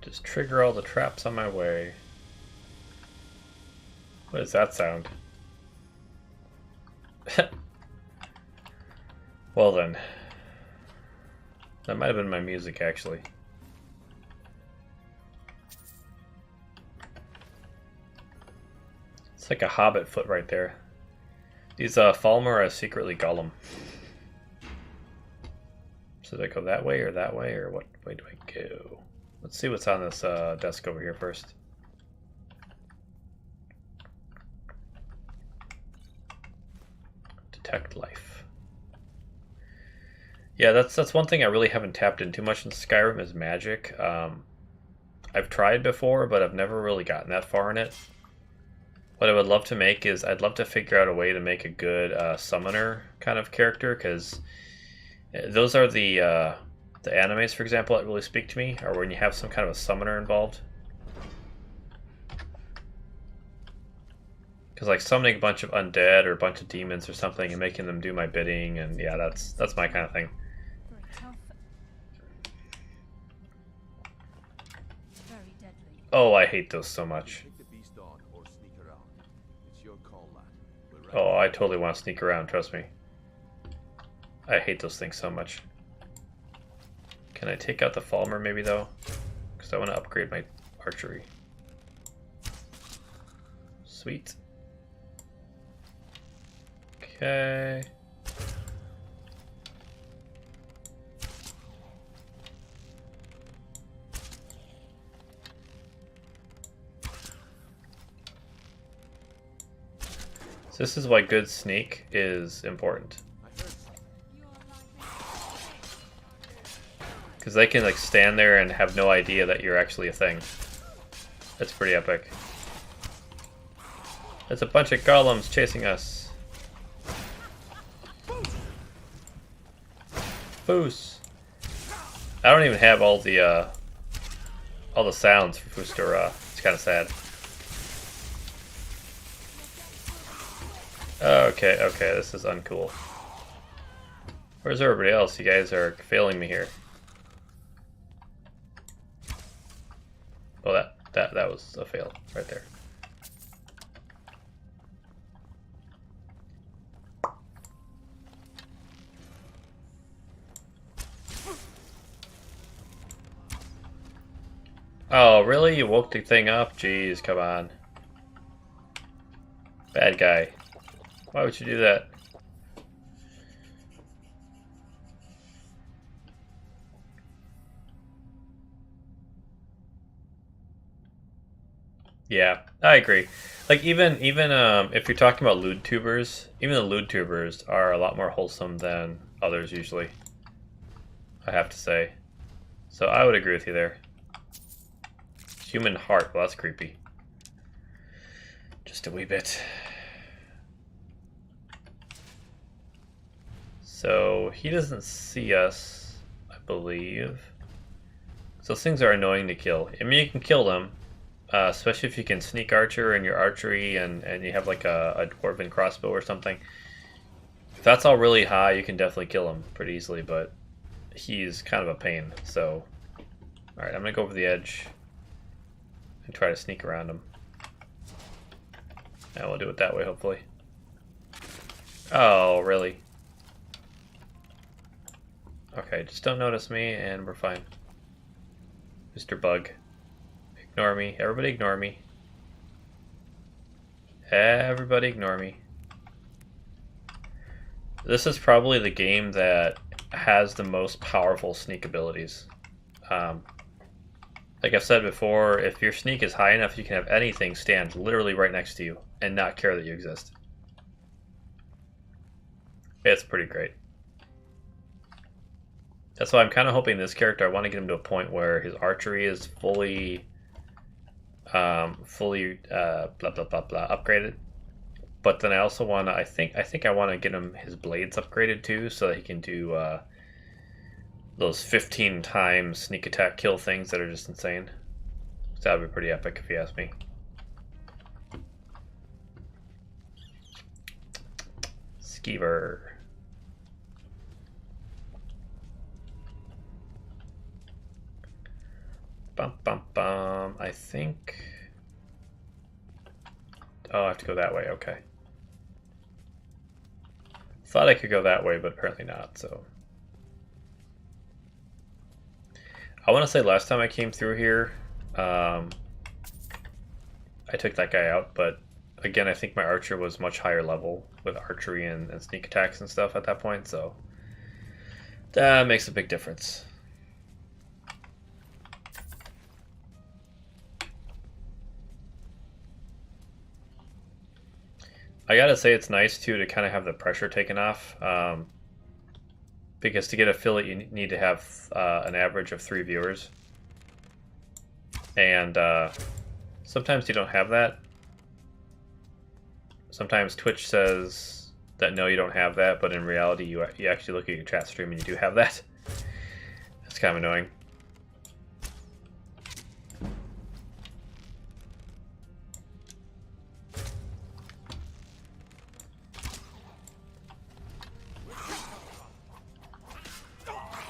Just trigger all the traps on my way. What does that sound? Well then. That might have been my music, actually. It's like a hobbit foot right there. These Falmer are secretly Gollum. So do I go that way, or what way do I go? Let's see what's on this desk over here first. Detect life. Yeah, that's one thing I really haven't tapped into much in Skyrim is magic. I've tried before, but I've never really gotten that far in it. What I would love to make is I'd love to figure out a way to make a good summoner kind of character, because those are the animes, for example, that really speak to me, or when you have some kind of a summoner involved. Because like summoning a bunch of undead or a bunch of demons or something and making them do my bidding, and yeah, that's my kind of thing. Oh, I hate those so much. Oh, I totally want to sneak around, trust me. I hate those things so much. Can I take out the Falmer maybe though? Because I want to upgrade my archery. Sweet. Okay. So this is why good sneak is important. Because they can like stand there and have no idea that you're actually a thing. That's pretty epic. There's a bunch of golems chasing us. Foos. I don't even have all the sounds for Fustora. It's kind of sad. Okay, this is uncool. Where's everybody else? You guys are failing me here. Oh, that was a fail right there. Oh, really? You woke the thing up? Jeez, come on. Bad guy. Why would you do that? Yeah, I agree. Like even if you're talking about lewd tubers, even the lewd tubers are a lot more wholesome than others usually. I have to say. So I would agree with you there. Human heart, well, that's creepy. Just a wee bit. So he doesn't see us, I believe. So those things are annoying to kill. I mean, you can kill them, especially if you can sneak archer in your archery and you have like a dwarven crossbow or something. If that's all really high, you can definitely kill him pretty easily, but he's kind of a pain. So, alright, I'm going to go over the edge and try to sneak around him. And we'll do it that way, hopefully. Oh, really? Okay, just don't notice me and we're fine. Mr. Bug. Ignore me. Everybody ignore me. Everybody ignore me. This is probably the game that has the most powerful sneak abilities. Like I've said before, if your sneak is high enough, you can have anything stand literally right next to you and not care that you exist. It's pretty great. That's why I'm kind of hoping this character, I want to get him to a point where his archery is fully blah blah blah blah upgraded. But then I also want to, I think I want to get him his blades upgraded too, so that he can do those 15 times sneak attack kill things that are just insane. So that would be pretty epic if you ask me. Skeever. Bum bum bum. I think. Oh, I have to go that way. Okay. Thought I could go that way, but apparently not. So. I want to say last time I came through here, I took that guy out, but again, I think my archer was much higher level with archery and sneak attacks and stuff at that point, so that makes a big difference. I gotta say it's nice too to kind of have the pressure taken off. Because to get affiliate, you need to have an average of 3 viewers. And sometimes you don't have that. Sometimes Twitch says that no, you don't have that, but in reality, you actually look at your chat stream and you do have that. It's kind of annoying.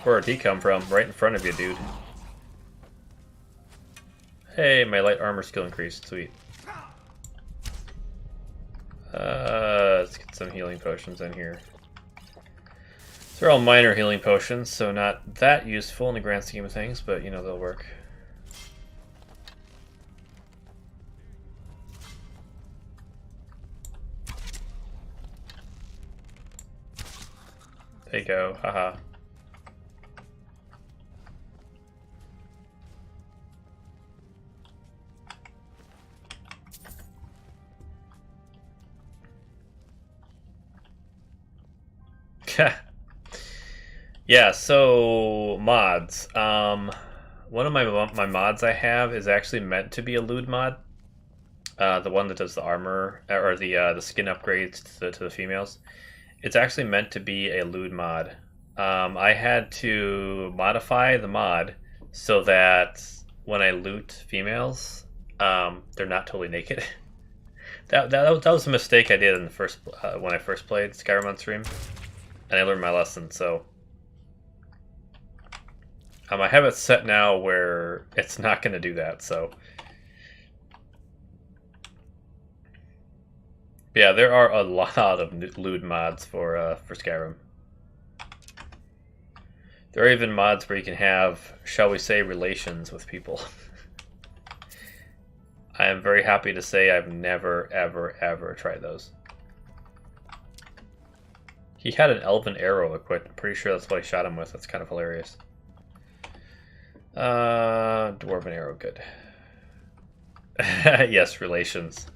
Where'd he come from? Right in front of you, dude. Hey, my light armor skill increased. Sweet. Let's get some healing potions in here. They're all minor healing potions, so not that useful in the grand scheme of things, but you know, they'll work. There you go. Haha. Yeah, so mods. One of my mods I have is actually meant to be a loot mod. The one that does the armor or the skin upgrades to the females. It's actually meant to be a lewd mod. I had to modify the mod so that when I loot females, they're not totally naked. that was a mistake I did in the first when I first played Skyrim on stream. And I learned my lesson, so I have it set now where it's not going to do that. So yeah, there are a lot of lewd mods for Skyrim. There are even mods where you can have, shall we say, relations with people. I am very happy to say I've never, ever, ever tried those. He had an elven arrow equipped. I'm pretty sure that's what I shot him with. That's kind of hilarious. Dwarven arrow, good. Yes, relations.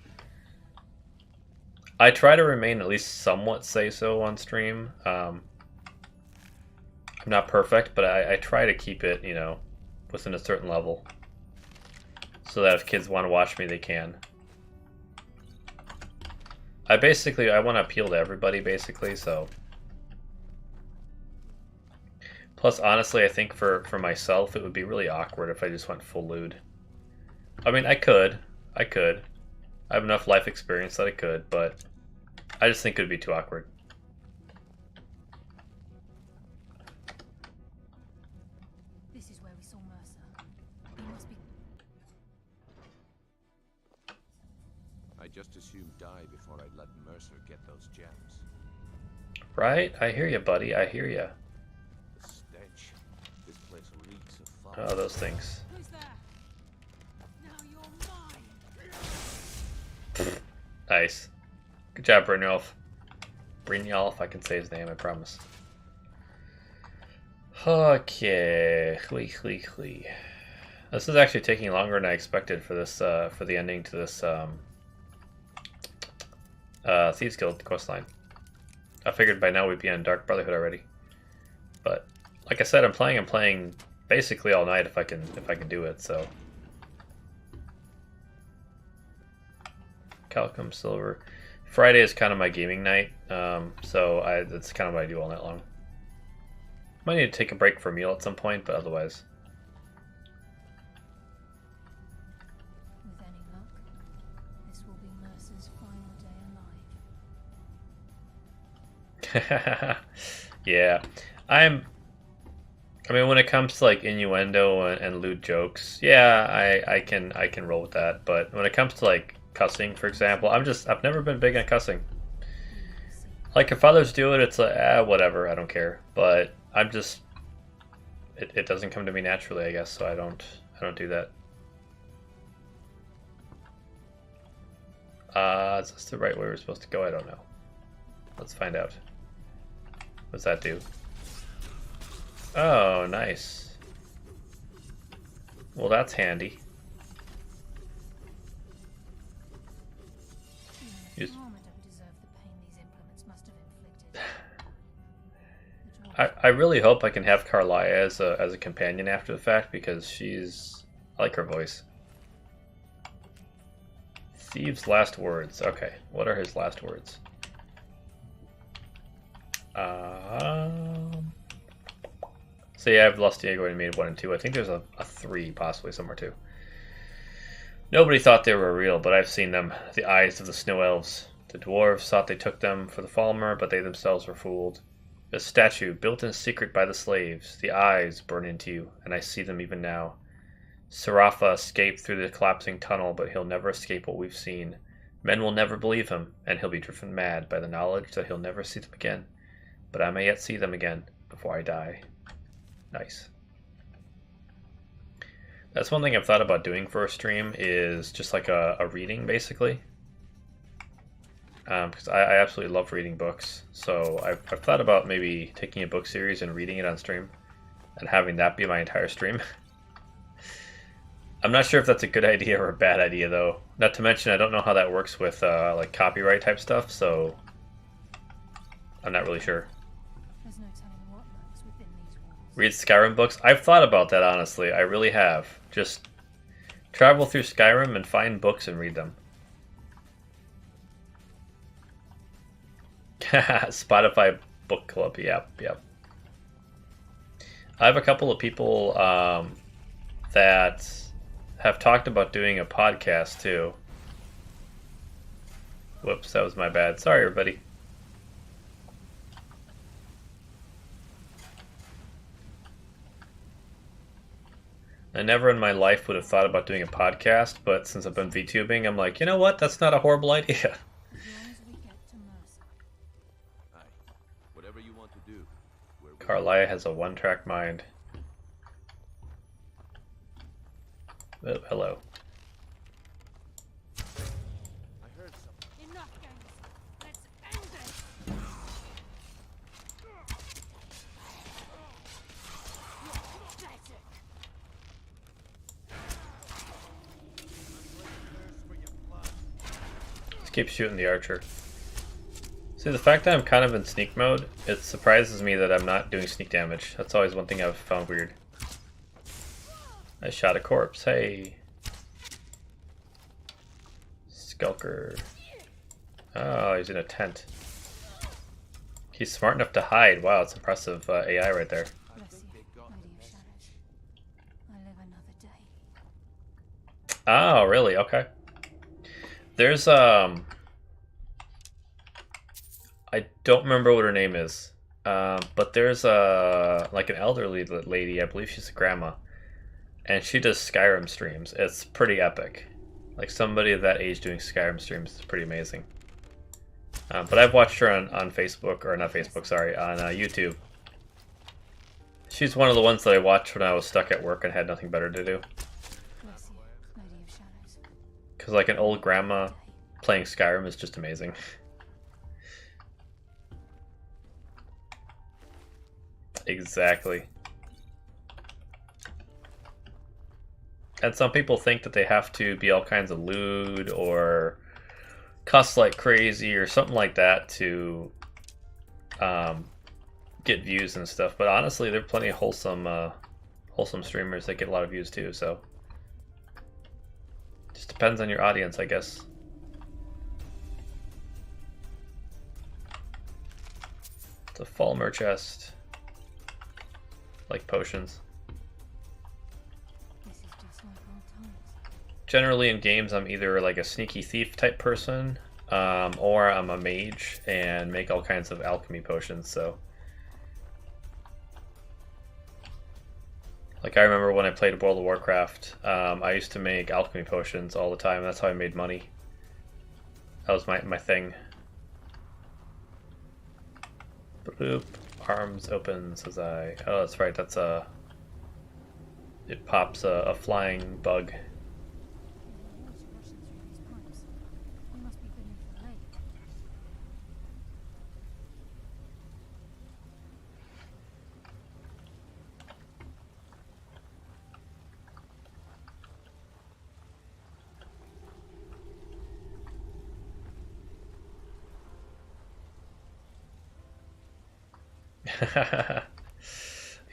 I try to remain at least somewhat say-so on stream. I'm not perfect, but I try to keep it, you know, within a certain level. So that if kids want to watch me, they can. I want to appeal to everybody, basically, so Plus, honestly, I think for myself, it would be really awkward if I just went full lewd. I mean, I could. I have enough life experience that I could, but I just think it would be too awkward. This is where we saw Mercer. He must be. I just assumed die before I'd let Mercer get those gems. Right? I hear you, buddy. I hear you. The stench. This place reeks of fire. Oh, those things. Who's there? Now you're mine. Nice. Good job, Brynjolf. Brynjolf, I can say his name, I promise. Okay. This is actually taking longer than I expected for this, for the ending to this, Thieves Guild questline. I figured by now we'd be on Dark Brotherhood already. But, like I said, I'm playing basically all night if I can do it, so. Calcum Silver. Friday is kind of my gaming night, so that's kind of what I do all night long. Might need to take a break for a meal at some point, but otherwise. With any luck, this will be Mercer's final day alive. Yeah, I mean, when it comes to like innuendo and lewd jokes, yeah, I can roll with that. But when it comes to like cussing, for example, I've never been big on cussing. Like if others do it, it's like whatever, I don't care. But I'm just, it doesn't come to me naturally, I guess. So I don't do that. Is this the right way we're supposed to go? I don't know. Let's find out. What's that do? Oh, nice. Well, that's handy. Use... I really hope I can have Carlia as a companion after the fact because I like her voice. Thieves' last words. Okay, what are his last words? So yeah, I've lost Diego and made 1 and 2. I think there's a 3 possibly somewhere too. Nobody thought they were real, but I've seen them. The eyes of the snow elves. The dwarves thought they took them for the Falmer, but they themselves were fooled. A statue built in secret by the slaves. The eyes burn into you, and I see them even now. Sarafa escaped through the collapsing tunnel, but he'll never escape what we've seen. Men will never believe him, and he'll be driven mad by the knowledge that he'll never see them again. But I may yet see them again before I die. Nice. That's one thing I've thought about doing for a stream is just like a reading, basically. Because I absolutely love reading books. So I've thought about maybe taking a book series and reading it on stream and having that be my entire stream. I'm not sure if that's a good idea or a bad idea, though. Not to mention, I don't know how that works with like copyright type stuff, so I'm not really sure. There's no telling what lurks within these walls. Read Skyrim books? I've thought about that, honestly. I really have. Just travel through Skyrim and find books and read them. Spotify book club. Yep. I have a couple of people that have talked about doing a podcast too. Whoops, that was my bad. Sorry, everybody. I never in my life would have thought about doing a podcast, but since I've been VTubing, I'm like, you know what? That's not a horrible idea. Whatever you want to do. Carlia has a one-track mind. Oh, hello. I heard something. Enough games. Let's end it. Just keep shooting the archer. See, the fact that I'm kind of in sneak mode, it surprises me that I'm not doing sneak damage. That's always one thing I've found weird. I shot a corpse. Hey. Skulker. Oh, he's in a tent. He's smart enough to hide. Wow, it's impressive AI right there. Bless you. Oh, really? Okay. There's I don't remember what her name is, but there's like an elderly lady. I believe she's a grandma, and she does Skyrim streams. It's pretty epic. Like somebody of that age doing Skyrim streams is pretty amazing. But I've watched her on Facebook, or not Facebook, sorry, on YouTube. She's one of the ones that I watched when I was stuck at work and had nothing better to do. Because like an old grandma playing Skyrim is just amazing. Exactly. And some people think that they have to be all kinds of lewd or cuss like crazy or something like that to get views and stuff. But honestly, there are plenty of wholesome streamers that get a lot of views too. So just depends on your audience, I guess. It's a Falmer chest, like potions. Generally in games, I'm either like a sneaky thief type person, or I'm a mage and make all kinds of alchemy potions. So, like I remember when I played World of Warcraft, I used to make alchemy potions all the time. That's how I made money. That was my thing. Boop. Arms opens as I... Oh, that's right. That's a... It pops a flying bug.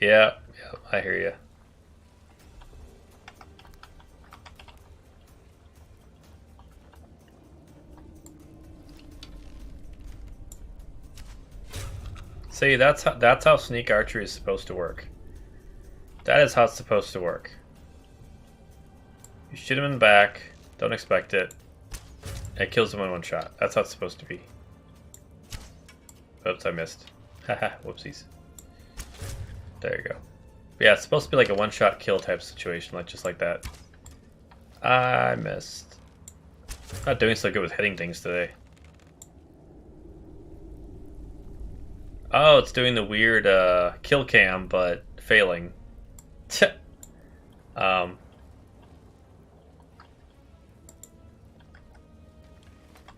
Yeah, I hear you. See, that's how sneak archery is supposed to work. That is how it's supposed to work. You shoot him in the back, don't expect it, and it kills him in one shot. That's how it's supposed to be. Oops, I missed. Haha, whoopsies. There you go. Yeah, it's supposed to be like a one-shot kill type situation, like just like that. I missed. Not doing so good with hitting things today. Oh, it's doing the weird kill cam, but failing.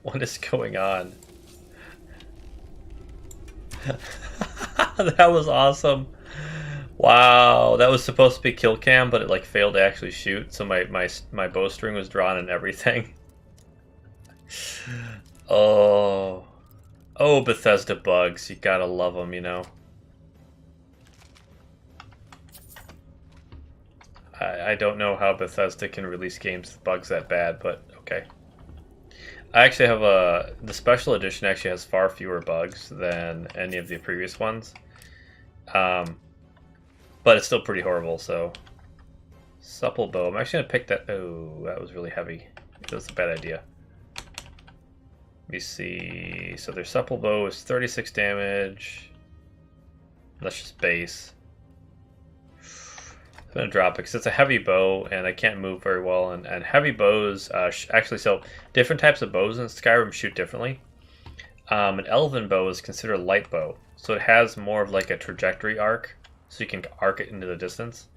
What is going on? That was awesome. Wow, that was supposed to be kill cam, but it like failed to actually shoot, so my bowstring was drawn and everything. Oh, Bethesda bugs, you gotta love them, you know. I don't know how Bethesda can release games with bugs that bad, but okay. I actually have the special edition actually has far fewer bugs than any of the previous ones. But it's still pretty horrible, so. Supple bow. I'm actually going to pick that. Oh, that was really heavy. That's a bad idea. Let me see. So their supple bow is 36 damage. That's just base. I'm going to drop it because it's a heavy bow and I can't move very well. And heavy bows, actually, so different types of bows in Skyrim shoot differently. An elven bow is considered a light bow. So it has more of like a trajectory arc. So you can arc it into the distance.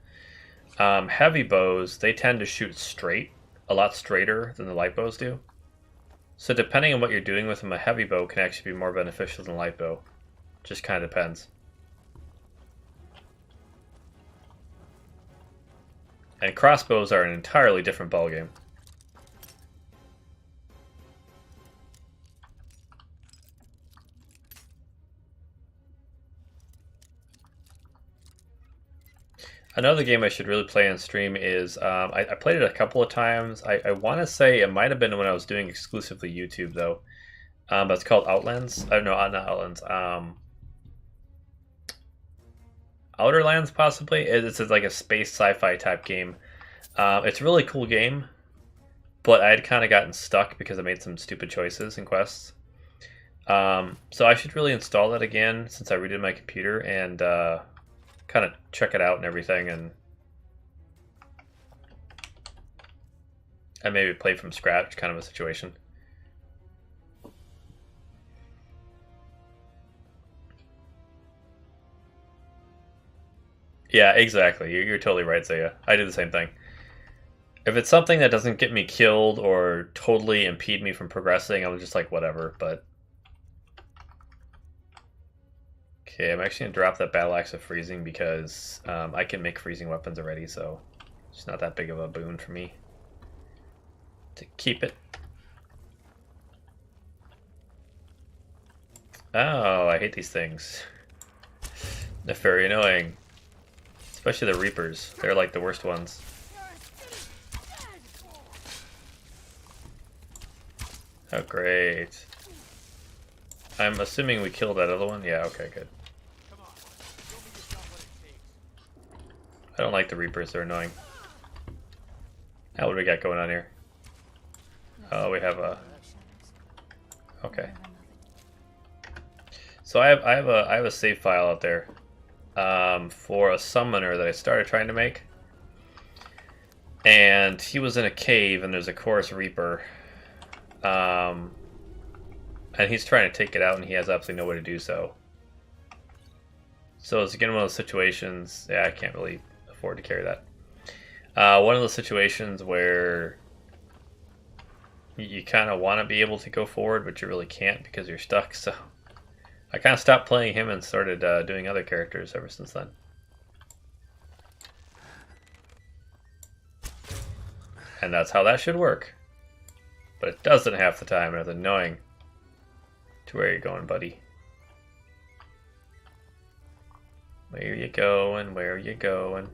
Heavy bows, they tend to shoot straight, a lot straighter than the light bows do. So depending on what you're doing with them, a heavy bow can actually be more beneficial than a light bow. Just kind of depends. And crossbows are an entirely different ballgame. Another game I should really play on stream is, I played it a couple of times. I want to say it might have been when I was doing exclusively YouTube, though. But it's called Outlands. No, not Outlands. Outer Lands, possibly? It's like a space sci-fi type game. It's a really cool game. but I had kind of gotten stuck because I made some stupid choices in quests. So I should really install that again since I redid my computer and kind of check it out and everything, and maybe play from scratch, kind of a situation. Yeah, exactly. You're totally right, Zaya. I do the same thing. If it's something that doesn't get me killed or totally impede me from progressing, I'm just like, whatever, but... Okay, I'm actually going to drop that Battle Axe of Freezing because I can make freezing weapons already, so it's not that big of a boon for me to keep it. Oh, I hate these things. They're very annoying. Especially the Reapers. They're like the worst ones. Oh, great. I'm assuming we killed that other one? Yeah, okay, good. I don't like the Reapers, they're annoying. Now what do we got going on here? Oh, we have a... Okay. So I have a save file out there for a summoner that I started trying to make. And he was in a cave and there's a Chorus Reaper. And he's trying to take it out and he has absolutely no way to do so. So it's again one of those situations, yeah, I can't really afford to carry that. One of those situations where you kind of want to be able to go forward, but you really can't because you're stuck, so I kind of stopped playing him and started doing other characters ever since then. And that's how that should work. But it doesn't half the time, and it's annoying. To where are you going, buddy? Where are you going? Where are you going?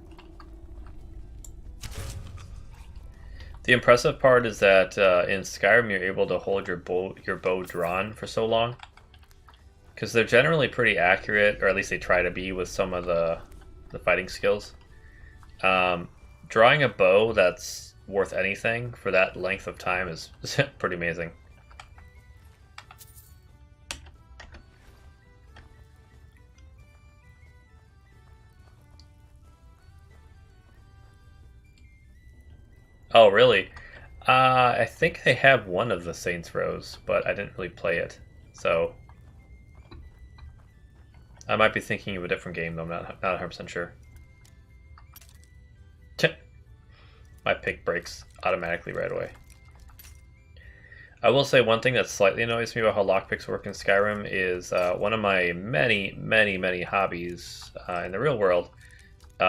The impressive part is that in Skyrim you're able to hold your bow drawn for so long. Because they're generally pretty accurate, or at least they try to be with some of the fighting skills. Drawing a bow that's worth anything for that length of time is pretty amazing. Oh, really? I think they have one of the Saints Rows, but I didn't really play it. So I might be thinking of a different game, though. I'm not 100% sure. My pick breaks automatically right away. I will say one thing that slightly annoys me about how lockpicks work in Skyrim is one of my many hobbies in the real world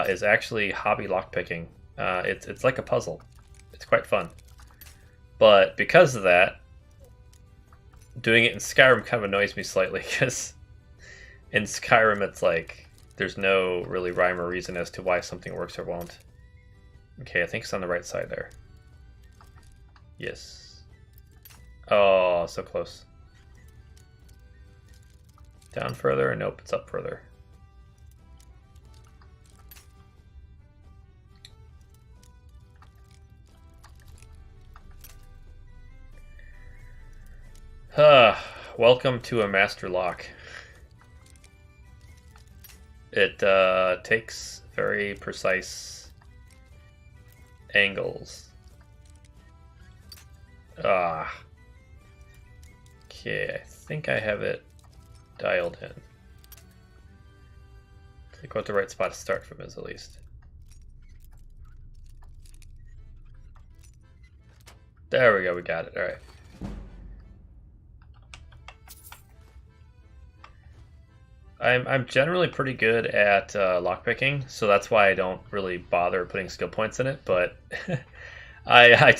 is actually hobby lockpicking. It's like a puzzle. It's quite fun. But because of that, doing it in Skyrim kind of annoys me slightly, because in Skyrim it's like there's no really rhyme or reason as to why something works or won't. Okay, I think it's on the right side there. Yes. Oh, so close. Down further? Nope, it's up further. Welcome to a master lock. It takes very precise angles. Okay, I think I have it dialed in. I think what the right spot to start from is, at least. There we go, we got it, alright. I'm generally pretty good at lockpicking, so that's why I don't really bother putting skill points in it, but I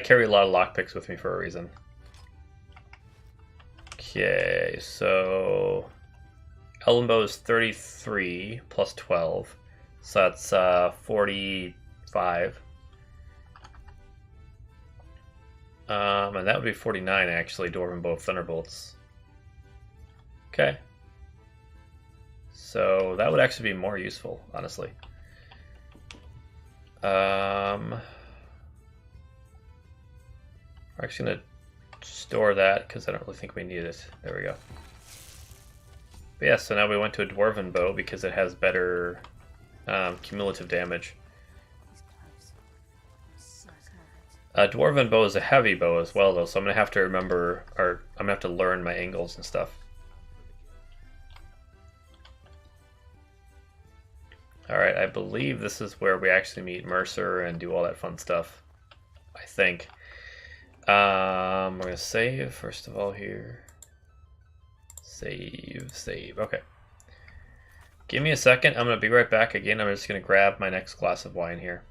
carry a lot of lockpicks with me for a reason. Okay, so Elven Bow is 33 plus 12, so that's 45. And that would be 49 actually, Dwarven Bow of Thunderbolts. Okay. So that would actually be more useful, honestly. We're actually going to store that because I don't really think we need it. There we go. But yeah, so now we went to a dwarven bow because it has better cumulative damage. A dwarven bow is a heavy bow as well, though, so I'm going to have to remember, or I'm going to have to learn my angles and stuff. Alright, I believe this is where we actually meet Mercer and do all that fun stuff. I think. We're going to save, first of all, here. Save. Okay. Give me a second. I'm going to be right back again. I'm just going to grab my next glass of wine here.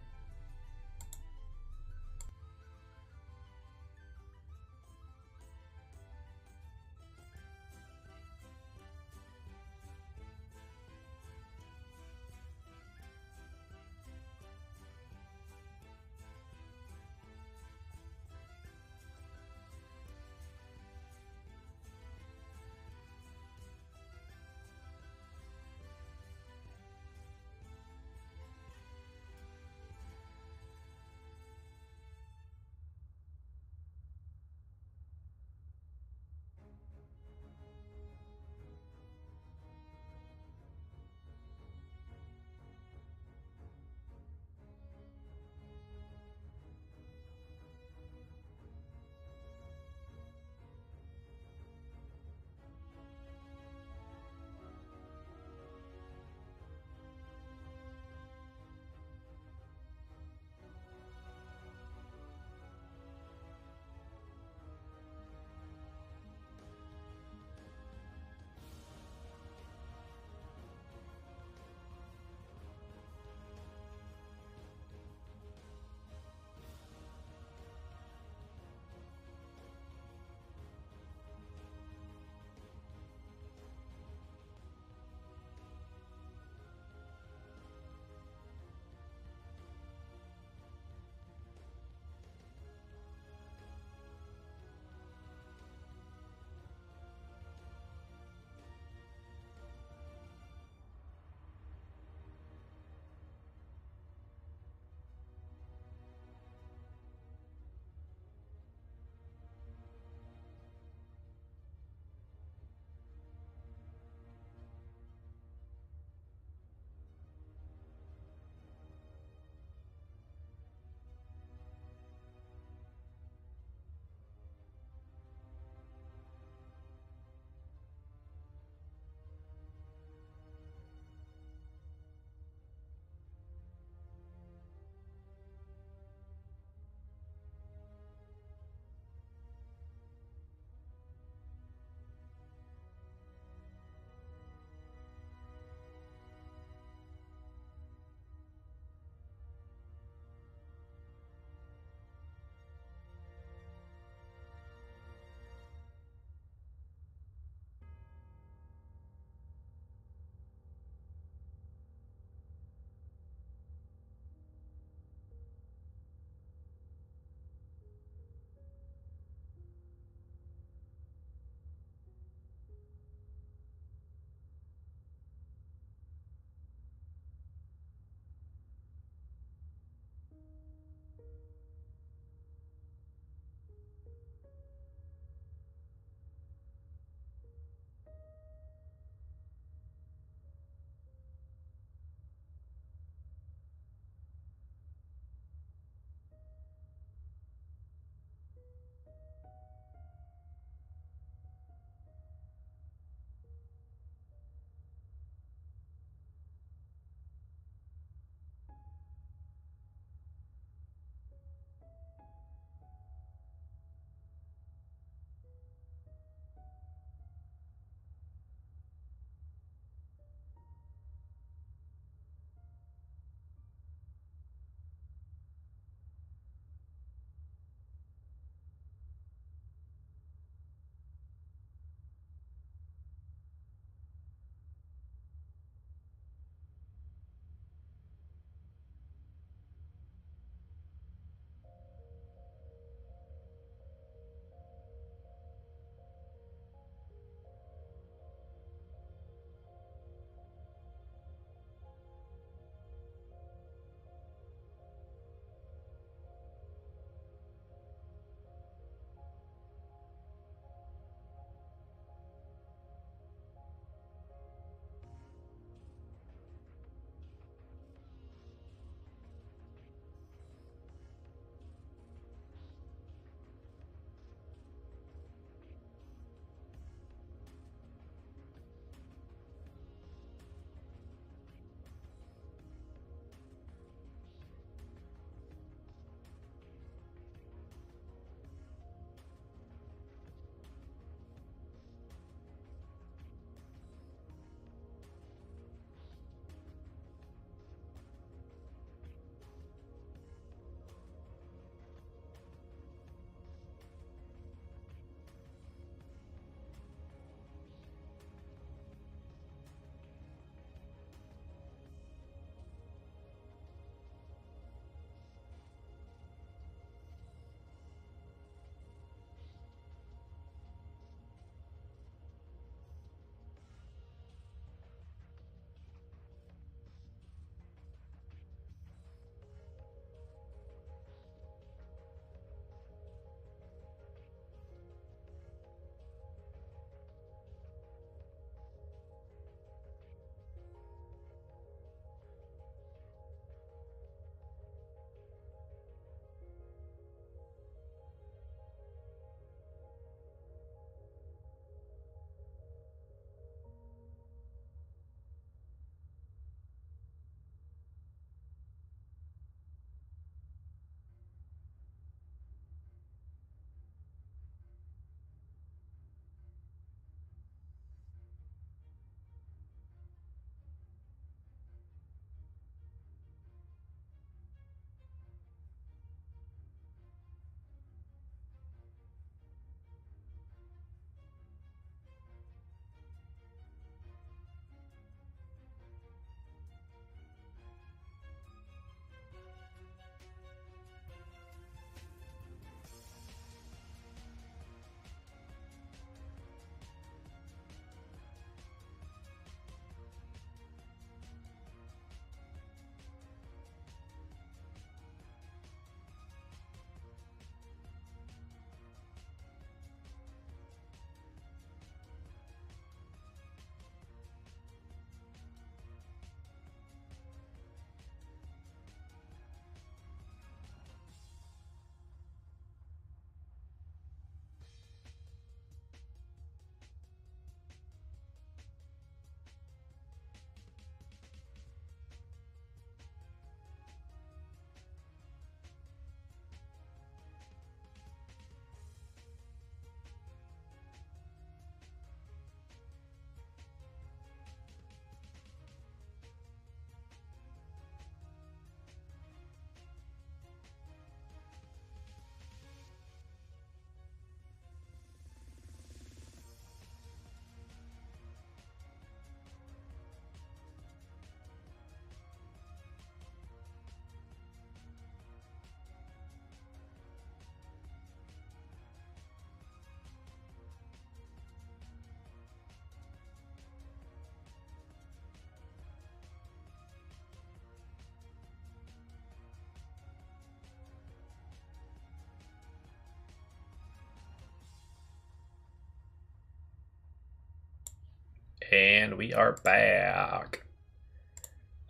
And we are back.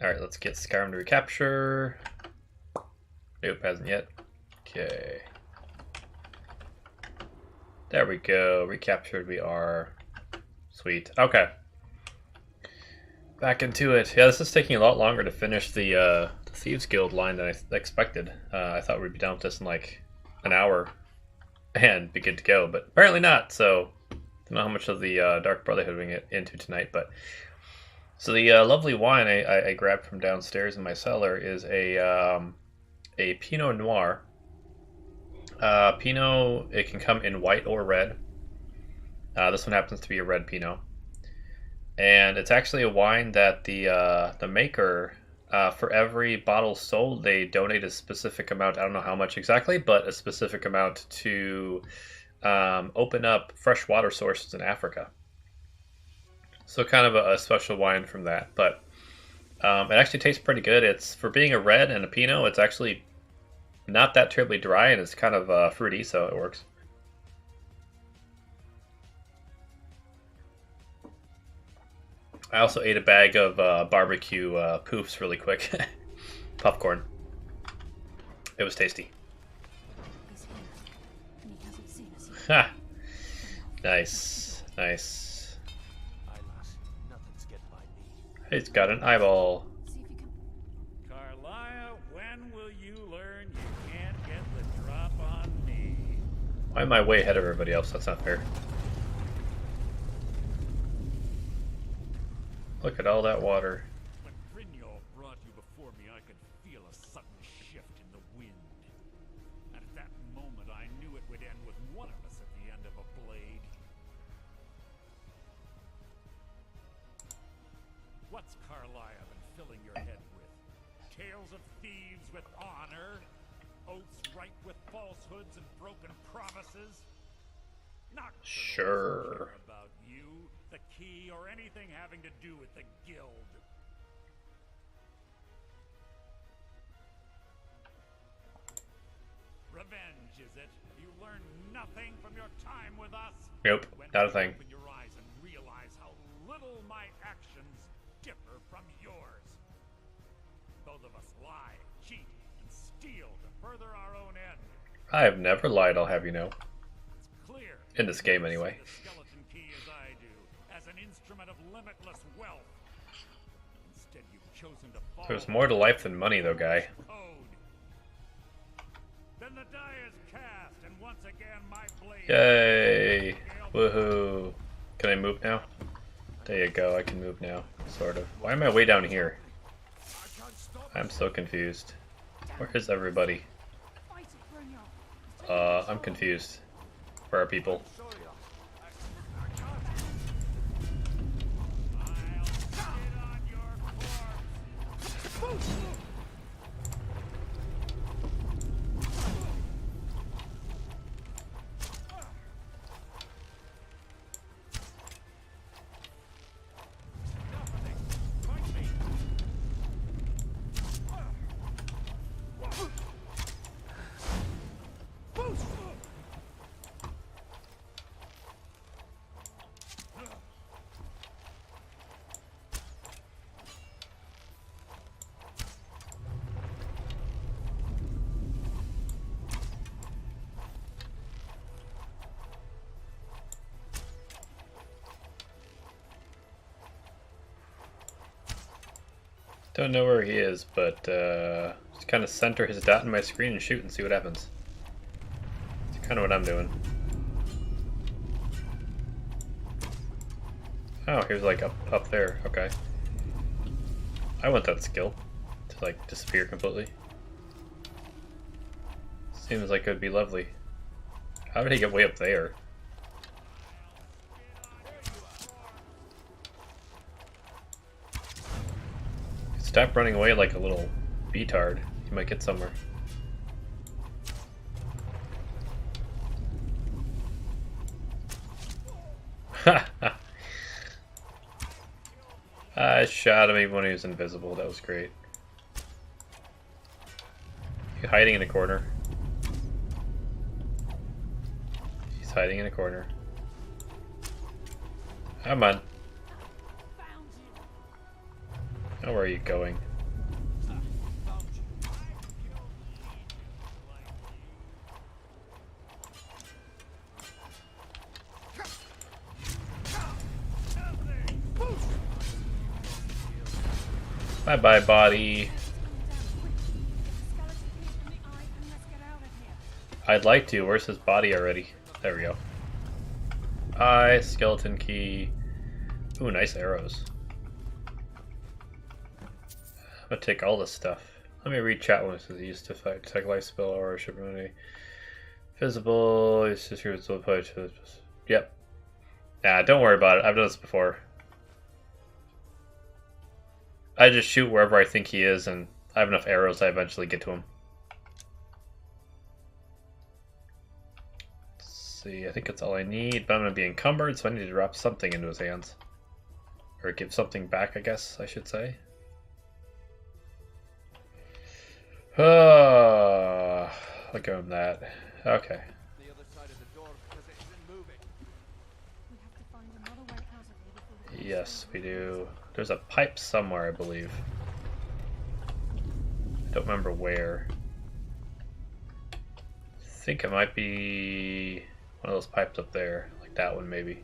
Alright, let's get Skyrim to recapture. Nope, hasn't yet. Okay. There we go. Recaptured we are. Sweet. Okay. Back into it. Yeah, this is taking a lot longer to finish the Thieves Guild line than I expected. I thought we'd be done with this in like an hour and be good to go, but apparently not. So, I don't know how much of the Dark Brotherhood we get into tonight, but so the lovely wine I grabbed from downstairs in my cellar is a Pinot Noir. Pinot, it can come in white or red. This one happens to be a red Pinot. And it's actually a wine that the maker, for every bottle sold, they donate a specific amount. I don't know how much exactly, but a specific amount to open up fresh water sources in Africa. So kind of a special wine from that. But it actually tastes pretty good. It's, for being a red and a Pinot, it's actually not that terribly dry, and it's kind of fruity, so it works. I also ate a bag of barbecue poofs really quick. Popcorn. It was tasty. Ha! Nice. Nice. He's got an eyeball. Carlia, when will you learn you can't get the drop on me? Why am I way ahead of everybody else? That's not fair. Look at all that water. When Brynjolf brought you before me, I could feel a sudden shift in the wind. And at that moment, I knew it would end with one of us at the end of a blade. What's Carlia been filling your head with? Tales of thieves with honor? Oaths ripe with falsehoods and broken promises? Nocturnal Sure. about you, the key, or anything having to do with the guild. Revenge, is it? You learn nothing from your time with us? Nope, not a thing. Open your eyes and realize how little my actions differ from yours. Both of us lie, cheat, and steal to further our own end. I have never lied, I'll have you know. It's clear. In this game, anyway. The skeleton key as I do, as an instrument of limitless wealth. Instead, you've chosen to follow. There's more to life than money, though, guy. Code. Then the die is cast, and once again my blade. Yay! Woohoo! Can I move now? There you go, I can move now. Sort of. Why am I way down here? I'm so confused. Where is everybody? I'm confused. Where are people? Don't know where he is, but just kind of center his dot in my screen and shoot and see what happens. It's kind of what I'm doing. Oh, he was like up there. Okay. I want that skill to like disappear completely. Seems like it would be lovely. How did he get way up there? Stop running away like a little beatard. You might get somewhere. I shot him even when he was invisible. That was great. He's hiding in a corner. He's hiding in a corner. Come on. Now where are you going? Bye-bye, body. I'd like to. Where's his body already? There we go. Eye, skeleton key. Ooh, nice arrows. I'm gonna take all this stuff. Let me read chat when it says used to fight. Tech life spell or ship money. Visible. It's just here. Yep. Nah, don't worry about it. I've done this before. I just shoot wherever I think he is, and I have enough arrows I eventually get to him. Let's see, I think that's all I need, but I'm going to be encumbered, so I need to drop something into his hands. Or give something back, I guess I should say. I'll give him that. Okay. Yes, we do. There's a pipe somewhere, I believe. I don't remember where. I think it might be one of those pipes up there, like that one maybe.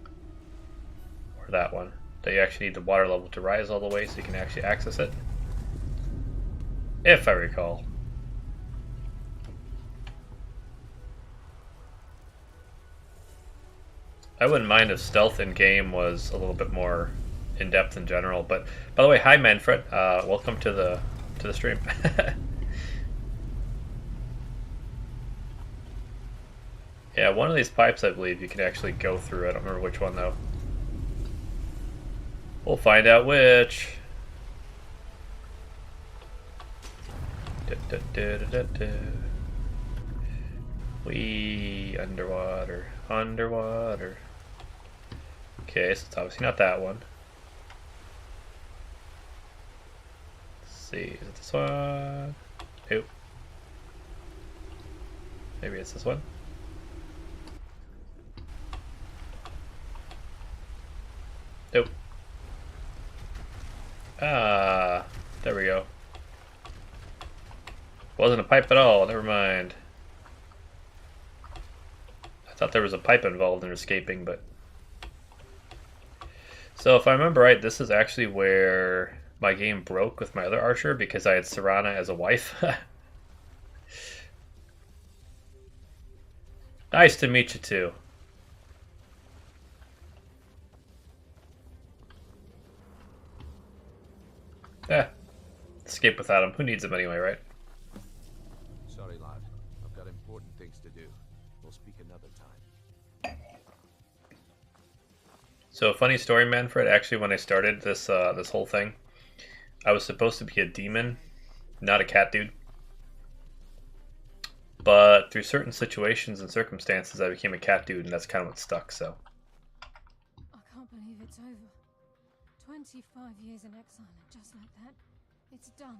Or that one. Do you actually need the water level to rise all the way so you can actually access it? If I recall. I wouldn't mind if stealth in game was a little bit more in depth in general. But by the way, hi Manfred. Welcome to the stream. Yeah, one of these pipes I believe you can actually go through. I don't remember which one though. We'll find out which. We underwater. Okay, so it's obviously not that one. Let's see, is it this one? Nope. Maybe it's this one. Nope. Ah, there we go. Wasn't a pipe at all, never mind. I thought there was a pipe involved in escaping, but... So if I remember right, this is actually where my game broke with my other archer because I had Serana as a wife. Nice to meet you too. Escape without him. Who needs him anyway, right? Sorry, lad. I've got important things to do. We'll speak another time. So, funny story, Manfred. Actually, when I started this this whole thing, I was supposed to be a demon, not a cat dude. But through certain situations and circumstances, I became a cat dude, and that's kind of what stuck. So. I can't believe it's over. 25 years in exile, and just like that, it's done.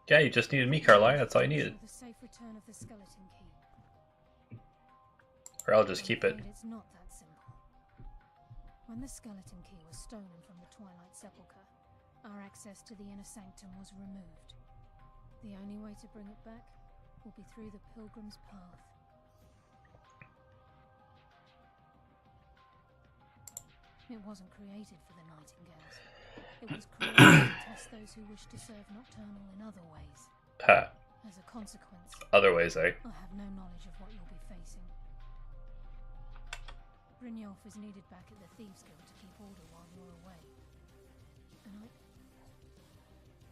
Yeah, you just needed me, Carlisle. That's all you needed. The safe return of the skeleton key. Or I'll just keep it. It's not that simple. When the skeleton key was stolen from the Twilight Sepulchre, our access to the inner sanctum was removed. The only way to bring it back will be through the Pilgrim's Path. It wasn't created for the Nightingales. It was created to test those who wish to serve Nocturnal in other ways. Ha. As a consequence, Other ways, eh? I have no knowledge of what you'll be facing. Brynjolf is needed back at the Thieves Guild to keep order while you're away. And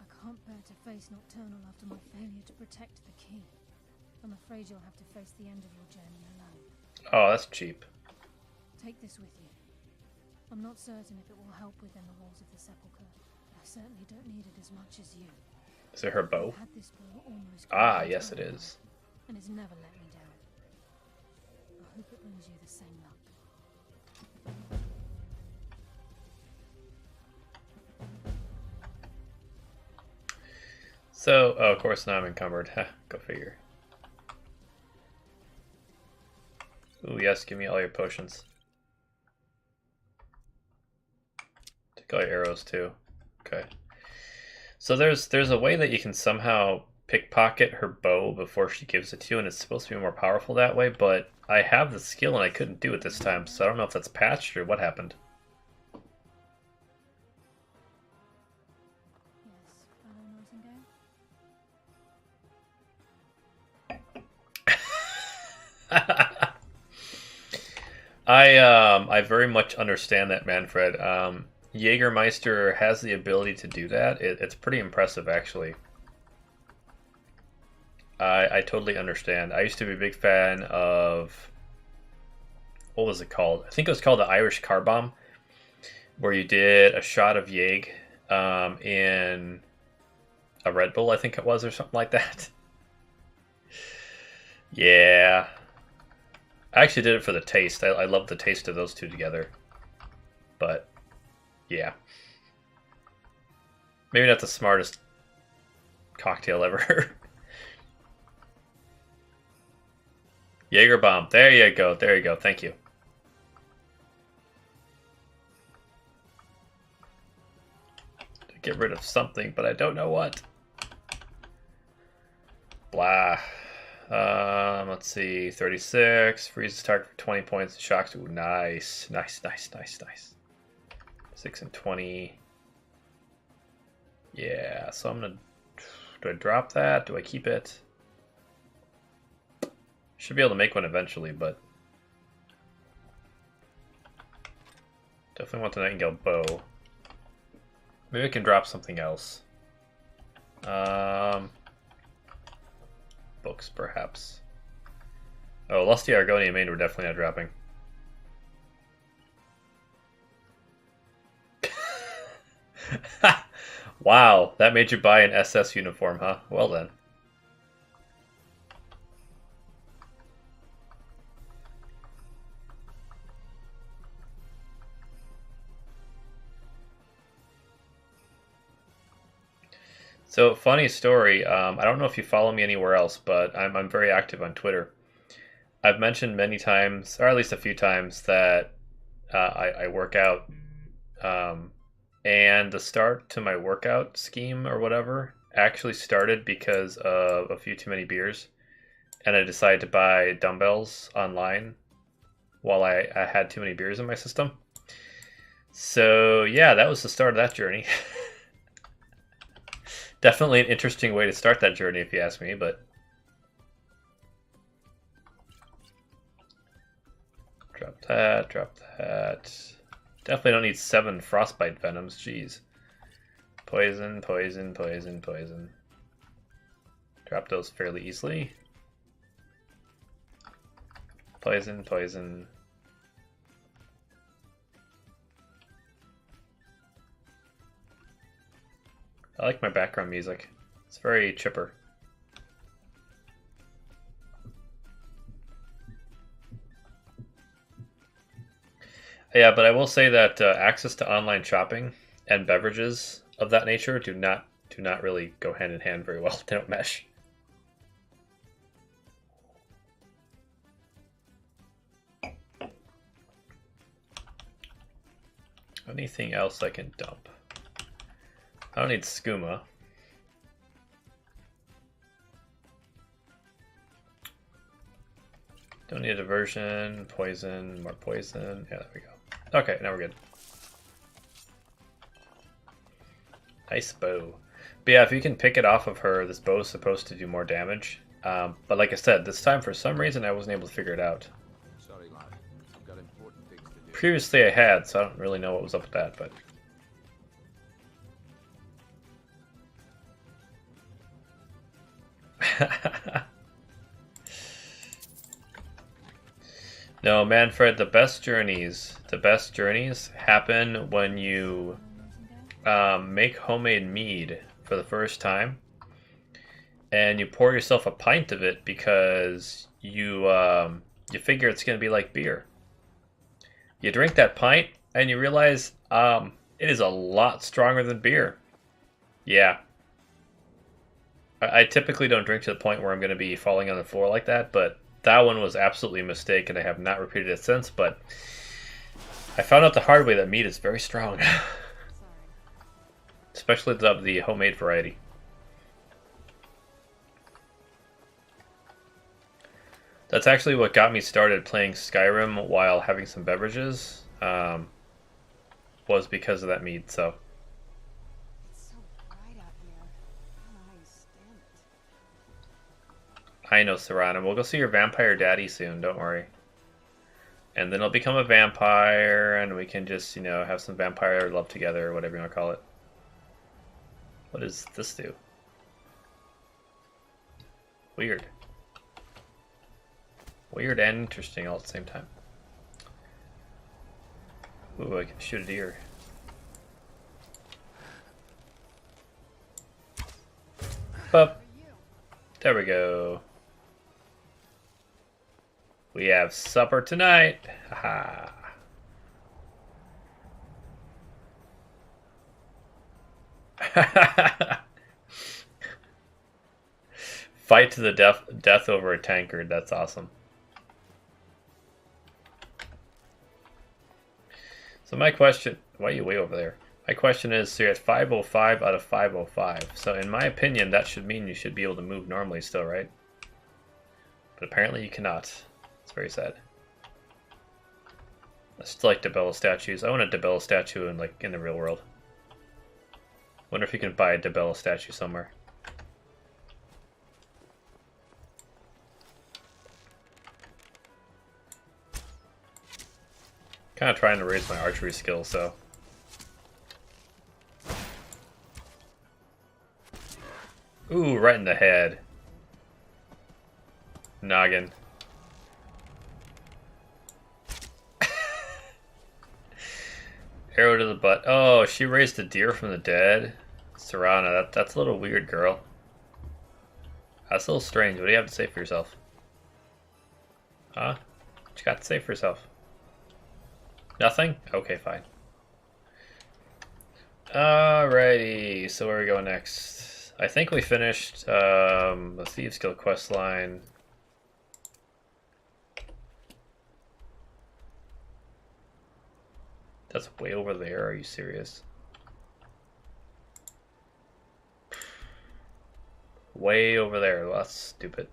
I can't bear to face Nocturnal after my failure to protect the key. I'm afraid you'll have to face the end of your journey alone. Oh, that's cheap. Take this with you. I'm not certain if it will help within the walls of the Sepulchre, but I certainly don't need it as much as you. Is it her bow? I've had this bow almost Ah, yes it is. and it's never let me down. I hope it brings you the same luck. So, oh, of course now I'm encumbered. Ha, go figure. Ooh, yes, give me all your potions. Take all your arrows too. Okay. So there's a way that you can somehow pickpocket her bow before she gives it to you, and it's supposed to be more powerful that way, but I have the skill and I couldn't do it this time, so I don't know if that's patched or what happened. I very much understand that, Manfred. Jägermeister has the ability to do that. It's pretty impressive, actually. I totally understand. I used to be a big fan of... What was it called? I think it was called the Irish Car Bomb, where you did a shot of Jäg in a Red Bull, I think it was, or something like that. Yeah. I actually did it for the taste. I love the taste of those two together. But, yeah. Maybe not the smartest cocktail ever. Jaeger bomb. There you go. There you go. Thank you. To get rid of something, but I don't know what. Blah. Let's see. 36. Freezes target for 20 points. Shocks. Ooh, nice. Nice, nice, nice, nice. 6 and 20. Yeah, so I'm gonna... Do I drop that? Do I keep it? Should be able to make one eventually, but... Definitely want the Nightingale bow. Maybe I can drop something else. Books, perhaps. Oh, Lusty Argonian Maid we're definitely not dropping. Wow, that made you buy an SS uniform, huh? Well then. So, funny story, I don't know if you follow me anywhere else, but I'm very active on Twitter. I've mentioned many times, or at least a few times, that I work out, and the start to my workout scheme or whatever actually started because of a few too many beers, and I decided to buy dumbbells online while I had too many beers in my system. So, yeah, that was the start of that journey. Definitely an interesting way to start that journey, if you ask me, but... Drop that, drop that. Definitely don't need 7 frostbite venoms, jeez. Poison, poison, poison, poison. Drop those fairly easily. Poison, poison. I like my background music. It's very chipper. Yeah, but I will say that access to online shopping and beverages of that nature do not really go hand in hand very well. They don't mesh. Anything else I can dump? I don't need skooma. Don't need a diversion, poison, more poison. Yeah, there we go. Okay, now we're good. Nice bow. But yeah, if you can pick it off of her, this bow is supposed to do more damage. But like I said, this time for some reason I wasn't able to figure it out. Sorry, lad. I've got important things to do. Previously I had, so I don't really know what was up with that, but... No, Manfred, the best journeys happen when you make homemade mead for the first time, and you pour yourself a pint of it because you figure it's going to be like beer. You drink that pint, and you realize it is a lot stronger than beer. Yeah. I typically don't drink to the point where I'm going to be falling on the floor like that, but that one was absolutely a mistake, and I have not repeated it since, but I found out the hard way that meat is very strong. especially the homemade variety. That's actually what got me started playing Skyrim while having some beverages. Was because of that mead. So. It's so bright out here. I don't know how you stand it. I know, Serrano. We'll go see your vampire daddy soon. Don't worry. And then he'll become a vampire, and we can just, you know, have some vampire love together, or whatever you want to call it. What does this do? Weird. Weird and interesting all at the same time. Ooh, I can shoot a deer. Up. There we go. We have supper tonight. Haha. Fight to the death over a tankard. That's awesome. So my question, why are you way over there? My question is, so you're at 505 out of 505. So in my opinion, that should mean you should be able to move normally still, right? But apparently you cannot. It's very sad. I still like Debella statues. I want a Debella statue in the real world. Wonder if you can buy a Debella statue somewhere. Kind of trying to raise my archery skills, so. Ooh, right in the head. Noggin. Arrow to the butt. Oh, she raised a deer from the dead. Serrana, that's a little weird, girl. That's a little strange. What do you have to say for yourself? Huh? What you got to say for yourself? Nothing? Okay, fine. Alrighty, so where are we going next? I think we finished the Thieves Guild questline. That's way over there, are you serious? Way over there, well, that's stupid.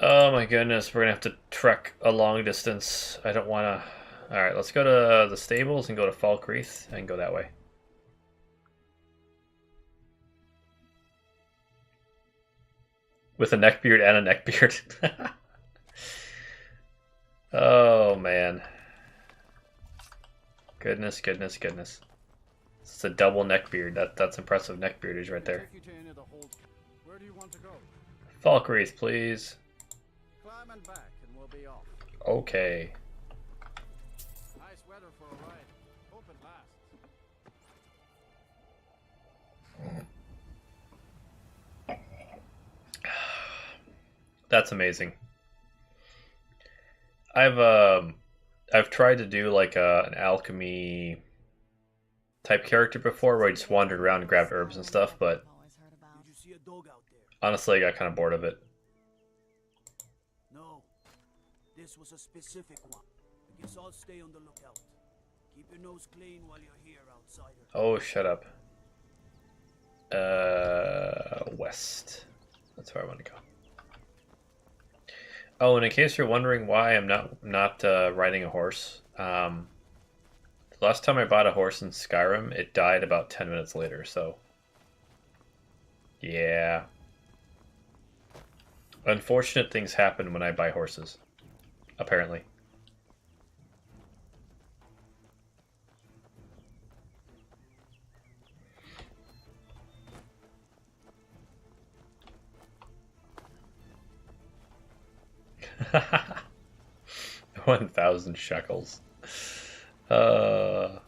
Oh my goodness, we're gonna have to trek a long distance. I don't wanna... Alright, let's go to the stables and go to Falkreath and go that way. With a neckbeard and a neckbeard. Oh man. Goodness, goodness, goodness. It's a double neckbeard. That's impressive neckbeardage right there. Where do you want to go? Falkreath, please. Climb and back, and we'll be off. Okay. Nice weather for a ride. Hope it lasts. That's amazing. I've tried to do like an alchemy type character before where I just wandered around and grabbed herbs and stuff, but honestly I got kind of bored of it. No, this was a specific one. I guess I'll stay on the lookout. Keep your nose clean while you're here, outsider. Oh, shut up. West. That's where I want to go. Oh, and in case you're wondering why I'm not riding a horse, the last time I bought a horse in Skyrim, it died about 10 minutes later, so yeah. Unfortunate things happen when I buy horses, apparently. $1,000 shekels. I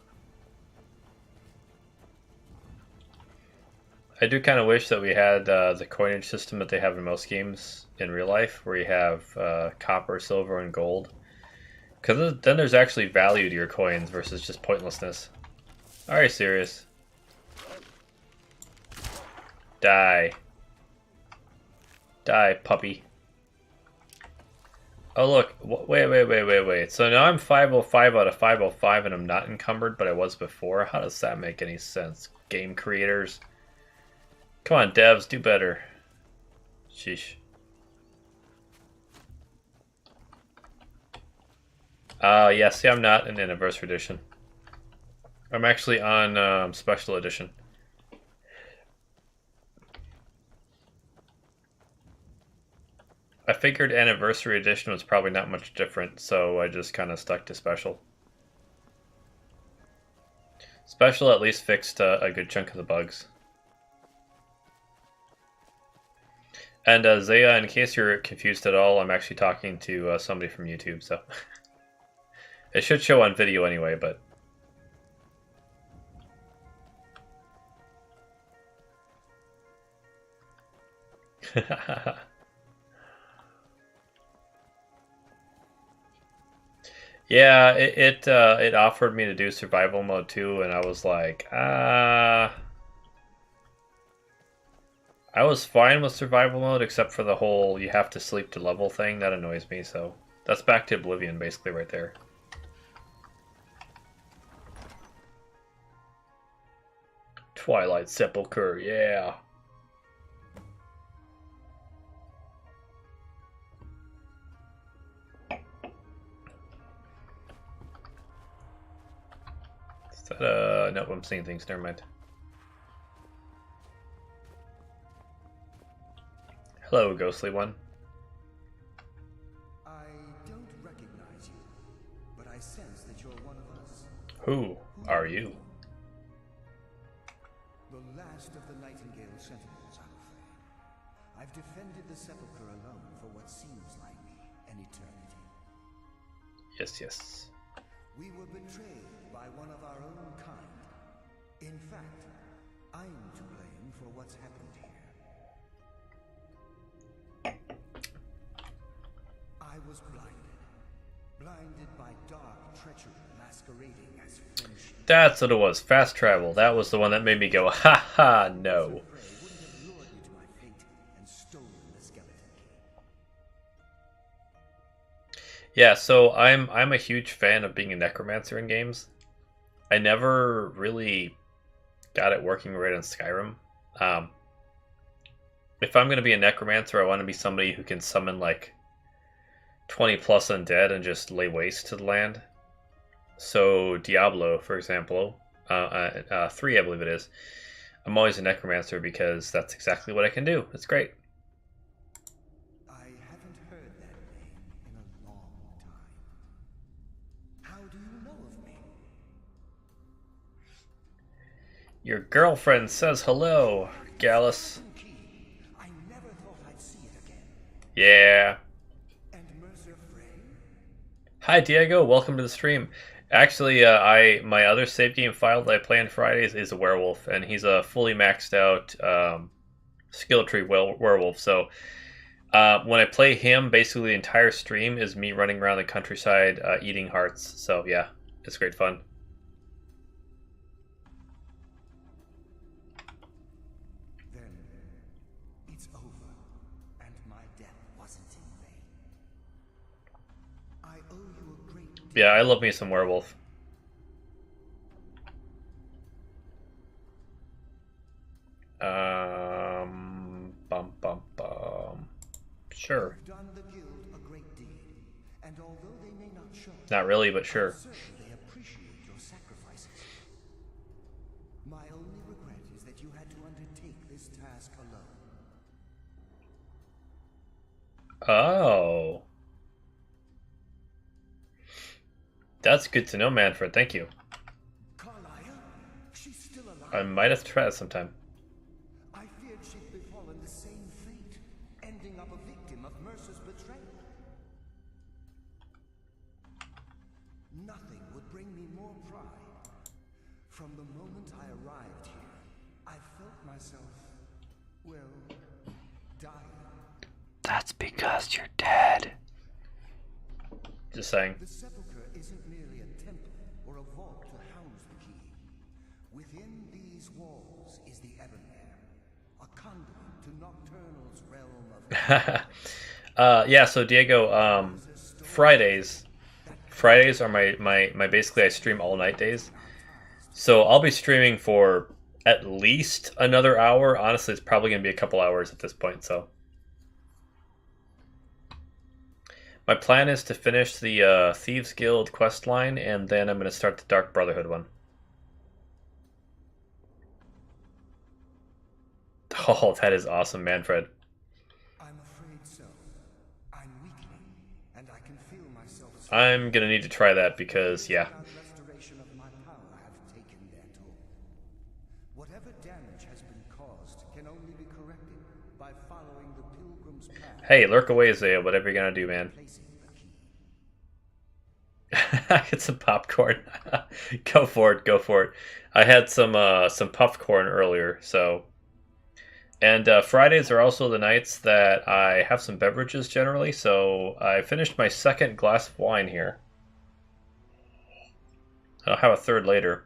do kind of wish that we had the coinage system that they have in most games in real life, where you have copper, silver, and gold. Because then there's actually value to your coins versus just pointlessness. Are you serious? Die. Die, puppy. Oh look, wait. So now I'm 505 out of 505 and I'm not encumbered, but I was before. How does that make any sense? Game creators. Come on, devs, do better. Sheesh. Yeah, see, I'm not in Anniversary Edition. I'm actually on Special Edition. I figured Anniversary Edition was probably not much different, so I just kind of stuck to Special. Special at least fixed a good chunk of the bugs. And Zaya, in case you're confused at all, I'm actually talking to somebody from YouTube, so... It should show on video anyway, but... Yeah, it offered me to do survival mode too, and I was like, I was fine with survival mode, except for the whole you have to sleep to level thing. That annoys me, so that's back to Oblivion basically right there. Twilight Sepulchre, yeah. Is that, no, I'm seeing things, never mind. Hello, ghostly one. I don't recognize you, but I sense that you're one of us. Who are you? The last of the Nightingale Sentinels, I'm afraid. I've defended the Sepulchre alone for what seems like an eternity. Yes. We were betrayed by one of our own kind. In fact, I'm to blame for what's happened here. I was blinded by dark treachery masquerading as friendship. That's what it was. Fast travel. That was the one that made me go, ha ha, no. Yeah, so I'm a huge fan of being a necromancer in games. I never really got it working right on Skyrim. If I'm going to be a necromancer, I want to be somebody who can summon like 20 plus undead and just lay waste to the land. So Diablo, for example, 3 I believe it is. I'm always a necromancer because that's exactly what I can do. It's great. I haven't heard that name in a long time. How do you know of me? Your girlfriend says hello, Gallus. I never thought I'd see it again. Yeah. And Mercer Frey? Hi Diego, welcome to the stream. Actually, my other save game file that I play on Fridays is a werewolf, and he's a fully maxed out skill tree werewolf. So when I play him, basically the entire stream is me running around the countryside eating hearts. So yeah, it's great fun. Then it's over, and my death wasn't in vain. I owe you a great deal. Yeah, I love me some werewolf. Sure. You've done the guild a great deed, and although they may not show, Not really, but sure. I'm certain they appreciate your sacrifices. My only regret is that you had to undertake this task alone. Oh. That's good to know, Manfred. Thank you. Carlia? She's still alive. I might have to try that sometime. I feared she'd befallen the same fate, ending up a victim of Mercer's betrayal. Nothing would bring me more pride. From the moment I arrived here, I felt myself, well, dying. That's because you're dead. Just saying. The Sepulchre isn't merely a temple or a vault to house the key. Within these walls is the Ebonware, a conduit to Nocturnal's realm of... Yeah, so Diego, Fridays. Fridays are my basically I stream all night days. So I'll be streaming for at least another hour. Honestly, it's probably going to be a couple hours at this point, so. My plan is to finish the Thieves Guild quest line, and then I'm going to start the Dark Brotherhood one. Oh, that is awesome, Manfred. I'm afraid so. I'm weakening, and I can feel myself. I'm going to need to try that because, yeah. Restoration of my power have taken their toll. Whatever damage has been caused can only be corrected by following the pilgrim's path. Hey, lurk away, Zaya. Whatever you're going to do, man. Get some popcorn. Go for it. Go for it. I had some popcorn earlier, so. And Fridays are also the nights that I have some beverages generally, so I finished my second glass of wine here. I'll have a third later.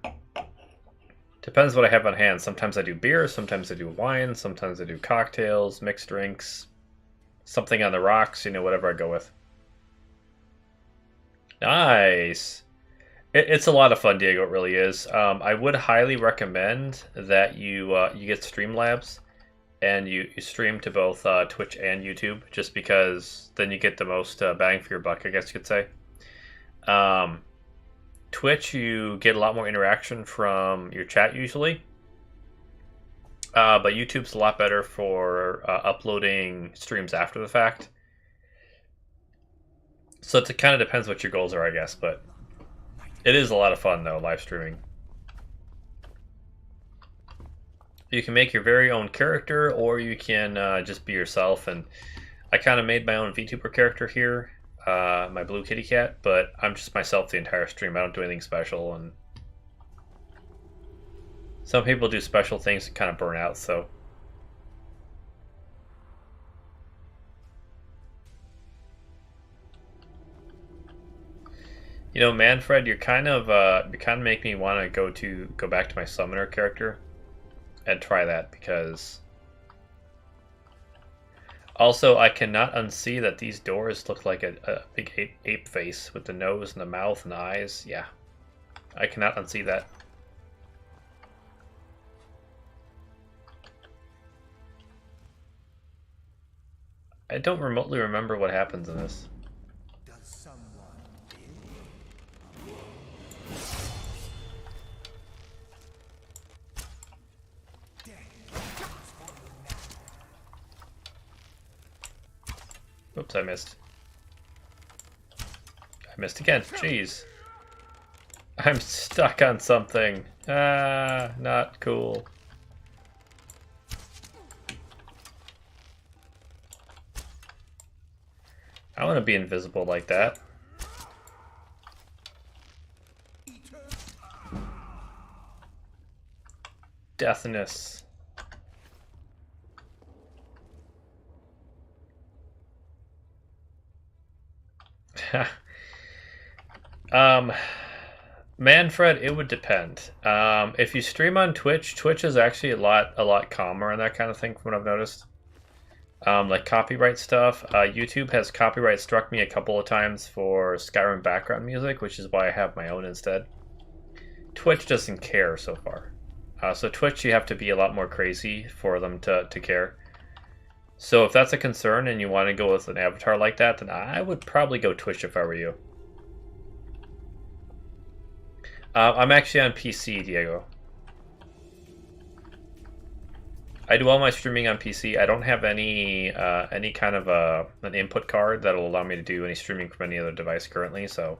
Depends what I have on hand. Sometimes I do beer, sometimes I do wine, sometimes I do cocktails, mixed drinks, something on the rocks, you know, whatever I go with. Nice! It's a lot of fun, Diego, it really is. I would highly recommend that you get Streamlabs. And you stream to both Twitch and YouTube, just because then you get the most bang for your buck, I guess you could say. Twitch, you get a lot more interaction from your chat usually. But YouTube's a lot better for uploading streams after the fact. So it kind of depends what your goals are, I guess. But it is a lot of fun, though, live streaming. You can make your very own character, or you can just be yourself. And I kind of made my own VTuber character here, my blue kitty cat, but I'm just myself the entire stream. I don't do anything special, and some people do special things that kind of burn out, so. You know, Manfred, you're kind of making me want to go back to my summoner character. And try that, because also I cannot unsee that these doors look like a big ape face with the nose and the mouth and the eyes. Yeah, I cannot unsee that. I don't remotely remember what happens in this. Oops, I missed. I missed again. Jeez. I'm stuck on something. Ah, not cool. I want to be invisible like that. Deathness. Manfred, it would depend. If you stream on Twitch, Twitch is actually a lot calmer and that kind of thing from what I've noticed. Like copyright stuff. YouTube has copyright struck me a couple of times for Skyrim background music, which is why I have my own instead. Twitch doesn't care so far. So Twitch, you have to be a lot more crazy for them to care. So if that's a concern and you want to go with an avatar like that, then I would probably go Twitch if I were you. I'm actually on PC, Diego. I do all my streaming on PC. I don't have any kind of an input card that'll allow me to do any streaming from any other device currently, so.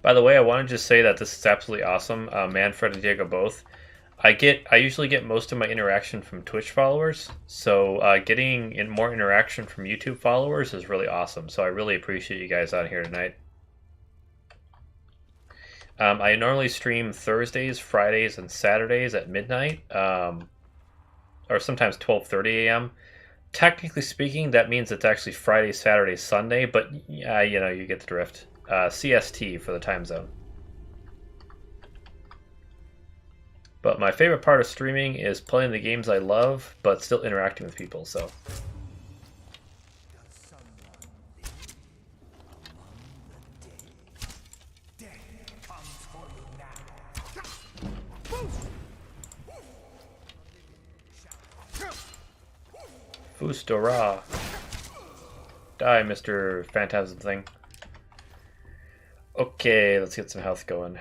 By the way, I want to just say that this is absolutely awesome. Manfred and Diego both. I usually get most of my interaction from Twitch followers, so getting more interaction from YouTube followers is really awesome. So I really appreciate you guys on here tonight. I normally stream Thursdays, Fridays, and Saturdays at midnight, or sometimes 12:30 a.m. Technically speaking, that means it's actually Friday, Saturday, Sunday, but yeah, you know, you get the drift. CST for the time zone. But my favorite part of streaming is playing the games I love, but still interacting with people, so. Fustora. Die, Mr. Phantasm thing. Okay, let's get some health going.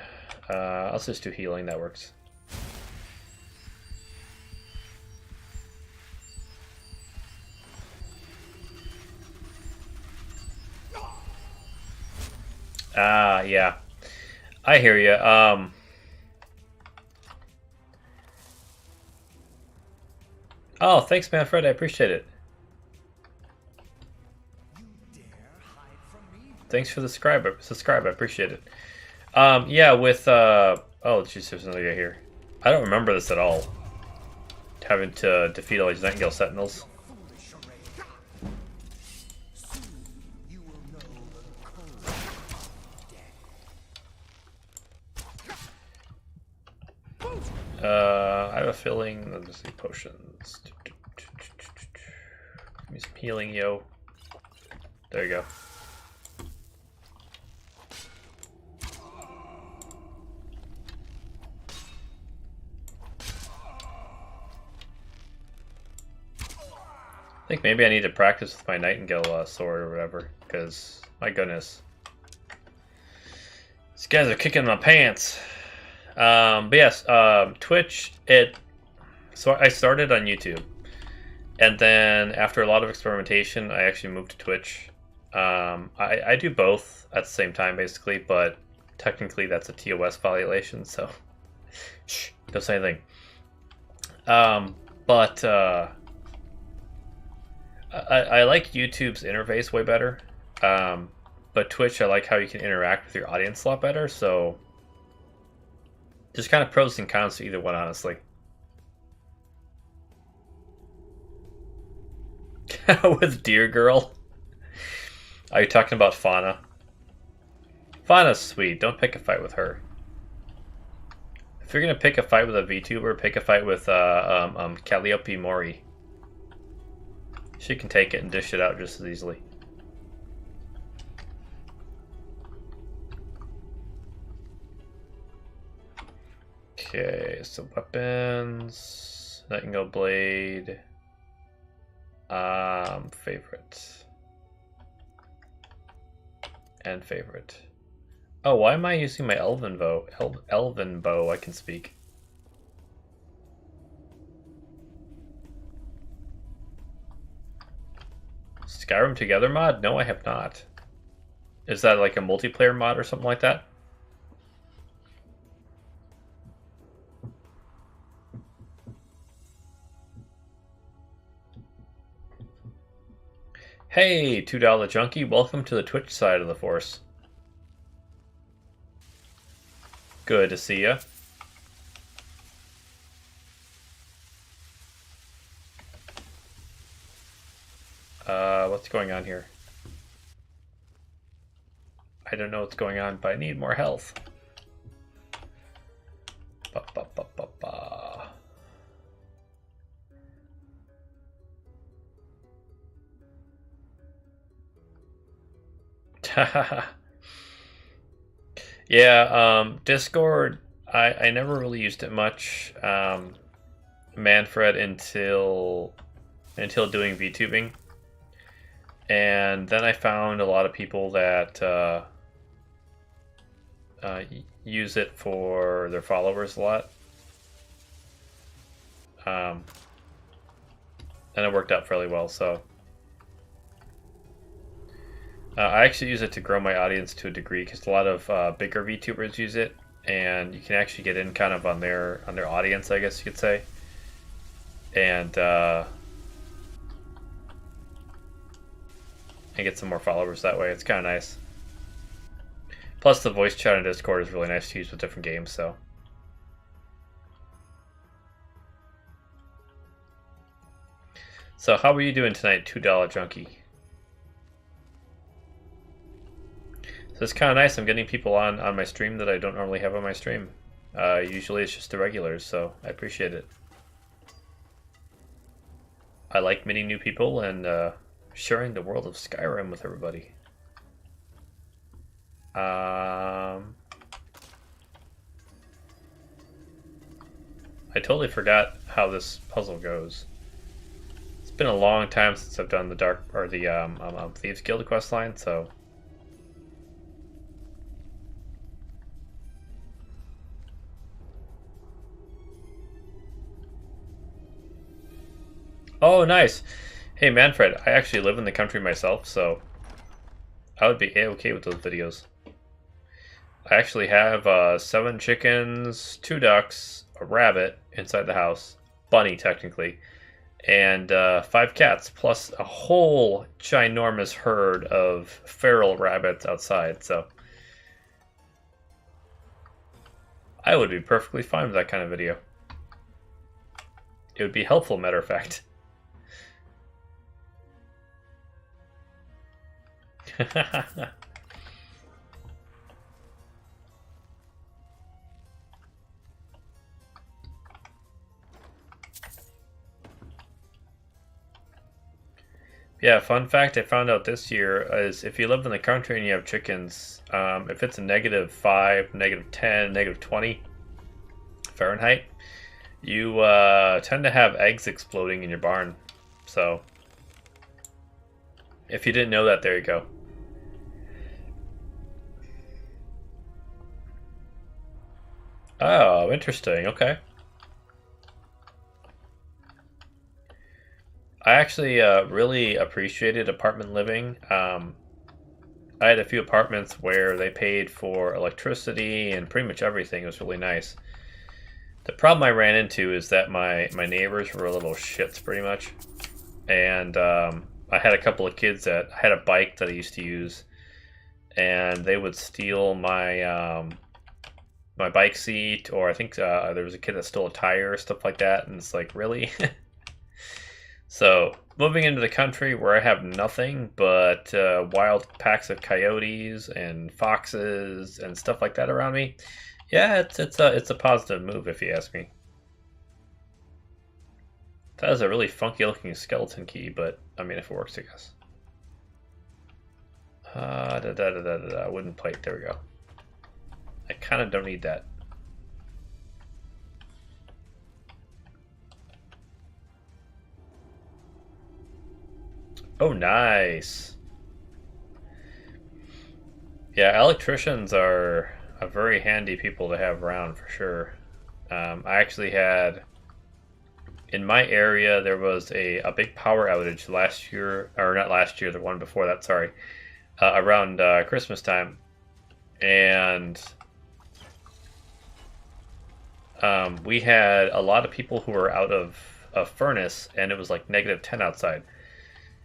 I'll just do healing, that works. Ah, yeah. I hear you. Oh, thanks, man, Fred. I appreciate it. Thanks for the subscribe. I appreciate it. Yeah, with oh, jeez, there's another guy here. I don't remember this at all. Having to defeat all these Nightingale Sentinels. I have a feeling. Let me see potions. Give me some healing, yo. There you go. I think maybe I need to practice with my Nightingale sword or whatever, because my goodness, these guys are kicking my pants. But yes, Twitch. So I started on YouTube, and then after a lot of experimentation, I actually moved to Twitch. I do both at the same time, basically, but technically that's a TOS violation, so shh, don't say anything. But I like YouTube's interface way better, but Twitch, I like how you can interact with your audience a lot better, so there's kind of pros and cons to either one, honestly. With Deer Girl? Are you talking about Fauna? Fauna's sweet, don't pick a fight with her. If you're gonna pick a fight with a VTuber, pick a fight with Calliope Mori. She can take it and dish it out just as easily. Okay, so weapons. Nightingale Blade. Favorite. And favorite. Oh, why am I using my Elven bow? Elven bow, I can speak. Skyrim Together mod? No, I have not. Is that like a multiplayer mod or something like that? Hey, $2 Junkie, welcome to the Twitch side of the Force. Good to see ya. What's going on here? I don't know what's going on, but I need more health. Ba, ba, ba, ba, ba. Yeah, Discord, I never really used it much, Manfred, until doing VTubing. And then I found a lot of people that use it for their followers a lot. And it worked out fairly well, so. I actually use it to grow my audience to a degree, because a lot of bigger VTubers use it, and you can actually get in kind of on their audience, I guess you could say. And get some more followers that way. It's kind of nice. Plus, the voice chat on Discord is really nice to use with different games, so. So, how are you doing tonight, $2 Junkie? So, it's kind of nice. I'm getting people on my stream that I don't normally have on my stream. Usually it's just the regulars, so I appreciate it. I like meeting new people and sharing the world of Skyrim with everybody. I totally forgot how this puzzle goes. It's been a long time since I've done the Thieves Guild quest line, so. Oh, nice. Hey, Manfred, I actually live in the country myself, so I would be a-okay with those videos. I actually have 7 chickens, 2 ducks, a rabbit inside the house, bunny technically, and 5 cats, plus a whole ginormous herd of feral rabbits outside, so I would be perfectly fine with that kind of video. It would be helpful, matter of fact. Yeah, fun fact I found out this year is if you live in the country and you have chickens, if it's a -5, -10, -20 Fahrenheit, you tend to have eggs exploding in your barn. So, if you didn't know that, there you go. Oh, interesting. Okay. I actually really appreciated apartment living. I had a few apartments where they paid for electricity and pretty much everything. It was really nice. The problem I ran into is that my neighbors were little shits pretty much. And I had a couple of kids that I had a bike that I used to use, and they would steal my my bike seat, or I think there was a kid that stole a tire, stuff like that, and it's like, really? So, moving into the country where I have nothing but wild packs of coyotes and foxes and stuff like that around me, yeah, it's a positive move if you ask me. That is a really funky looking skeleton key, but I mean, if it works, I guess. Wooden plate, there we go. I kind of don't need that. Oh, nice. Yeah, electricians are a very handy people to have around for sure. I actually had, in my area, there was a big power outage last year, or not last year, the one before that, sorry, around Christmas time. And we had a lot of people who were out of a furnace, and it was like -10 outside.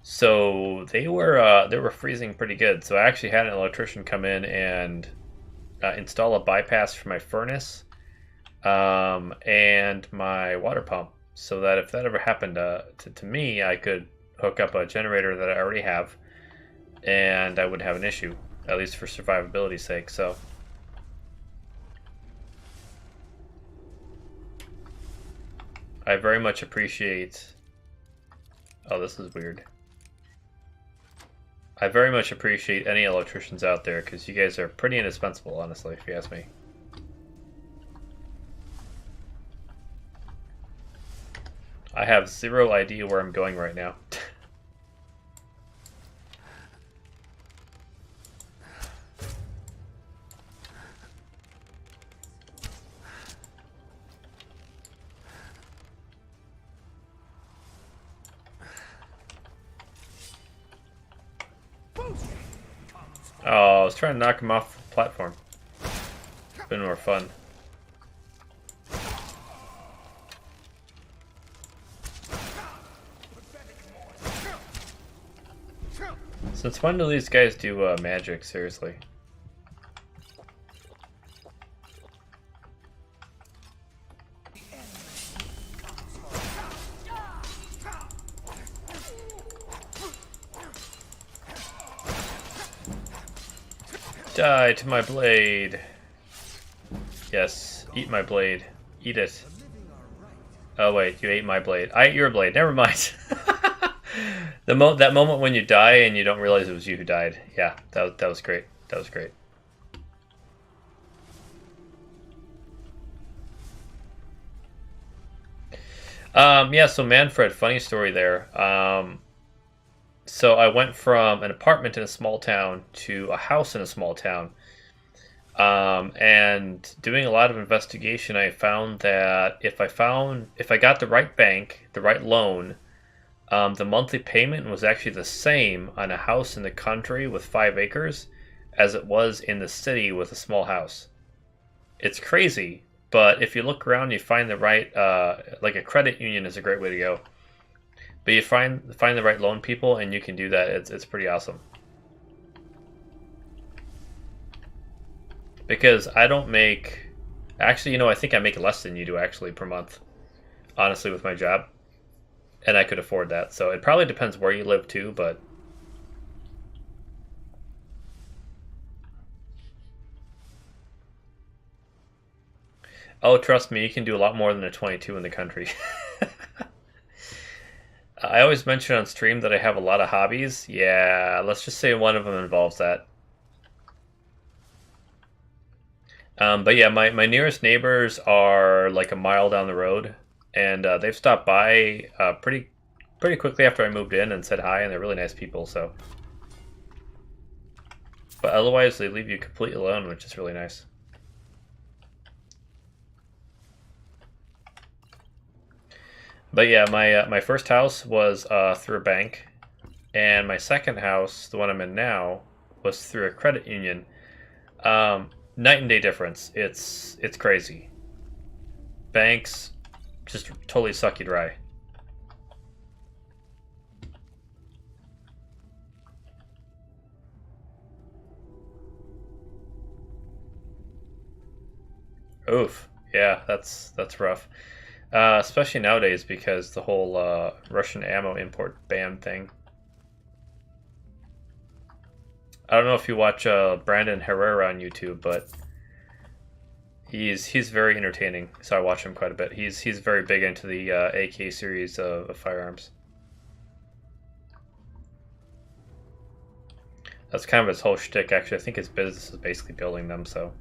So they were freezing pretty good. So I actually had an electrician come in and install a bypass for my furnace and my water pump, so that if that ever happened to me, I could hook up a generator that I already have, and I wouldn't have an issue, at least for survivability's sake. So. I very much appreciate... Oh, this is weird. I very much appreciate any electricians out there, because you guys are pretty indispensable, honestly, if you ask me. I have zero idea where I'm going right now. Oh, I was trying to knock him off the platform. It's been more fun. Since when do these guys do magic, seriously? Die to my blade. Yes, eat my blade. Eat it. Oh wait, you ate my blade. I ate your blade. Never mind. That moment when you die and you don't realize it was you who died. Yeah, that was great. That was great. Yeah, so Manfred, funny story there. So I went from an apartment in a small town to a house in a small town. And doing a lot of investigation, I found that if I got the right bank, the right loan, the monthly payment was actually the same on a house in the country with 5 acres as it was in the city with a small house. It's crazy, but if you look around, you find the right, like a credit union is a great way to go. But you find the right loan people, and you can do that. It's pretty awesome. Because I don't make... Actually, you know, I think I make less than you do, actually, per month. Honestly, with my job. And I could afford that. So it probably depends where you live, too, but... Oh, trust me, you can do a lot more than a 22 in the country. I always mention on stream that I have a lot of hobbies. Yeah, let's just say one of them involves that. But yeah, my nearest neighbors are like a mile down the road, and they've stopped by pretty quickly after I moved in and said hi, and they're really nice people. So, but otherwise they leave you completely alone, which is really nice. But yeah, my first house was through a bank, and my second house, the one I'm in now, was through a credit union. Night and day difference. It's crazy. Banks just totally suck you dry. Oof. Yeah, that's rough. Especially nowadays because the whole Russian ammo import ban thing. I don't know if you watch Brandon Herrera on YouTube, but he's very entertaining. So I watch him quite a bit. He's very big into the AK series of firearms. That's kind of his whole shtick. Actually, I think his business is basically building them. So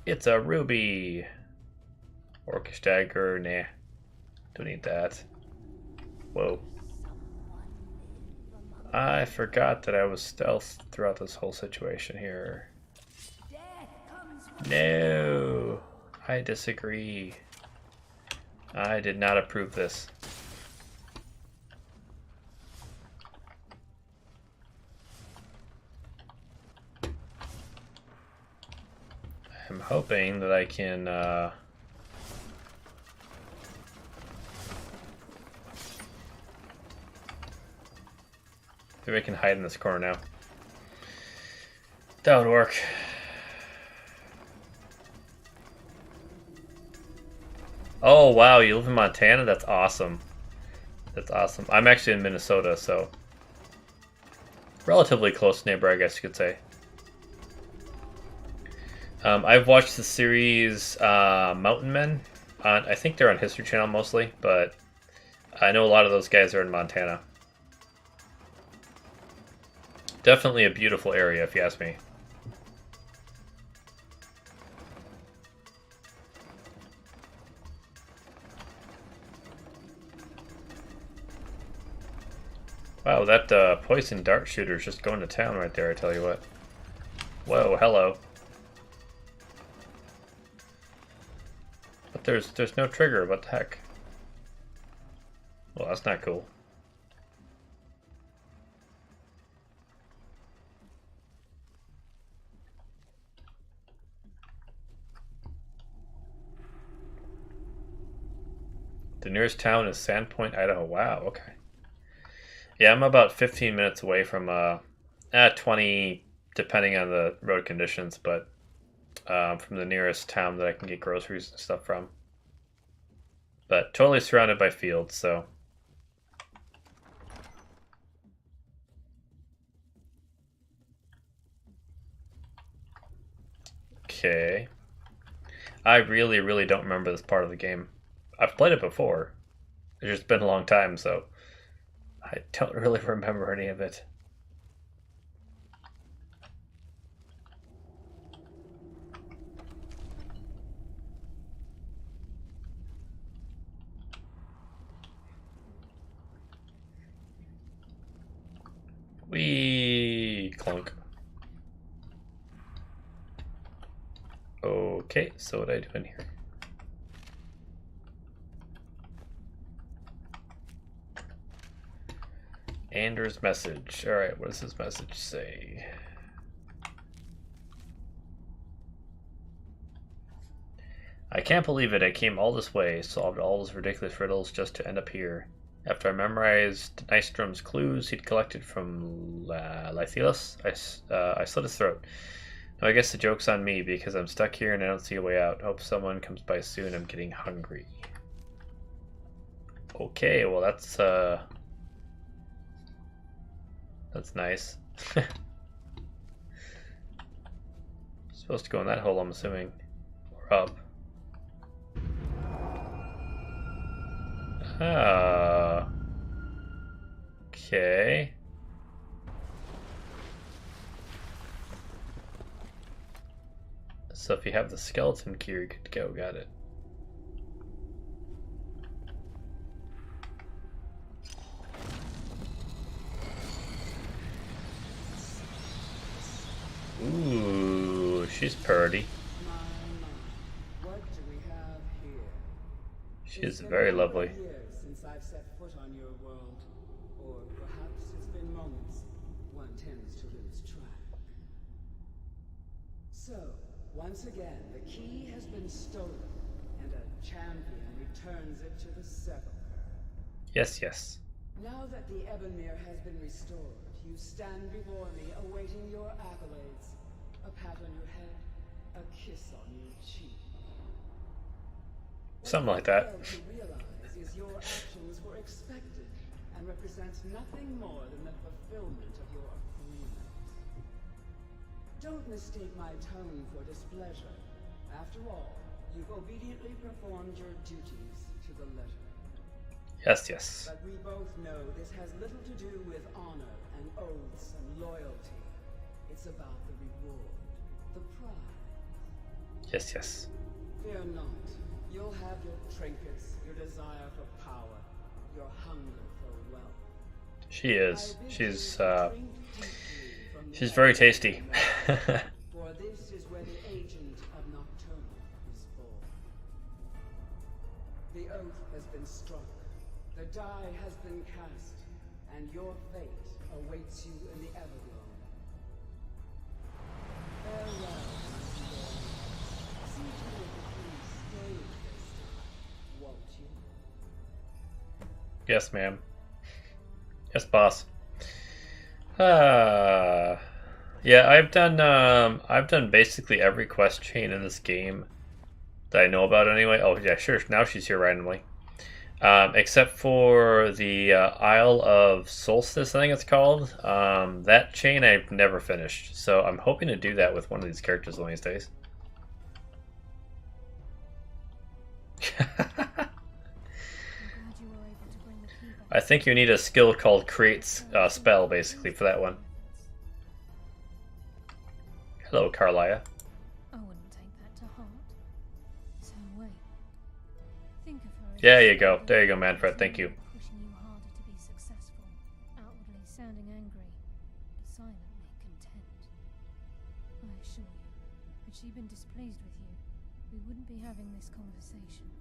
it's a ruby. Orcish dagger. Nah, don't need that. Whoa. I forgot that I was stealth throughout this whole situation here. No, I disagree. I did not approve this. I'm hoping that I can maybe I can hide in this corner now. That would work. Oh wow, you live in Montana? That's awesome. That's awesome. I'm actually in Minnesota, so relatively close neighbor, I guess you could say. I've watched the series Mountain Men. I think they're on History Channel mostly, but I know a lot of those guys are in Montana. Definitely a beautiful area, if you ask me. Wow, that poison dart shooter's just going to town right there, I tell you what. Whoa, hello. But there's no trigger, what the heck? Well, that's not cool. The nearest town is Sandpoint, Idaho. Wow, okay. Yeah, I'm about 15 minutes away from 20, depending on the road conditions, but from the nearest town that I can get groceries and stuff from. But totally surrounded by fields, so. Okay. I really, really don't remember this part of the game. I've played it before. It's just been a long time, so I don't really remember any of it. Wee clunk. Okay, so what do I do in here? Anders' message. Alright, what does his message say? I can't believe it. I came all this way, solved all those ridiculous riddles just to end up here. After I memorized Nystrom's clues he'd collected from Lythelus, I slit his throat. Now I guess the joke's on me because I'm stuck here and I don't see a way out. Hope someone comes by soon. I'm getting hungry. Okay, well that's nice. Supposed to go in that hole, I'm assuming. Or up. Okay. So if you have the skeleton key, you're good to go. Got it. Ooh, she's pretty. What do we have here? She's very lovely. Years since I've set foot on your world, or perhaps it's been moments. One tends to lose track. So, once again, the key has been stolen, and a champion returns it to the sepulchre. Yes, yes. Now that the Ebonmere has been restored, you stand before me awaiting your accolades. A pat on your head, a kiss on your cheek. Something like that. What you fail to realize is your actions were expected and represent nothing more than the fulfillment of your agreement. Don't mistake my tone for displeasure. After all, you've obediently performed your duties to the letter. Yes, yes. But we both know this has little to do with honor and oaths and loyalty. It's about the reward, the prize. Yes, yes. Fear not. You'll have your trinkets, your desire for power, your hunger for wealth. She is. She's very tasty. For this is where the agent of Nocturnal is born. The oath has been struck. The die has been cast, and your fate awaits you in the Everglow. Farewell, my boy. See to it that you stay this time, won't you? Yes, ma'am. Yes, boss. Yeah, I've done basically every quest chain in this game that I know about anyway. Oh yeah, sure. Now she's here randomly. Except for the Isle of Solstice, I think it's called. That chain I've never finished, so I'm hoping to do that with one of these characters one of these days. I think you need a skill called Create Spell, basically, for that one. Hello, Carlia. I wouldn't take that to heart. So wait. Think of her. There you go. There you go, Manfred. Thank you. Pushing you harder to be successful. Outwardly sounding angry, but silently content. I assure you, had she been displeased with you, we wouldn't be having this conversation.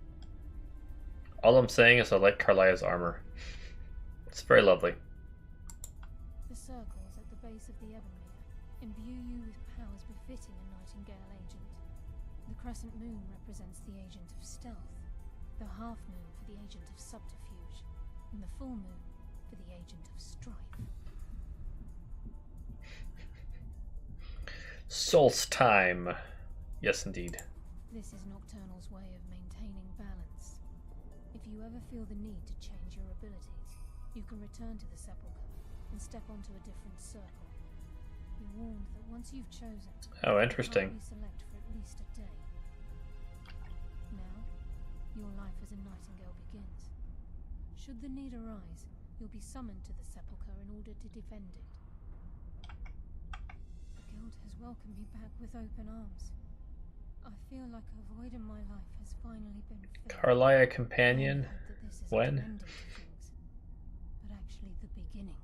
All I'm saying is I like Carlia's armor. It's very lovely. The circles at the base of the Ebonmere imbue you with powers befitting a Nightingale agent. The crescent moon represents the agent of stealth, the half moon for the agent of subterfuge, and the full moon for the agent of strife. Solstice time. Yes, indeed. This is Nocturnal's way of maintaining balance. If you ever feel the need to change your abilities, you can return to the sepulchre and step onto a different circle. Be warned that once you've chosen, Oh, interesting. you can't select for at least as a nightingale begins. Should the need arise, you'll be summoned to the sepulchre in order to defend it. The guild has welcomed me back with open arms. I feel like a void in my life has finally been filled. Carlia companion? When? But actually the beginning.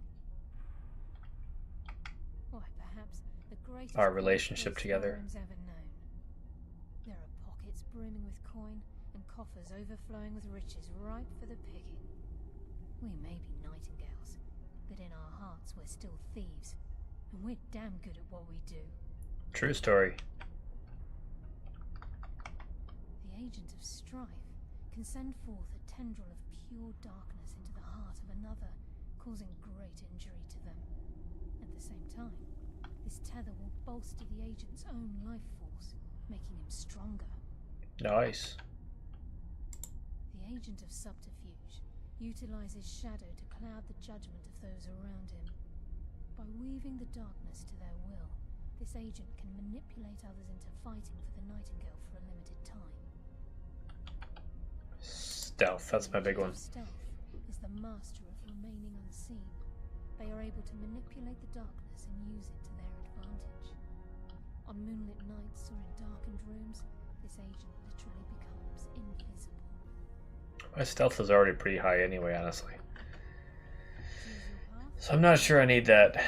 Why, perhaps the greatest Our relationship together. ever known. There are pockets brimming with coin and coffers overflowing with riches ripe for the picking. We may be nightingales, but in our hearts we're still thieves, and we're damn good at what we do. True story. The agent of strife can send forth a tendril of pure darkness into the heart of another, causing great injury to them. At the same time, this tether will bolster the agent's own life force, making him stronger. Nice. The agent of subterfuge utilizes shadow to cloud the judgment of those around him. By weaving the darkness to their will, this agent can manipulate others into fighting for the Nightingale for a limited time. Stealth, that's my big one. Stealth is the master of remaining unseen. They are able to manipulate the darkness and use it to their advantage. On moonlit nights or in darkened rooms, this agent literally becomes invisible. My stealth is already pretty high anyway, honestly. So I'm not sure I need that.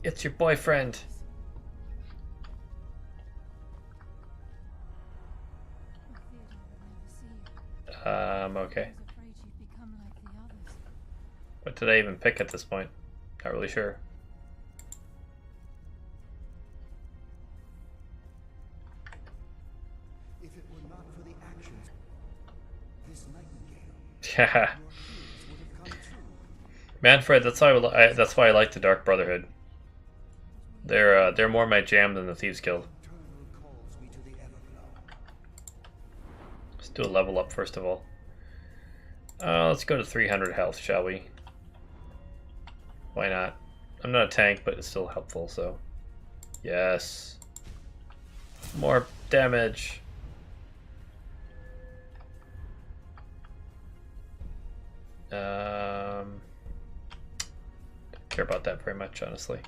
It's your boyfriend. Okay. What did I even pick at this point? Not really sure. If it were not for the actions, this nightingale. Yeah. Manfred, that's why I like the Dark Brotherhood. They're more my jam than the Thieves Guild. Let's do a level up first of all. Let's go to 300 health, shall we? Why not? I'm not a tank, but it's still helpful, so... Yes. More damage. Don't care about that very much, honestly.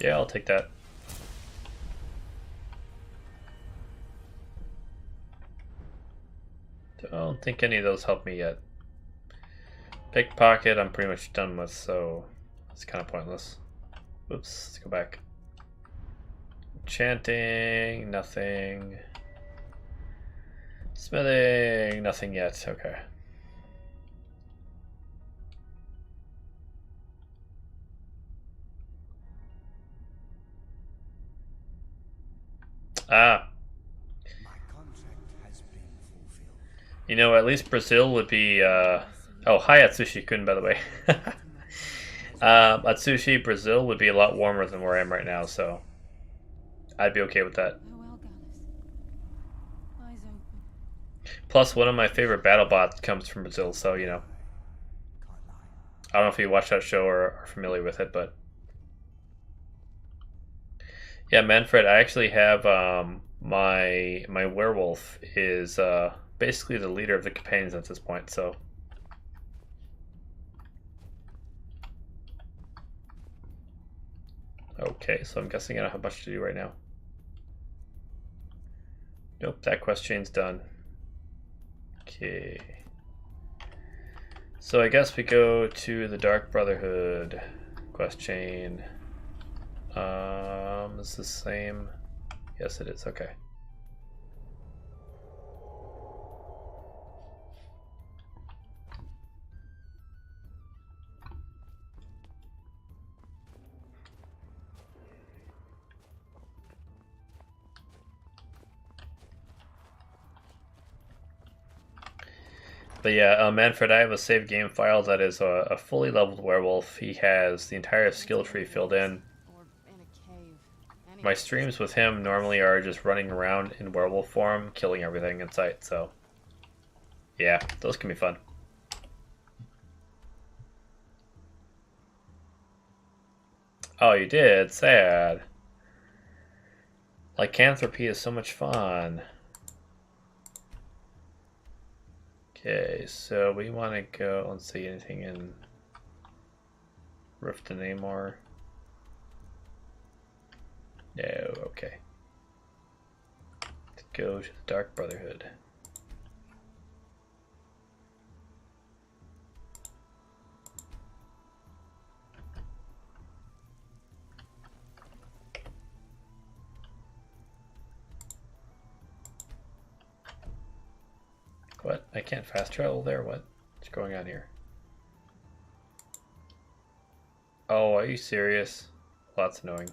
Yeah, I'll take that. Don't think any of those help me yet. Pickpocket I'm pretty much done with, so it's kind of pointless. Oops, let's go back. Enchanting, nothing. Smithing, nothing yet, okay. Ah. You know, at least Brazil would be, oh, hi Atsushi-kun, by the way. Atsushi, Brazil would be a lot warmer than where I am right now, so I'd be okay with that. Plus, one of my favorite battle bots comes from Brazil, so, you know. I don't know if you watch that show or are familiar with it, but... Yeah, Manfred, I actually have, my werewolf is, basically the leader of the companions at this point, so... Okay, so I'm guessing I don't have much to do right now. Nope, that quest chain's done. Okay. So I guess we go to the Dark Brotherhood quest chain. Is this the same? Yes, it is. Okay. But yeah, Manfred, I have a save game file that is a fully leveled werewolf. He has the entire skill tree filled in. My streams with him normally are just running around in werewolf form, killing everything in sight, so Yeah, those can be fun. Oh, you did? Sad. Lycanthropy is so much fun. Okay, so we want to go. Let's see, anything in Riften anymore? No, okay. Let's go to the Dark Brotherhood. What? I can't fast travel there? What's going on here? Oh, are you serious? Well, that's annoying.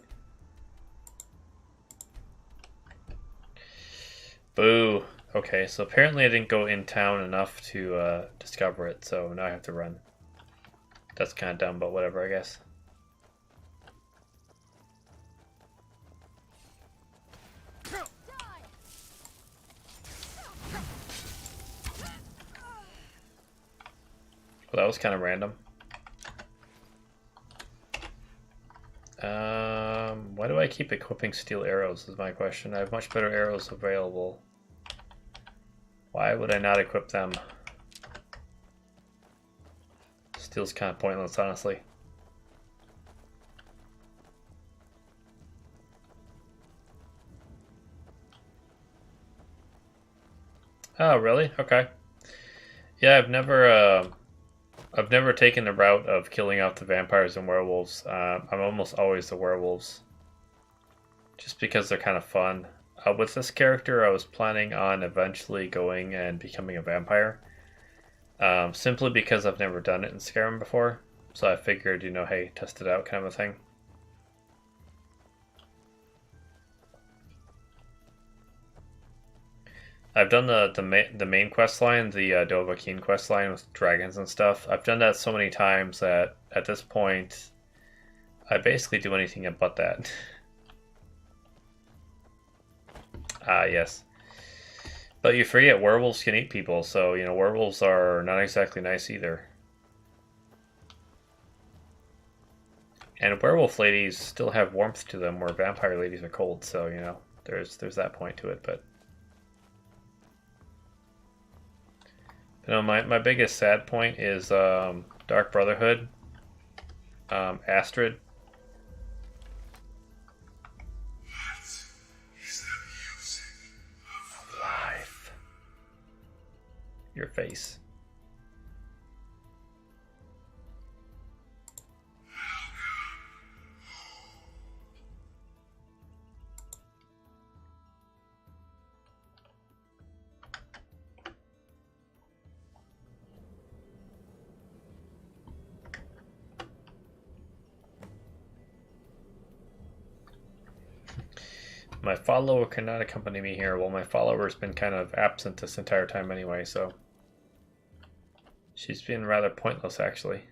Boo. Okay, so apparently I didn't go in town enough to discover it, so now I have to run. That's kind of dumb, but whatever, I guess. Well, that was kind of random. Why do I keep equipping steel arrows is my question. I have much better arrows available. Why would I not equip them? Steel's kind of pointless, honestly. Oh, really? Okay. Yeah, I've never taken the route of killing off the vampires and werewolves. I'm almost always the werewolves. Just because they're kind of fun. With this character, I was planning on eventually going and becoming a vampire. Simply because I've never done it in Skyrim before. So I figured, you know, hey, test it out kind of a thing. I've done the main quest line, the Dovahkiin quest line with dragons and stuff. I've done that so many times that at this point, I basically do anything but that. Ah, yes. But you forget werewolves can eat people, so, you know, werewolves are not exactly nice either. And werewolf ladies still have warmth to them, where vampire ladies are cold, so, you know, there's that point to it, but... You know, my biggest sad point is Dark Brotherhood, Astrid. Life. Your face. My follower cannot accompany me here. Well, my follower's been kind of absent this entire time anyway, so... She's been rather pointless, actually.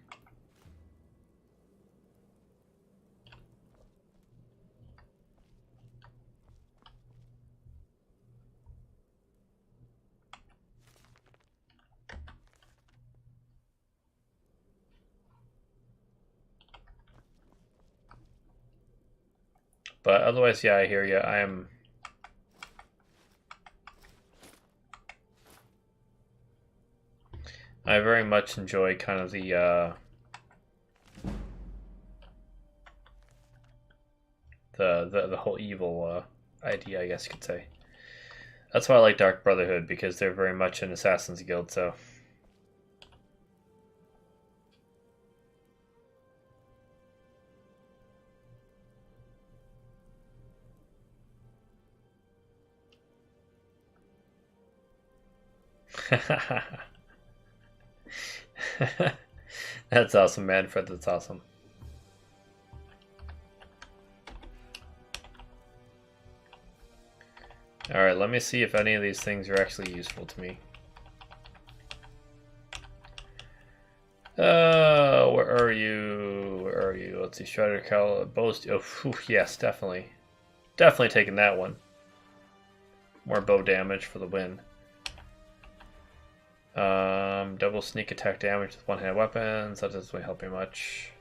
But otherwise, yeah, I hear you. I very much enjoy kind of the whole evil idea, I guess you could say. That's why I like Dark Brotherhood, because they're very much an Assassin's Guild, so... That's awesome, Manfred. That's awesome. Alright, let me see if any of these things are actually useful to me. Where are you? Where are you? Let's see, Strider Cal, Boast. Oh, whew, yes, definitely. Definitely taking that one. More bow damage for the win. Double sneak attack damage with one-handed weapons. That doesn't really help me much.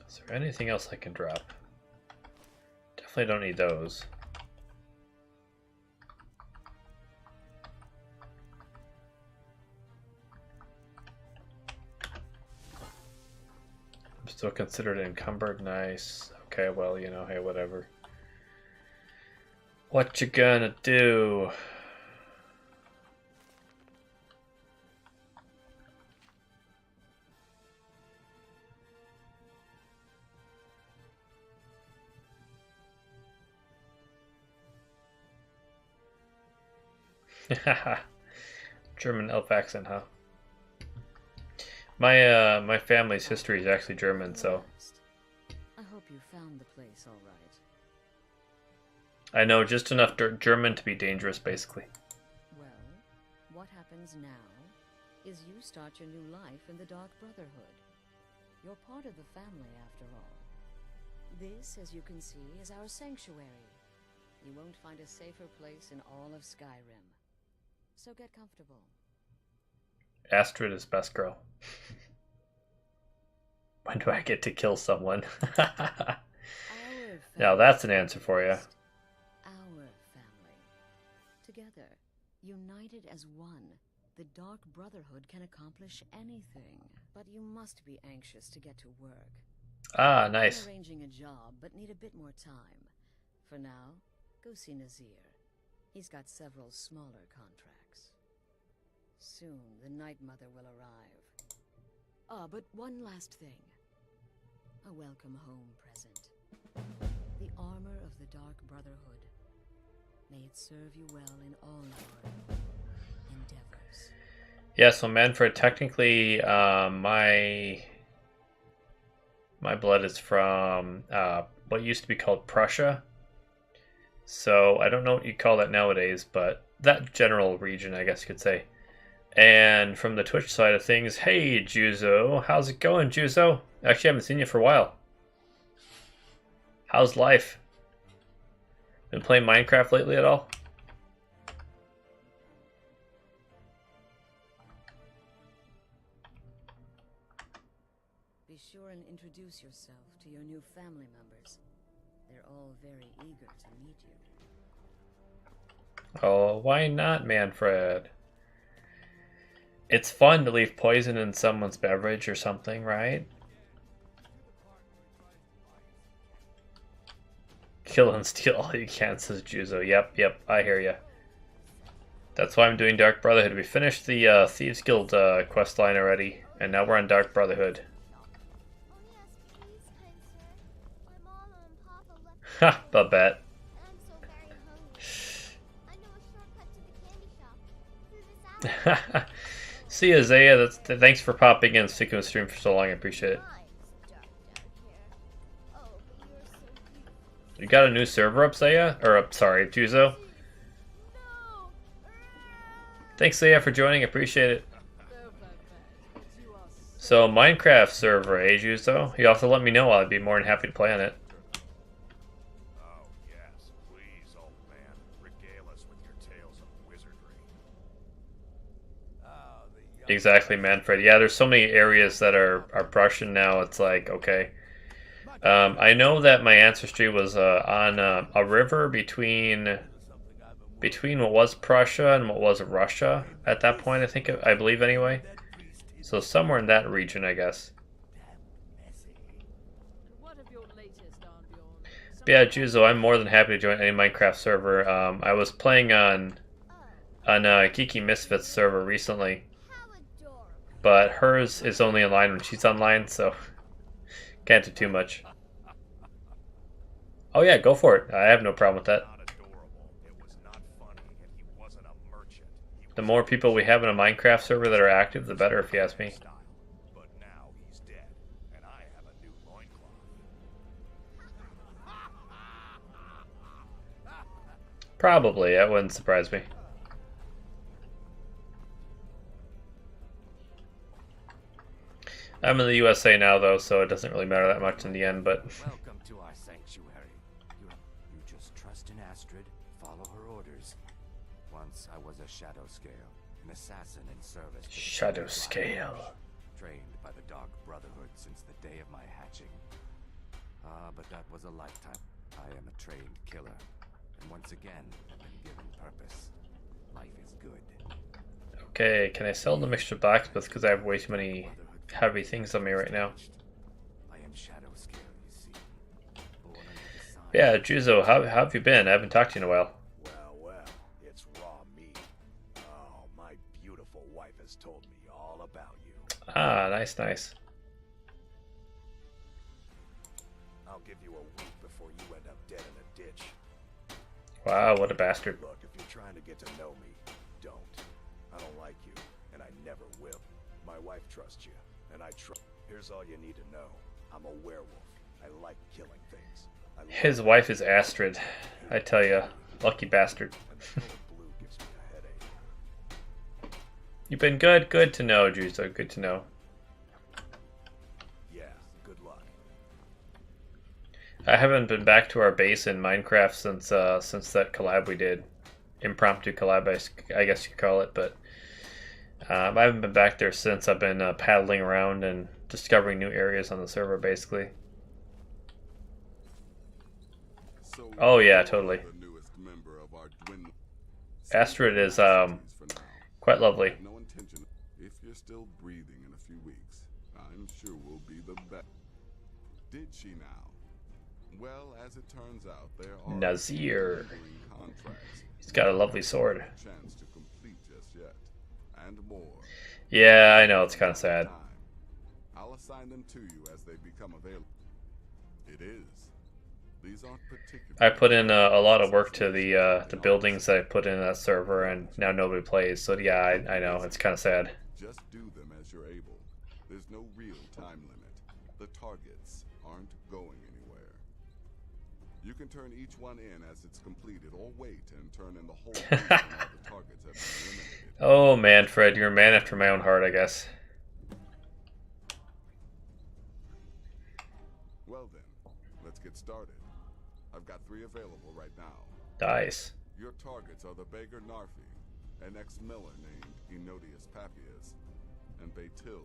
Is there anything else I can drop? Definitely don't need those. I'm still considered encumbered. Nice. Okay, well, you know, hey, whatever. What you gonna do? German elf accent, huh? My family's history is actually German, so I hope you found the place all right. I know just enough German to be dangerous, basically. Well, what happens now is you start your new life in the Dark Brotherhood. You're part of the family, after all. This, as you can see, is our sanctuary. You won't find a safer place in all of Skyrim. So get comfortable. Astrid is best girl. When do I get to kill someone? Now that's an answer for you. Our family. Together, united as one, the Dark Brotherhood can accomplish anything. But you must be anxious to get to work. Ah, nice. I'm arranging a job, but need a bit more time. For now, go see Nazir. He's got several smaller contracts. Soon, the Night Mother will arrive. Ah, but one last thing. A welcome home present. The armor of the Dark Brotherhood. May it serve you well in all your endeavors. Yeah, so Manfred, technically, my blood is from what used to be called Prussia. So I don't know what you call that nowadays, but that general region, I guess you could say. And from the Twitch side of things, hey Juzo, how's it going, Juzo? Actually, I haven't seen you for a while. How's life? Been playing Minecraft lately at all? Be sure and introduce yourself to your new family members. They're all very eager to meet you. Oh, why not, Manfred? It's fun to leave poison in someone's beverage or something, right? Kill and steal all you can, says Juzo. Yep, I hear ya. That's why I'm doing Dark Brotherhood. We finished the Thieves Guild quest line already, and now we're on Dark Brotherhood. Ha, Babette. See ya, Zaya. Thanks for popping in and sticking with the stream for so long. I appreciate it. You got a new server up, Zaya? Or, sorry, Juzo. Thanks, Zaya, for joining. I appreciate it. So, Minecraft server, eh, Juzo? You have to let me know. I'd be more than happy to play on it. Exactly, Manfred. Yeah, there's so many areas that are Prussian now. It's like, okay. I know that my ancestry was on a river between what was Prussia and what was Russia at that point, I believe anyway. So somewhere in that region, I guess. But yeah, Juzo, I'm more than happy to join any Minecraft server. I was playing on Geeky Misfits server recently. But hers is only online when she's online, so can't do too much. Oh yeah, go for it. I have no problem with that. The more people we have in a Minecraft server that are active, the better, if you ask me. Probably, that wouldn't surprise me. I'm in the USA now, though, so it doesn't really matter that much in the end, but... Welcome to our sanctuary. You just trust in Astrid, follow her orders. Once I was a Shadow Scale, an assassin in service to the Shadow Scale. Trained by the Dark Brotherhood since the day of my hatching. But that was a lifetime. I am a trained killer. And once again, I've been given purpose. Life is good. Okay, can I sell the mixture blacksmith because I have way too many heavy things on me right now? I am Shadow Scale, you see. Yeah, Juzo, how have you been? I haven't talked to you in a while. Well, it's raw meat. Oh, my beautiful wife has told me all about you. Ah, nice, nice. I'll give you a week before you end up dead in a ditch. Wow, what a bastard. Look, if you're trying to get to know me, don't. I don't like you, and I never will. My wife trusts you, and I trust. Here's all you need to know. I'm a werewolf. I like killing things. His wife is Astrid. I tell ya, lucky bastard. You've been good. Good to know, Juzo. Good to know. Yeah, good luck. I haven't been back to our base in Minecraft since that collab we did. Impromptu collab, I guess you could call it, but I haven't been back there since. I've been paddling around and discovering new areas on the server, basically. Oh yeah, totally. Astrid is quite lovely. If you're still breathing in a few weeks, I'm sure we'll be the best. Did she now? Well, as it turns out, there are Nazir. contracts. He's got a lovely sword. Chance to complete just yet, and more. Yeah, I know, it's kind of sad. I'll assign them to you as they become available. It is. These aren't particular. I put in a lot of work to the buildings that I put in that server, and now nobody plays. So yeah, I know, it's kind of sad. Just do them as you're able. There's no real time limit. The targets aren't going anywhere. You can turn each one in as it's completed, or wait and turn in the whole group when all the targets have been eliminated. Oh man, Fred, you're a man after my own heart, I guess. Well then, let's get started. I've got 3 available right now. Nice. Your targets are the beggar Narfi, an ex-miller named Enodius Papias, and Baytil,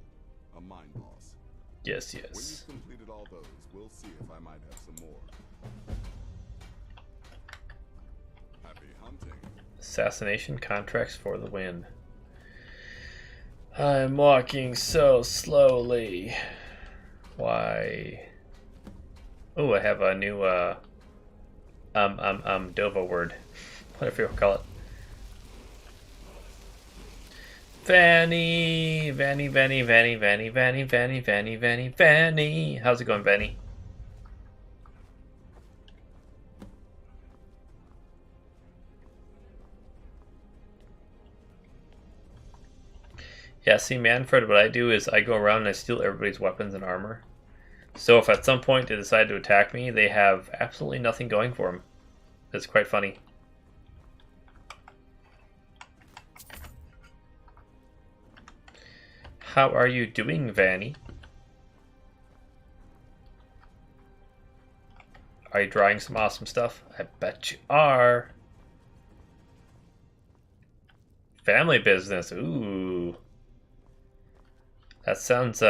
a mine boss. Yes, When yes. you've completed all those, we'll see if I might have some more. Happy hunting. Assassination contracts for the win. I'm walking so slowly. Why? Oh, I have a new Dova word. Whatever you call it. Vanny. How's it going, Vanny? Yeah, see, Manfred, what I do is I go around and I steal everybody's weapons and armor. So if at some point they decide to attack me, they have absolutely nothing going for them. It's quite funny. How are you doing, Vanny? Are you drawing some awesome stuff? I bet you are. Family business. Ooh. That sounds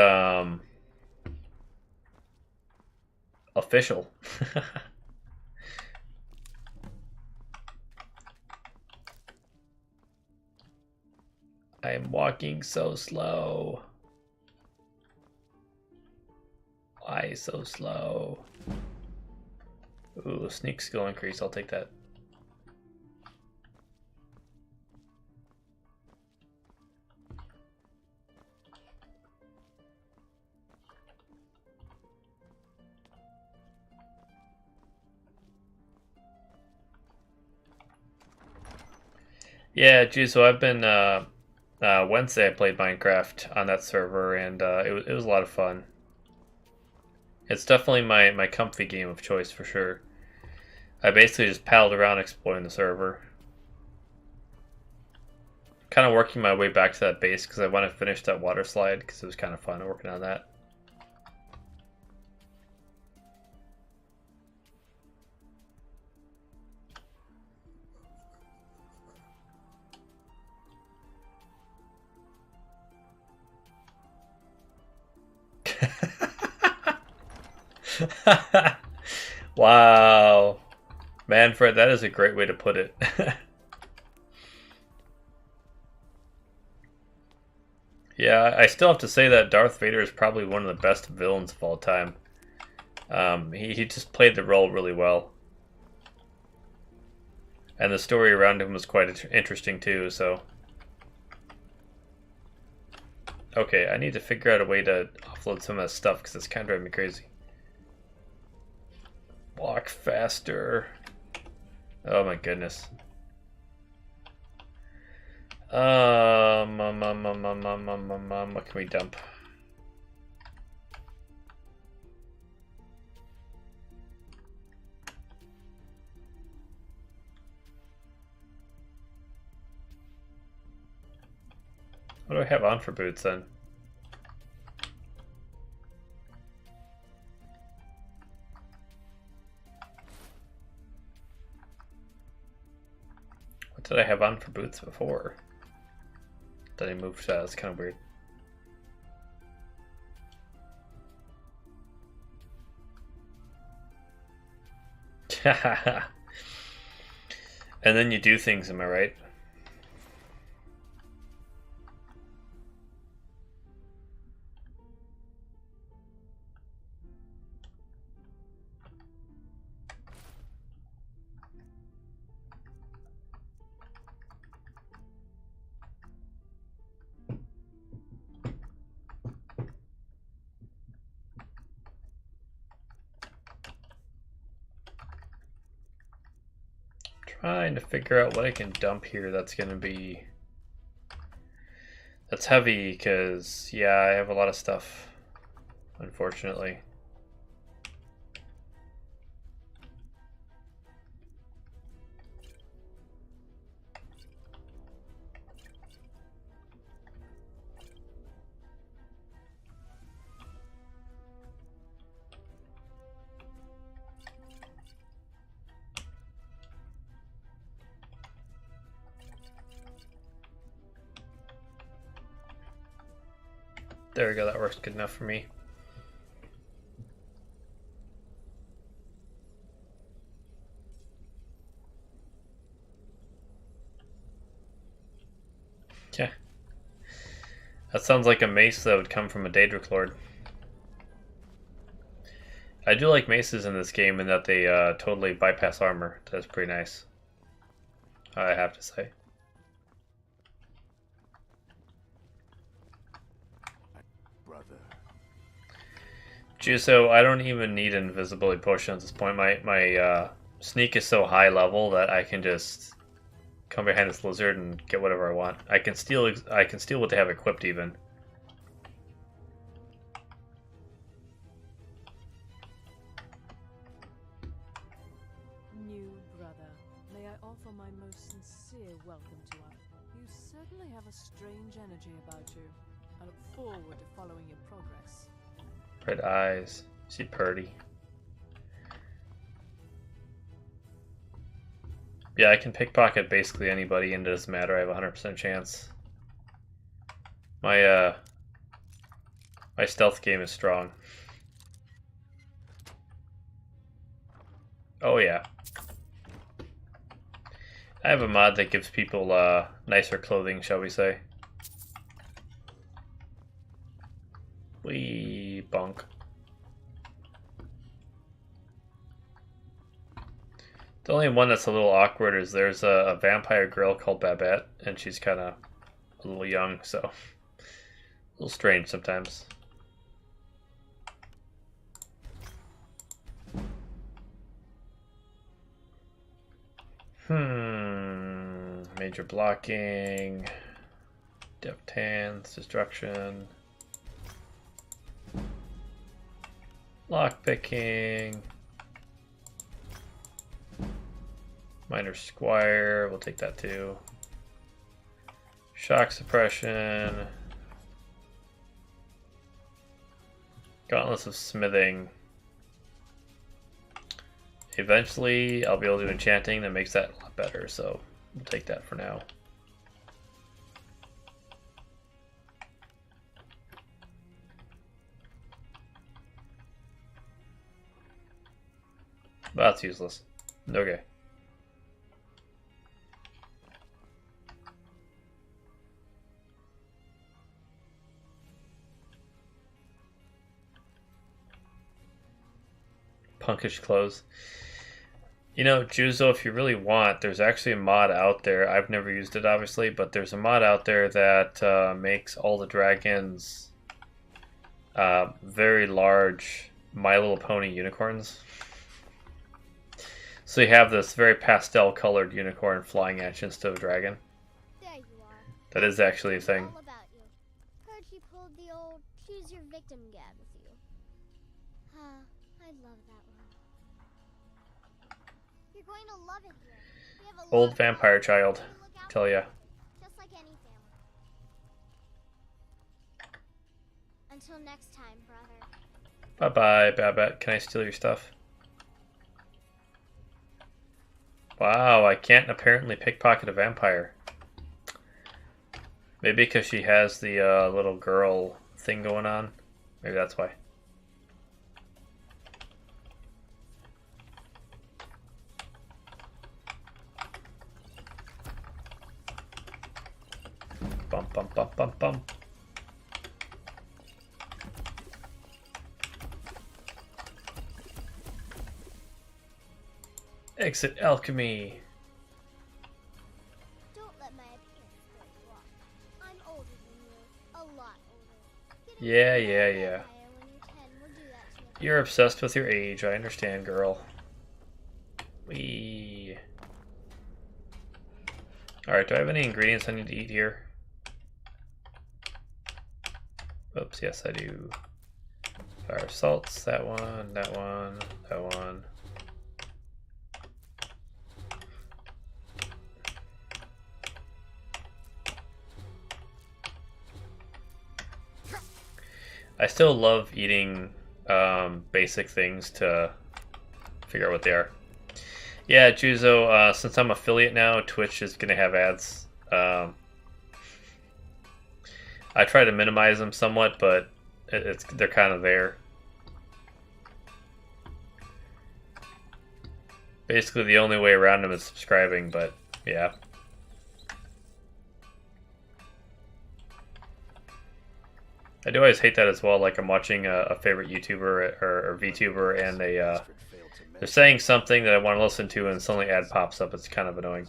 official. I am walking so slow. Why so slow? Ooh, sneak skill increase. I'll take that. Yeah, geez, so I've been Wednesday I played Minecraft on that server, and it was a lot of fun. It's definitely my comfy game of choice for sure. I basically just paddled around exploring the server. Kind of working my way back to that base because I want to finish that water slide because it was kind of fun working on that. Wow. Manfred, that is a great way to put it. Yeah, I still have to say that Darth Vader is probably one of the best villains of all time. He just played the role really well. And the story around him was quite interesting too, so... Okay, I need to figure out a way to offload some of that stuff because it's kind of driving me crazy. Walk faster. Oh my goodness. What can we dump? What do I have on for boots then? What did I have on for boots before? That I moved, that's kind of weird. And then you do things, am I right? Trying to figure out what I can dump here that's gonna be... That's heavy, because, yeah, I have a lot of stuff, unfortunately. There we go, that works good enough for me. Yeah. That sounds like a mace that would come from a Daedric Lord. I do like maces in this game in that they totally bypass armor. That's pretty nice, I have to say. Juso, I don't even need an invisibility potion at this point. My sneak is so high level that I can just come behind this lizard and get whatever I want. I can steal what they have equipped even. New brother, may I offer my most sincere welcome to us. You certainly have a strange energy about you. I look forward to following your progress. Red eyes. Is he purty? Yeah, I can pickpocket basically anybody, and it doesn't matter. I have a 100% chance. My my stealth game is strong. Oh yeah. I have a mod that gives people nicer clothing, shall we say. Wee bonk. The only one that's a little awkward is there's a vampire girl called Babette, and she's kind of a little young, so a little strange sometimes. Major blocking, deft hands, destruction, lock picking. Minor Squire, we'll take that too. Shock suppression. Gauntlets of Smithing. Eventually, I'll be able to do enchanting that makes that a lot better, so we'll take that for now. That's useless. Okay. Punkish clothes. You know, Juzo, if you really want, there's actually a mod out there. I've never used it, obviously, but there's a mod out there that makes all the dragons very large My Little Pony unicorns. So you have this very pastel-colored unicorn flying at you instead of a dragon. There you are. That is actually a thing. All about you. Heard you pulled the old choose your victim gab with you. I love that one. You're going to love it here. We have a lot Old vampire child, tell ya. just like any family. Until next time, brother. Bye-bye, Babette. Can I steal your stuff? Wow, I can't apparently pickpocket a vampire. Maybe because she has the little girl thing going on. Maybe that's why. Bum bum bum bum bum. Exit alchemy. Don't let my appearance throw you off. I'm older than you. A lot older. Yeah. When you're 10, we'll do that to you. You're obsessed with your age. I understand, girl. Wee. Alright, do I have any ingredients I need to eat here? Oops, yes I do. Fire salts, that one, that one, that one. I still love eating basic things to figure out what they are. Yeah, Juzo, since I'm affiliate now, Twitch is going to have ads. I try to minimize them somewhat, but they're kind of there. Basically, the only way around them is subscribing, but yeah. I do always hate that as well, like I'm watching a favorite YouTuber or VTuber and they're saying something that I want to listen to and suddenly ad pops up. It's kind of annoying.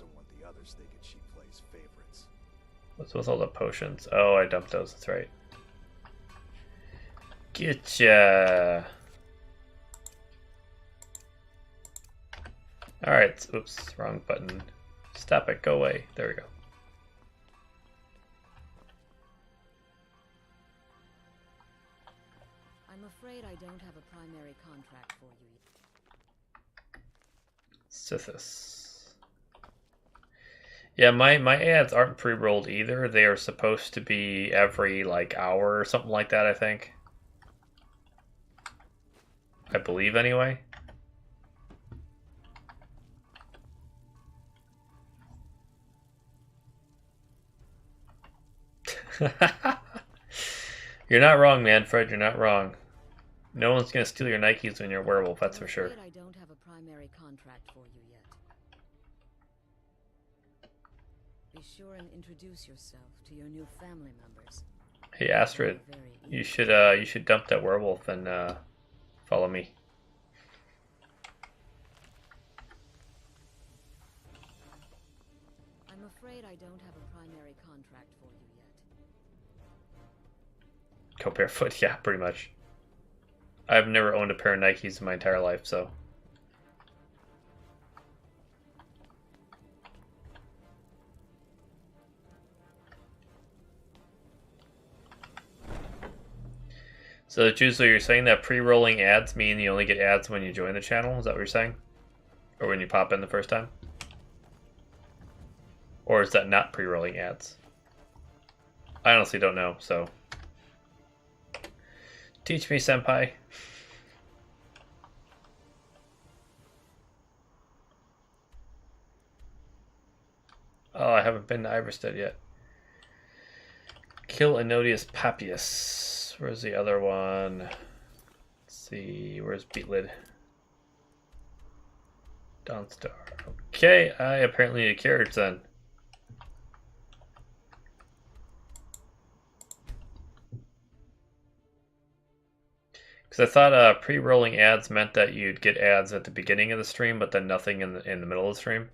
What's with all the potions? Oh, I dumped those, that's right. Getcha! Alright, oops, wrong button. Stop it, go away. There we go. I'm afraid I don't have a primary contract for you yet. Sithis. Yeah, my ads aren't pre-rolled either. They are supposed to be every like hour or something like that, I think. I believe anyway. You're not wrong, Manfred. You're not wrong. No one's gonna steal your Nikes when you're a werewolf, that's for sure. I don't have a primary contract for you yet. Be sure and introduce yourself to your new family members. Hey Astrid, you should dump that werewolf and follow me. I'm afraid I don't have a primary contract for you yet. Go barefoot, yeah, pretty much. I've never owned a pair of Nikes in my entire life, so. So, Juzo, you're saying that pre-rolling ads mean you only get ads when you join the channel? Is that what you're saying? Or when you pop in the first time? Or is that not pre-rolling ads? I honestly don't know, so... Teach me, senpai. Oh, I haven't been to Iverstead yet. Kill Enodius Papius. Where's the other one? Let's see, where's Beatlid? Dawnstar. Okay, I apparently need a carriage then. Because I thought pre-rolling ads meant that you'd get ads at the beginning of the stream, but then nothing in the middle of the stream.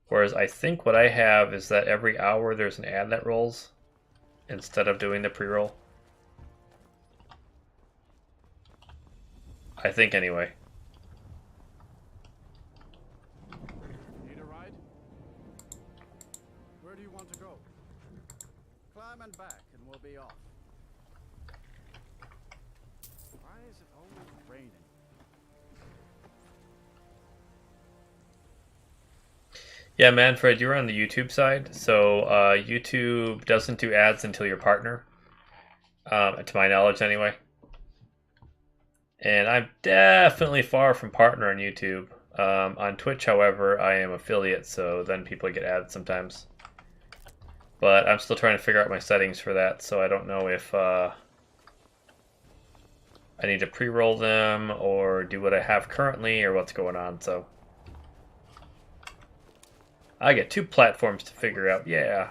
Whereas I think what I have is that every hour there's an ad that rolls instead of doing the pre-roll. I think anyway. Need a ride? Where do you want to go? Climb and back and we'll be off. Why is it always raining? Yeah, Manfred, you're on the YouTube side, so YouTube doesn't do ads until your partner, to my knowledge anyway. And I'm definitely far from partner on YouTube. On Twitch, however, I am affiliate, so then people get ads sometimes. But I'm still trying to figure out my settings for that, so I don't know if I need to pre-roll them or do what I have currently or what's going on, so... I get 2 platforms to figure out, yeah.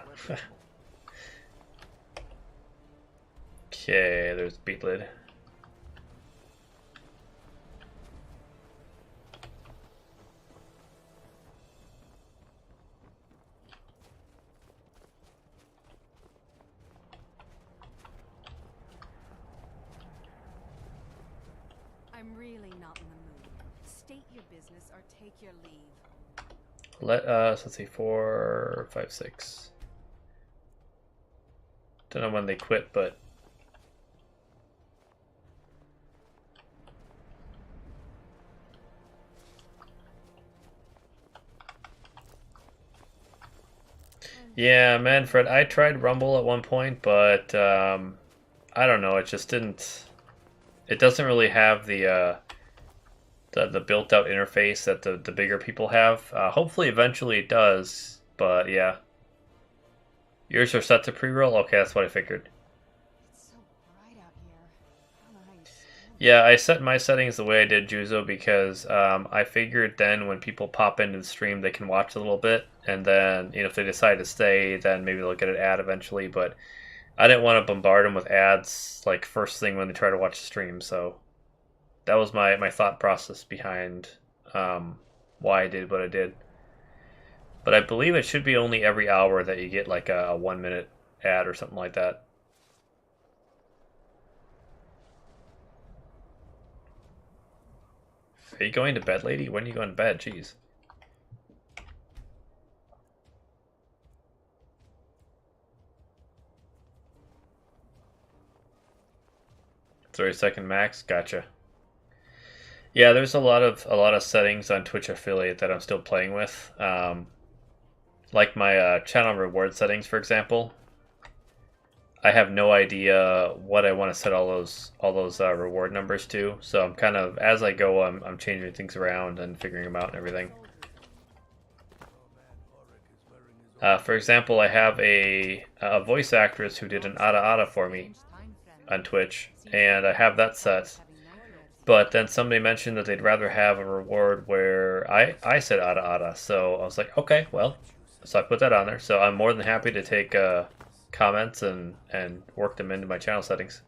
Okay, there's Beatlid. I'm really not in the mood. State your business or take your leave. Let us, let's see, 4, 5, 6. Don't know when they quit, but... Yeah, Manfred, I tried Rumble at one point, but I don't know, it just didn't... It doesn't really have the built-out interface that the bigger people have. Hopefully eventually it does, but yeah. Yours are set to pre-roll? Okay, that's what I figured. It's so bright out here. I don't know how you Yeah, I set my settings the way I did Juzo because I figured then when people pop into the stream they can watch a little bit, and then if they decide to stay, then maybe they'll get an ad eventually, but I didn't want to bombard them with ads like first thing when they try to watch the stream, so that was my thought process behind why I did what I did. But I believe it should be only every hour that you get like a 1-minute ad or something like that. Are you going to bed, lady? When are you going to bed? Jeez. "30-second max." Gotcha. Yeah, there's a lot of settings on Twitch affiliate that I'm still playing with. Like my channel reward settings, for example. I have no idea what I want to set all those reward numbers to. So I'm kind of, as I go, I'm changing things around and figuring them out and everything. For example, I have a voice actress who did an Ada for me on Twitch, and I have that set. But then somebody mentioned that they'd rather have a reward where I said Ada, so I was like, okay, well, so I put that on there. So I'm more than happy to take comments and work them into my channel settings.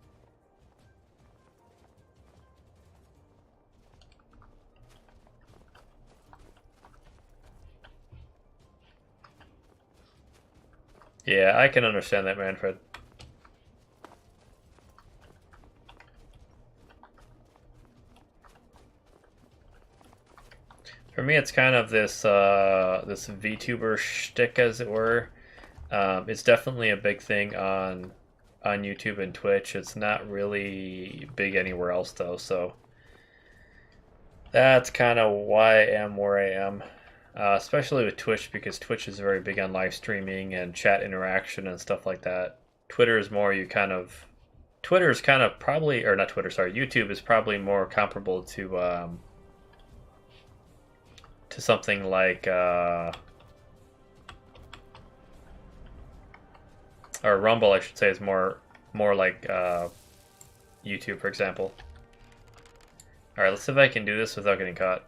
Yeah, I can understand that, Manfred. For me, it's kind of this this VTuber shtick, as it were. It's definitely a big thing on YouTube and Twitch. It's not really big anywhere else, though. So that's kind of why I am where I am. especially with Twitch, because Twitch is very big on live streaming and chat interaction and stuff like that. Twitter is more Twitter is kind of probably, or not Twitter, sorry, YouTube is probably more comparable to something like, or Rumble, I should say, is more like YouTube, for example. All right, let's see if I can do this without getting caught.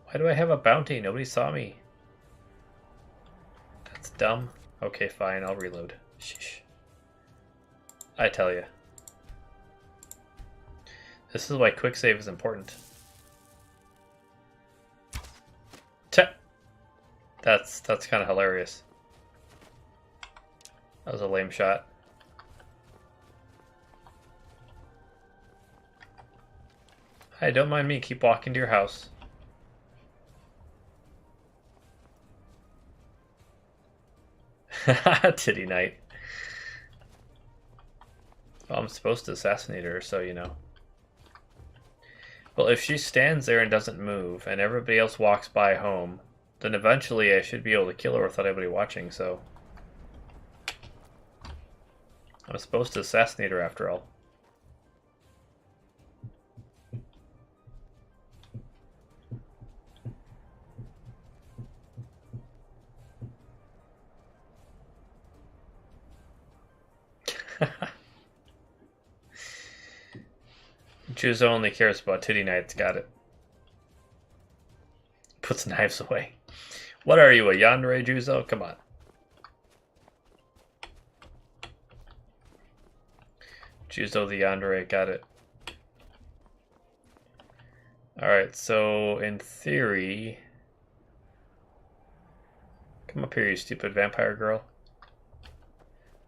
Why do I have a bounty? Nobody saw me. That's dumb. Okay, fine, I'll reload. Sheesh. I tell you. This is why quick save is important. That's kind of hilarious. That was a lame shot. Hi, don't mind me. Keep walking to your house. Titty night. Well, I'm supposed to assassinate her, so you know. Well, if she stands there and doesn't move, and everybody else walks by home, then eventually I should be able to kill her without anybody watching, so... I'm supposed to assassinate her after all. Juzo only cares about titty nights, got it. Puts knives away. What are you, a yandere, Juzo? Come on. Juzo the yandere, got it. Alright, so in theory... Come up here, you stupid vampire girl.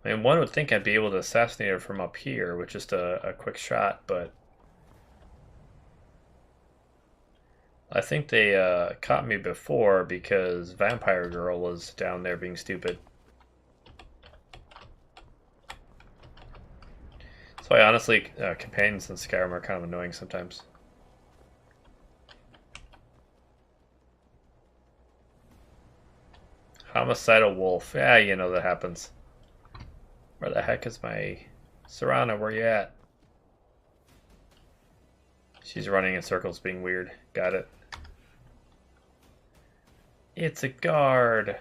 I mean, one would think I'd be able to assassinate her from up here with just a quick shot, but... I think they caught me before because Vampire Girl was down there being stupid. That's why, honestly, companions in Skyrim are kind of annoying sometimes. Homicidal wolf. Yeah, you know that happens. Where the heck is my Serana? Where you at? She's running in circles being weird. Got it. It's a guard.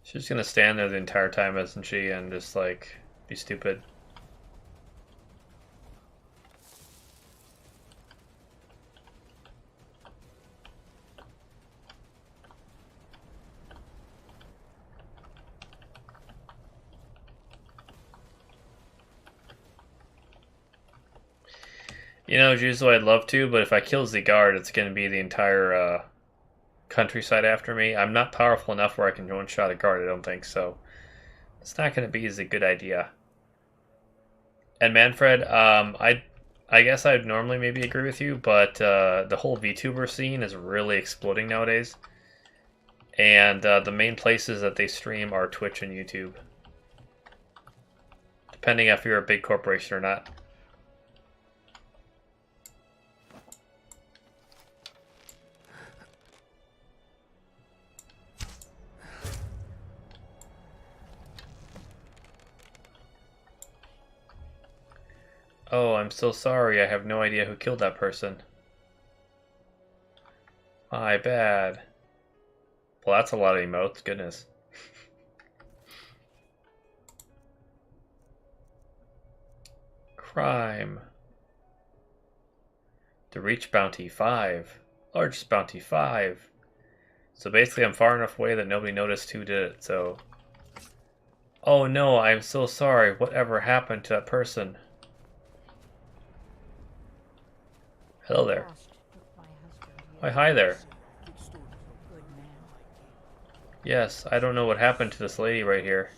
She's gonna stand there the entire time, isn't she? And just like be stupid. You know, Juzo, I'd love to, but if I kill the guard, it's going to be the entire countryside after me. I'm not powerful enough where I can one-shot a guard, I don't think, so it's not going to be as a good idea. And Manfred, I guess I'd normally maybe agree with you, but the whole VTuber scene is really exploding nowadays. And the main places that they stream are Twitch and YouTube. Depending if you're a big corporation or not. Oh, I'm so sorry. I have no idea who killed that person. My bad. Well, that's a lot of emotes. Goodness. Crime. The reach bounty 5. Largest bounty 5. So basically I'm far enough away that nobody noticed who did it, so... Oh no, I'm so sorry. Whatever happened to that person? Hello there. Why, hi there. Yes, I don't know what happened to this lady right here.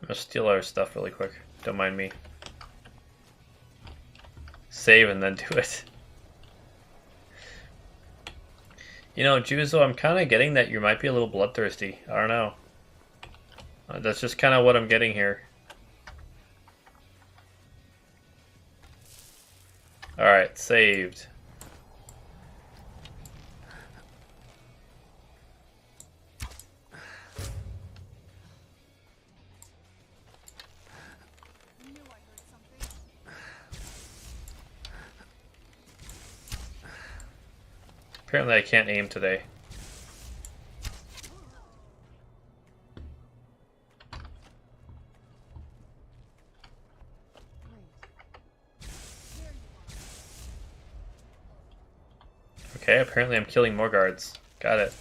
I'm gonna steal our stuff really quick. Don't mind me. Save and then do it. You know, Juzo, I'm kind of getting that you might be a little bloodthirsty. I don't know. That's just kind of what I'm getting here. Alright, saved. Apparently I can't aim today. Okay, apparently I'm killing more guards. Got it.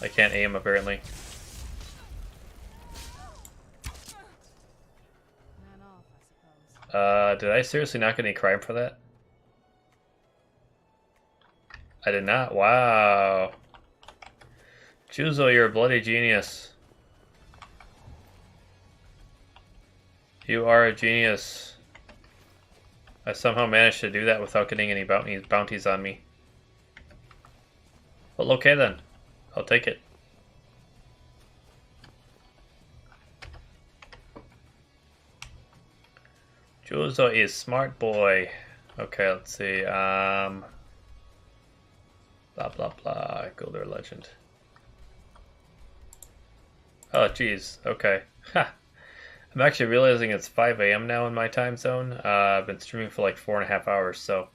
I can't aim apparently. Did I seriously not get any crime for that? I did not. Wow. Juzo, you're a bloody genius. You are a genius. I somehow managed to do that without getting any bounties on me. Well, okay then. I'll take it. Juzo is smart boy. Okay, let's see. Blah blah blah. Golder legend. Oh geez. Okay. Ha. I'm actually realizing it's 5 a.m. now in my time zone. I've been streaming for like 4.5 hours, so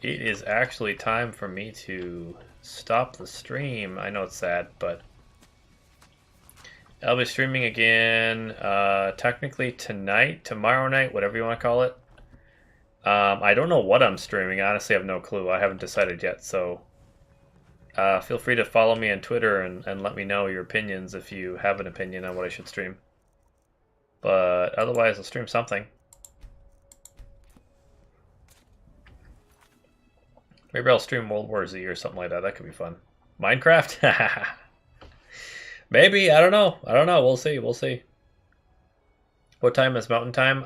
it is actually time for me to stop the stream. I know it's sad, but I'll be streaming again technically tonight, tomorrow night, whatever you want to call it. I don't know what I'm streaming. Honestly, I have no clue. I haven't decided yet, so feel free to follow me on Twitter and let me know your opinions if you have an opinion on what I should stream. But otherwise, I'll stream something. Maybe I'll stream World War Z or something like that. That could be fun. Minecraft? Maybe. I don't know. We'll see. We'll see. What time is Mountain Time?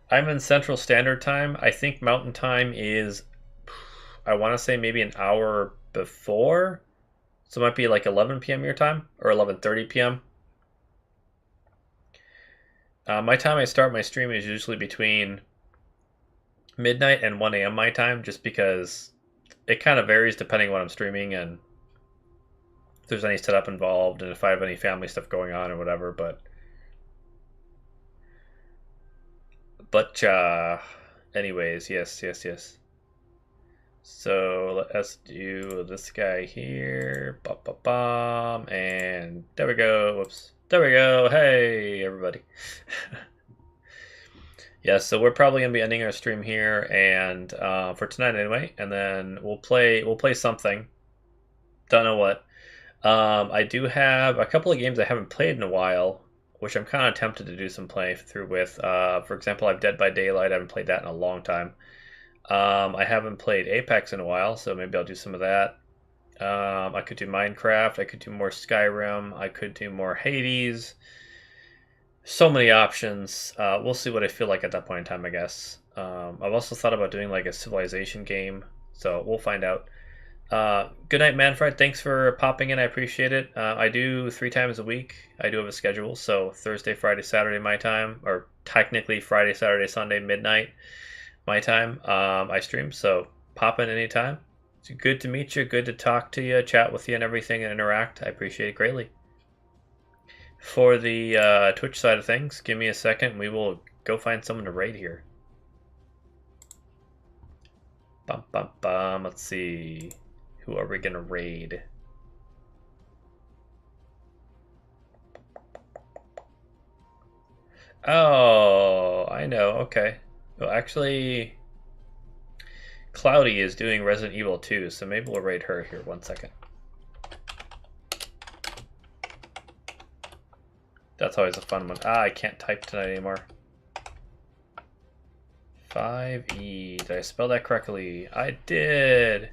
I'm in Central Standard Time. I think Mountain Time is, I want to say maybe an hour before. So it might be like 11 p.m. your time or 11:30 p.m. My time I start my stream is usually between midnight and 1 a.m. my time, just because it kind of varies depending on what I'm streaming and if there's any setup involved and if I have any family stuff going on or whatever. But anyways, yes. So let's do this guy here. And there we go. Whoops. There we go. Hey, everybody. Yeah, so we're probably gonna be ending our stream here, and for tonight anyway. And then we'll play something. Don't know what. I do have a couple of games I haven't played in a while, which I'm kind of tempted to do some playthrough with. For example, I have Dead by Daylight. I haven't played that in a long time. I haven't played Apex in a while, so maybe I'll do some of that. I could do Minecraft. I could do more Skyrim. I could do more Hades. So many options. We'll see what I feel like at that point in time, I guess. I've also thought about doing like a Civilization game, so we'll find out. Good night, Manfred. Thanks for popping in. I appreciate it. I do 3 times a week. I do have a schedule, so Thursday, Friday, Saturday my time, or technically Friday, Saturday, Sunday, midnight my time. I stream, so pop in anytime. It's good to meet you, good to talk to you, chat with you and everything and interact. I appreciate it greatly. For the Twitch side of things, give me a second. We will go find someone to raid here. Let's see. Who are we going to raid? Oh, I know. Okay. Well, actually, Cloudy is doing Resident Evil 2, so maybe we'll raid her here. 1 second. That's always a fun one. I can't type tonight anymore. 5E. Did I spell that correctly? I did.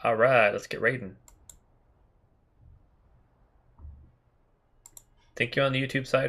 Alright, let's get raiding. Think you're on the YouTube side?